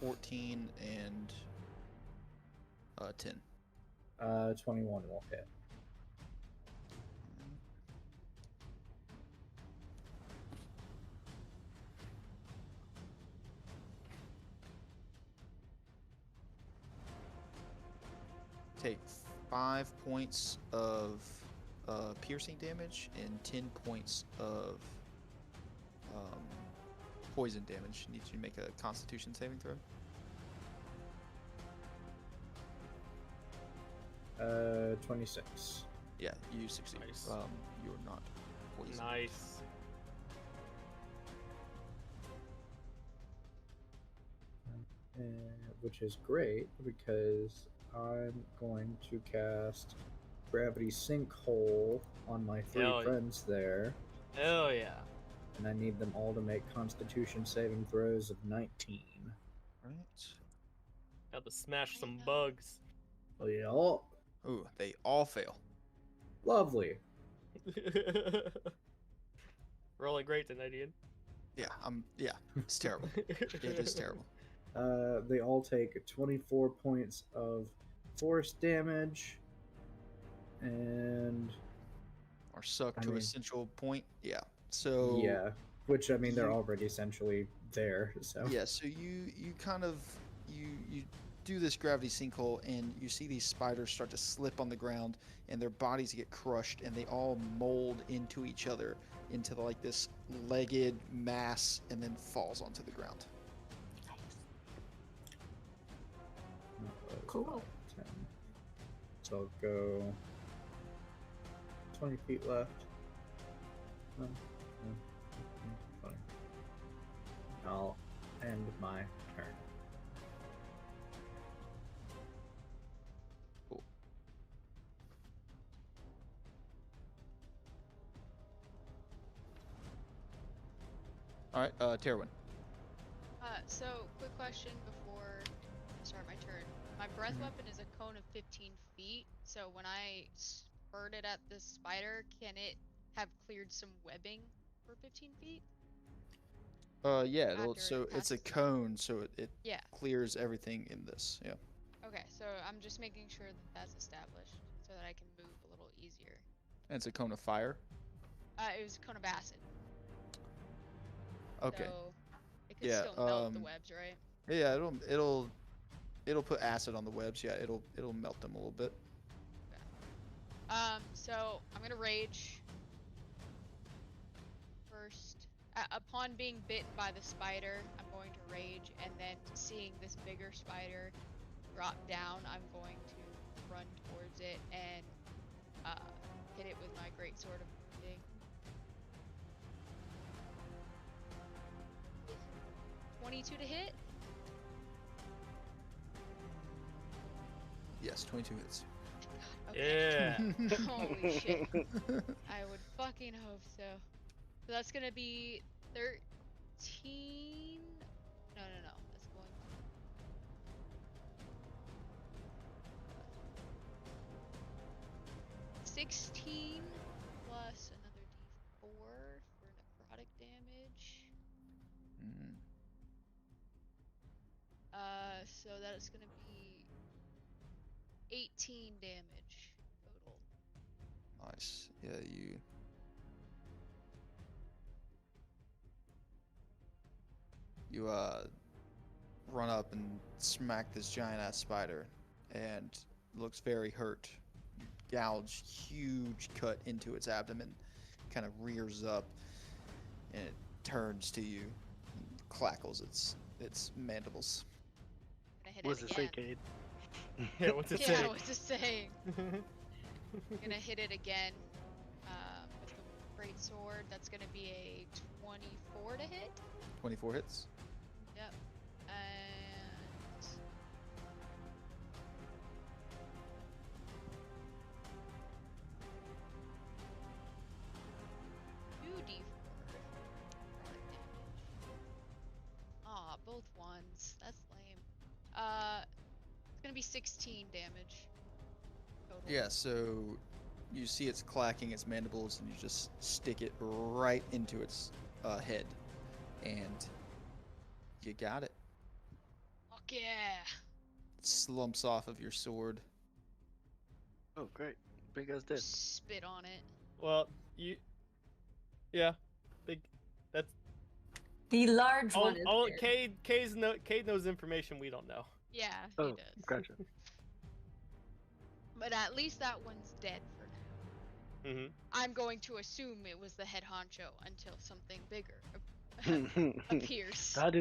14, and 10. 21 will hit. Take 5 points of piercing damage and 10 points of poison damage. Need you to make a Constitution saving throw. 26. Yeah, you succeed. Nice. You're not poisoned. Nice. Which is great because I'm going to cast Gravity Sinkhole on my 3 Hell yeah. friends there, Hell yeah. and I need them all to make Constitution saving throws of 19. Right. Got to smash some bugs. Oh yeah, oh, Ooh, they all fail. lovely. Rolling great tonight, Ian. Yeah, it's terrible. It is terrible. They all take 24 points of force damage, and Or suck I to mean- a central point. Yeah. So yeah, which I mean they're you- already essentially there. So yeah, so you kind of you do this gravity sinkhole and you see these spiders start to slip on the ground and their bodies get crushed and they all mold into each other into like this legged mass and then falls onto the ground. Cool. 10. So I'll go 20 feet left. No, 20. I'll end my turn. Cool. All right, Terwin. So, quick question before I start my turn. My breath Mhm. weapon is a cone of 15 feet, so when I spurt it at this spider, can it have cleared some webbing for 15 feet? Yeah, After so it it's a passes. cone, so it Yeah. clears everything in this. Yeah. Okay, so I'm just making sure that that's established so that I can move a little easier. And it's a cone of fire. It was a cone of acid. Okay. So it could Yeah, still melt the webs, right? Yeah, it'll put acid on the webs. Yeah, it'll melt them a little bit. So I'm gonna rage first. Upon being bitten by the spider, I'm going to rage, and then seeing this bigger spider drop down, I'm going to run towards it and hit it with my great sword of wounding. 22 to hit. Yes, 22 hits. Okay. Yeah. Holy shit. I would fucking hope so. So that's gonna be 13. No. That's going. 16 plus another d4 for necrotic damage. Mm. So that is gonna be 18 damage total. Nice. Yeah, you run up and smack this giant ass spider, and looks very hurt. Gouge huge cut into its abdomen, kind of rears up, and it turns to you, and clackles its mandibles. Gonna hit Was it it say, again. Cade? Yeah, what's it Yeah, say? what's it saying? Gonna hit it again with the great sword. That's gonna be a 24 to hit. 24 hits. Yep. And 2d4 necrotic damage. Aw, both ones. That's lame. It's gonna be 16 damage total. Yeah, so you see it's clacking its mandibles, and you just stick it right into its head, and you got it. Fuck yeah! It slumps off of your sword. Oh, great. Big as did. Spit on it. Well, yeah, big. That's The large one is all. there. Cade knows information we don't know. Yeah, Oh, he does. gotcha. But at least that one's dead for now. Mm-hmm. I'm going to assume it was the head honcho until something bigger appears. That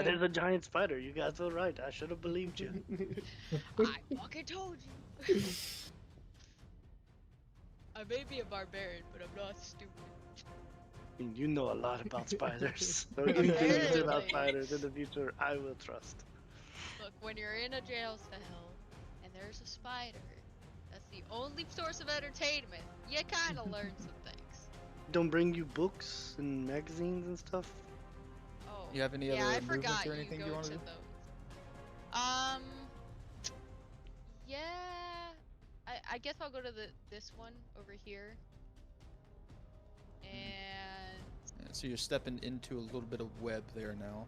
is a giant spider. You guys are right. I should have believed you. I fucking told you. I may be a barbarian, but I'm not stupid. I mean, you know a lot about spiders. So anything about spiders in the future, I will trust. Look, when you're in a jail cell and there's a spider, that's the only source of entertainment. You kind of learn some things. Don't bring you books and magazines and stuff. Oh, You have any yeah, other I movements forgot or anything you you go want to to do? those. Yeah, I guess I'll go to this one over here. And Yeah, so you're stepping into a little bit of web there now.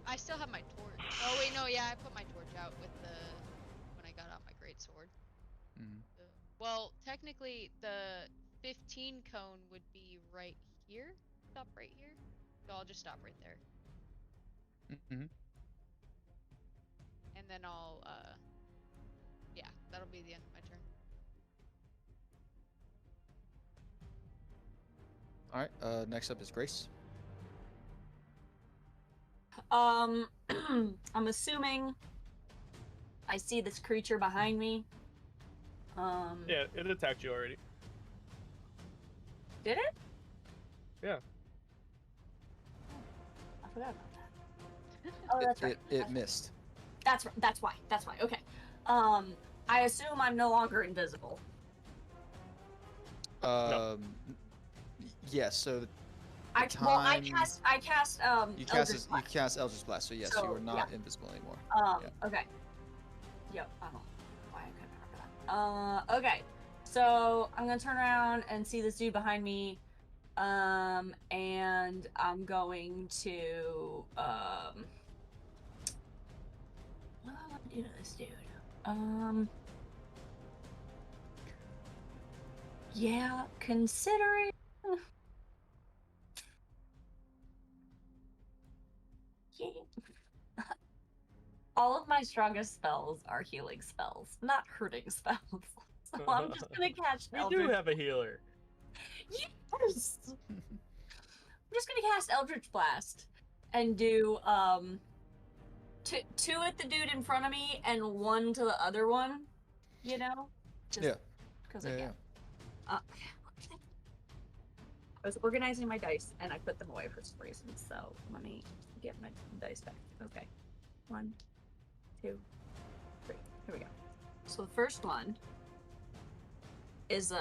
I still have my torch. Oh wait, no, yeah, I put my torch out with when I got out my great sword. Mhm. Well, technically the 15 cone would be right here. Stop right here. So I'll just stop right there. Mm-hmm. And then I'll yeah, that'll be the end of my turn. All right. Next up is Grace. I'm assuming I see this creature behind me. Yeah, it attacked you already. Did it? Yeah. I forgot about that. Oh, that's right. It missed. That's why. Okay. I assume I'm no longer invisible. Yes. So I time- cast you Eldritch Blast. cast Eldritch Blast. So yes, So, you are not yeah. invisible anymore. Yeah. Okay. Yep, I don't know why I couldn't remember that. Okay. So I'm gonna turn around and see this dude behind me. And I'm going to what do I want to do to this dude? Yeah, considering yeah. All of my strongest spells are healing spells, not hurting spells. So I'm just gonna cast We Eldritch. do have a healer. Yes. I'm just gonna cast Eldritch Blast and do two at the dude in front of me and one to the other one. You know, just Yeah. because Yeah, I can. I was organizing my dice and I put them away for some reason. So let me get my dice back. Okay, 1, 2, 3. Here we go. So the first one is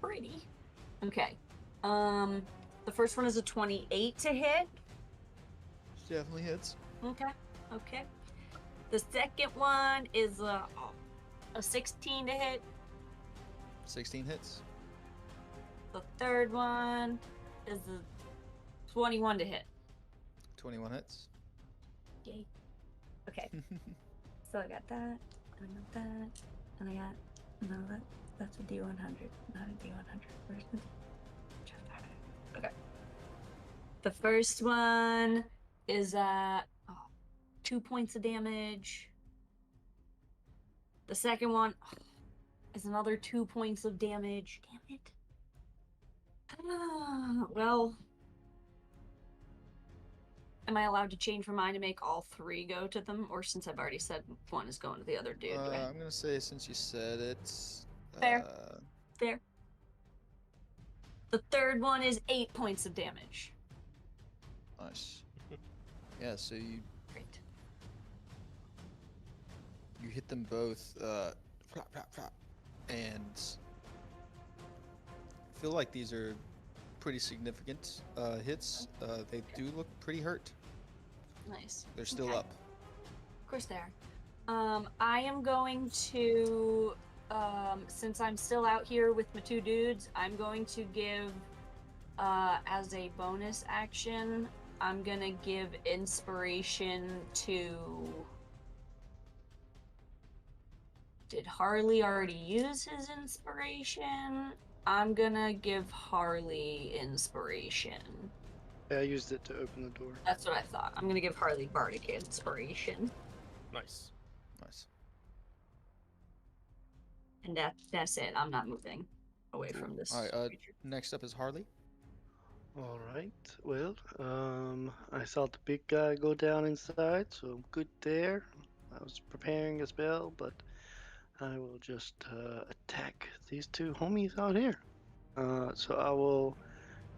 pretty. Okay. The first one is a 28 to hit. Definitely hits. Okay. The second one is a 16 to hit. 16 hits. The third one is a 21 to hit. 21 hits. Yay. Okay. So I got that, and I got that, and I got that's a D100, not a D100. Where's the Okay. The first one is 2 points of damage. The second one is another 2 points of damage. Damn it. Well, am I allowed to change my mind and make all three go to them, or since I've already said one is going to the other dude? Do I... I'm gonna say since you said it. Fair. Fair. The third one is 8 points of damage. Nice. Yeah, so you Great. hit them both, flop, flop, flop, and I feel like these are pretty significant hits. They do look pretty hurt. Nice. They're still Okay. up. Of course they are. I am going to, since I'm still out here with my two dudes, I'm going to give, as a bonus action, I'm gonna give inspiration to... Did Harley already use his inspiration? I'm gonna give Harley inspiration. Yeah, I used it to open the door. That's what I thought. I'm gonna give Harley Bardic inspiration. Nice. Nice. And that's it. I'm not moving away from this. All right. creature. Next up is Harley. All right. Well, I saw the big guy go down inside, so I'm good there. I was preparing a spell, but I will just attack these two homies out here. So I will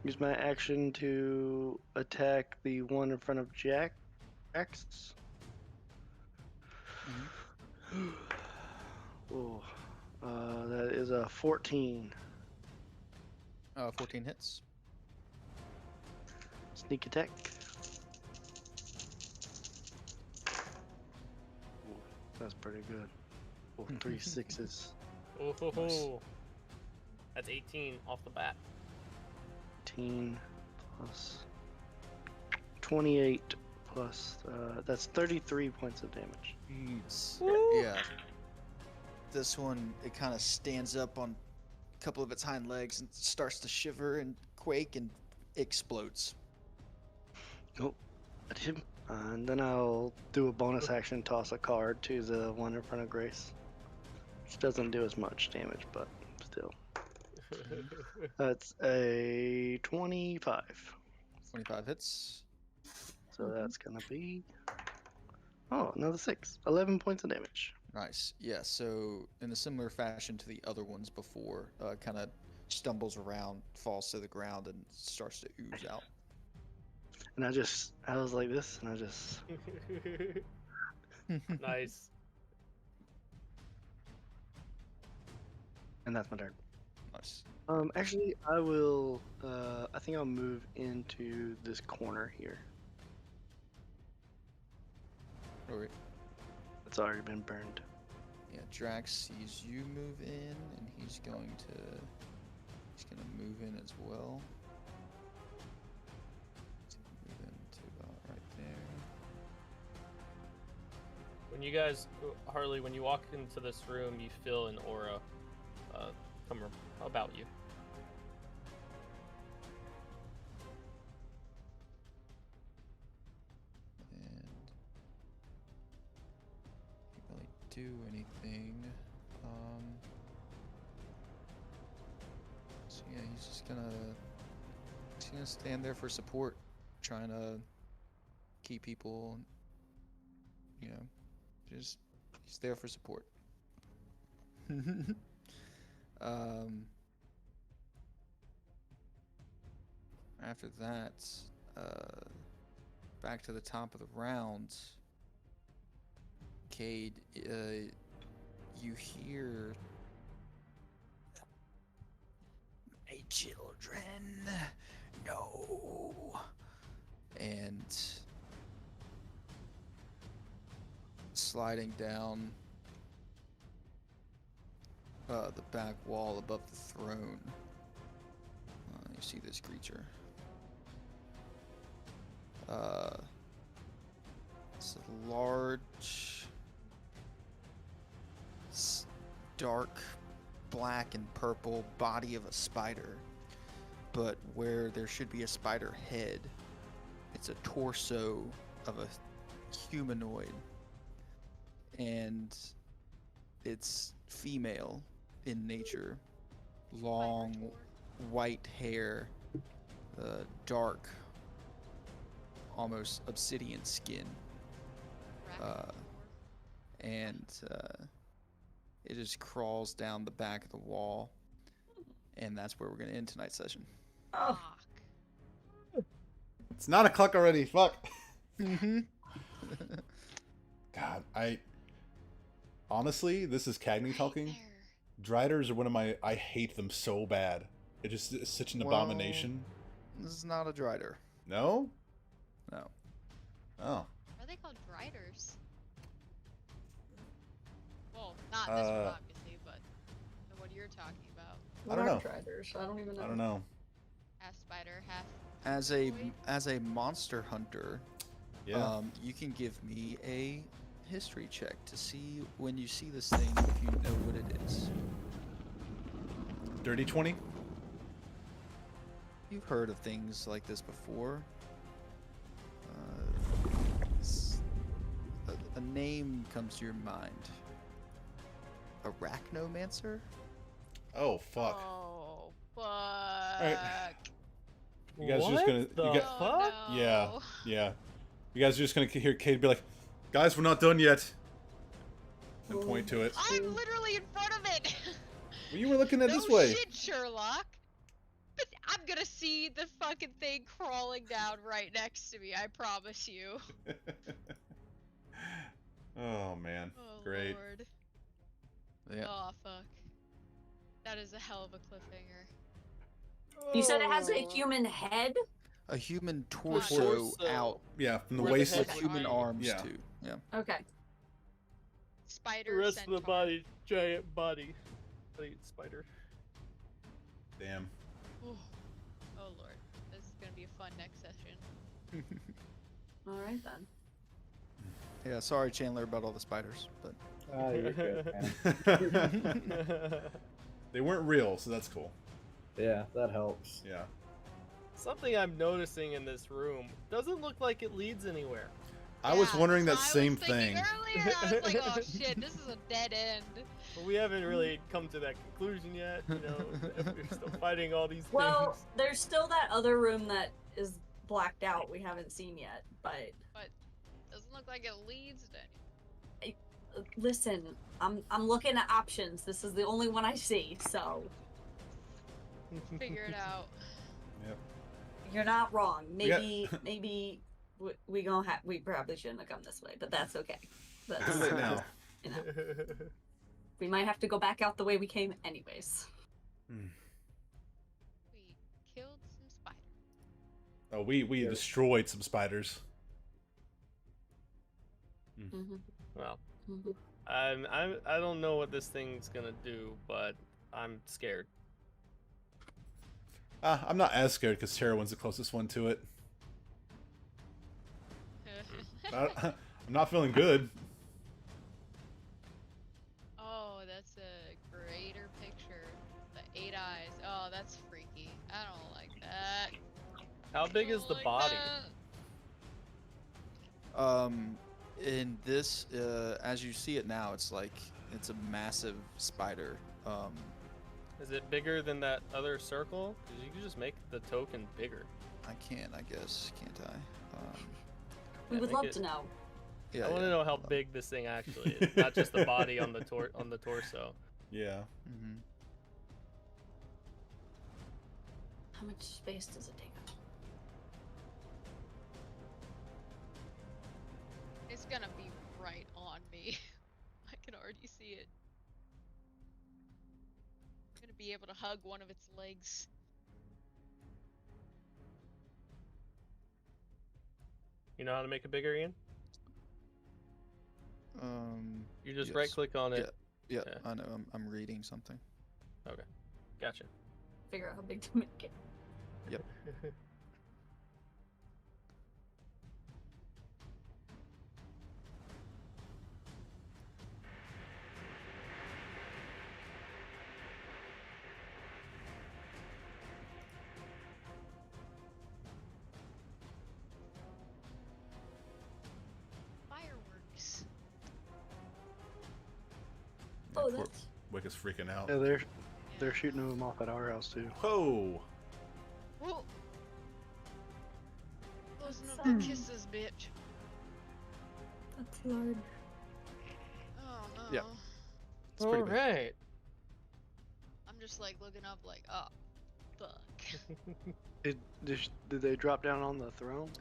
use my action to attack the one in front of Jax. Oh, that is a 14. 14 hits. Sneak attack. Ooh, that's pretty good. Oh, 3 6s. Oh, ho, Nice. ho. That's 18 off the bat. 18 plus 28 plus, that's 33 points of damage. Jeez. Yeah. This one, it kind of stands up on a couple of its hind legs and starts to shiver and quake and explodes. Oh, at him. And then I'll do a bonus action, toss a card to the one in front of Grace. Which doesn't do as much damage, but still. That's a 25. 25 hits. So that's gonna be, oh, another 6. 11 points of damage. Nice. Yeah, so in a similar fashion to the other ones before, kind of stumbles around, falls to the ground, and starts to ooze out. And I was like this, and I just, Nice. and that's my turn. Nice. Actually, I will, I think I'll move into this corner here. Alright. It's already been burned. Yeah, Drax sees you move in, and he's gonna move in as well. Move into about right there. When you guys, Harley, when you walk into this room, you feel an aura come about you. And can't really do anything. So yeah, he's gonna stand there for support, trying to keep people, just he's there for support. After that, back to the top of the round. Cade, you hear, "My children, no," and sliding down the back wall above the throne, you see this creature. It's a large, dark black and purple body of a spider, but where there should be a spider head, it's a torso of a humanoid, and it's female in nature. Long, white hair, dark, almost obsidian skin, and it just crawls down the back of the wall, and that's where we're gonna end tonight's session. Oh. Fuck. It's 9 o'clock already. Fuck. Mm-hmm. God, honestly, this is Cagney talking. There. Driders are one of my. I hate them so bad. It's such an Well- abomination. This is not a Drider. No? No. Oh. Are they called Driders? Well, not this one, obviously, but the one you're talking about. I don't know. Triders. I don't even know. I don't know. Half spider, half. As a monster hunter, Yeah. you can give me a history check to see when you see this thing if you know what it is. Dirty 20? You've heard of things like this before. A name comes to your mind. Arachnomancer? Oh, fuck. Oh, fuck. right. You guys what just gonna. the You Oh, fuck? no. Yeah. Yeah. You guys are just gonna hear Cade be like, guys, we're not done yet. And point to it. I'm literally in front of it. Well, you were looking at no this way. shit, Sherlock. But I'm gonna see the fucking thing crawling down right next to me. I promise you. Oh, man. Oh Great. Lord. Yeah. Oh fuck. That is a hell of a cliffhanger. You said it has a human head? A human torso, out Yeah, from the Where the waist. heck with would human be? arms Yeah. too. Yeah. Okay. The Spider. rest of the centaur. body, giant body. Spider. Damn. Oh Lord. This is gonna be a fun next session. Alright then. Yeah. Sorry, Chandler, about all the spiders, but Ah, you're good, man. They weren't real, so that's cool. Yeah, that helps. Yeah. Something I'm noticing in this room doesn't look like it leads anywhere. I was Yeah, wondering that that's what I same was thinking thing. Earlier, I was like, oh shit, this is a dead end. But we haven't really come to that conclusion yet. You know, we're still fighting all these Well, things. there's still that other room that is blacked out we haven't seen yet, but Doesn't look like it leads to any. listen, I'm looking at options. This is the only one I see, so Figure it out. you're not wrong. We got- Maybe we probably shouldn't have come this way, but that's okay. Too That's, late now. you know, we might have to go back out the way we came anyways. Hmm. We killed some spiders. Oh, we Yeah. destroyed some spiders. Mm-hmm. Well, Mm-hmm. I don't know what this thing's gonna do, but I'm scared. I'm not as scared because Terraone's the closest one to it. I'm not feeling good. Oh, that's a greater picture. The 8 eyes. Oh, that's freaky. I don't like that. How big is Don't the like body? that. In this, as you see it now, it's a massive spider. Is it bigger than that other circle? Because you can just make the token bigger. I guess, can't I? We Yeah, would make love it- to know. Yeah. I want to know how big this thing actually is, not just the body on the torso. Yeah. Mm-hmm. How much space does it take up? It's gonna be right on me. I can already see it. I'm gonna be able to hug one of its legs. You know how to make it bigger, Ian? You just Yes. right click on it. Yeah, Yeah. I know. I'm reading something. Gotcha. Figure out how big to make it. Fireworks. Oh, Poor that's Wick is freaking out. Yeah, they're They're shooting them off at our house too. Whoa! Whoa! Closing up Hmm. the kisses, bitch. That's large. Oh no. Yeah. It's All pretty big. right. I'm just like looking up like, oh, fuck. Did they drop down on the throne?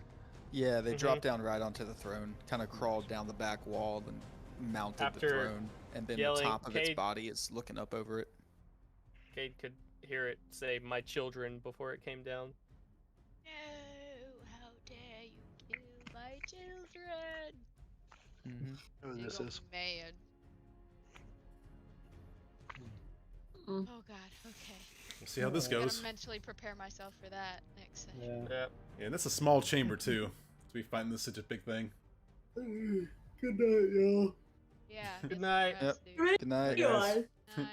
Yeah, they Mhm. dropped down right onto the throne, kind of crawled down the back wall and mounted the After throne, and then the yelling, top of its "Cade." body is looking up over it. Cade could hear it say "my children" before it came down. No, how dare you kill my children? Mm-hmm. Oh, They this go is. mad. Mm. Oh god, okay. We'll see how this I gotta goes. mentally prepare myself for that next session. Yeah. Yep. Yeah, and that's a small chamber too. To be fighting this such a big thing. Good night, y'all. Yeah. Good get some night. rest, Yep. dude. Good night, Hey, guys. guys. Night.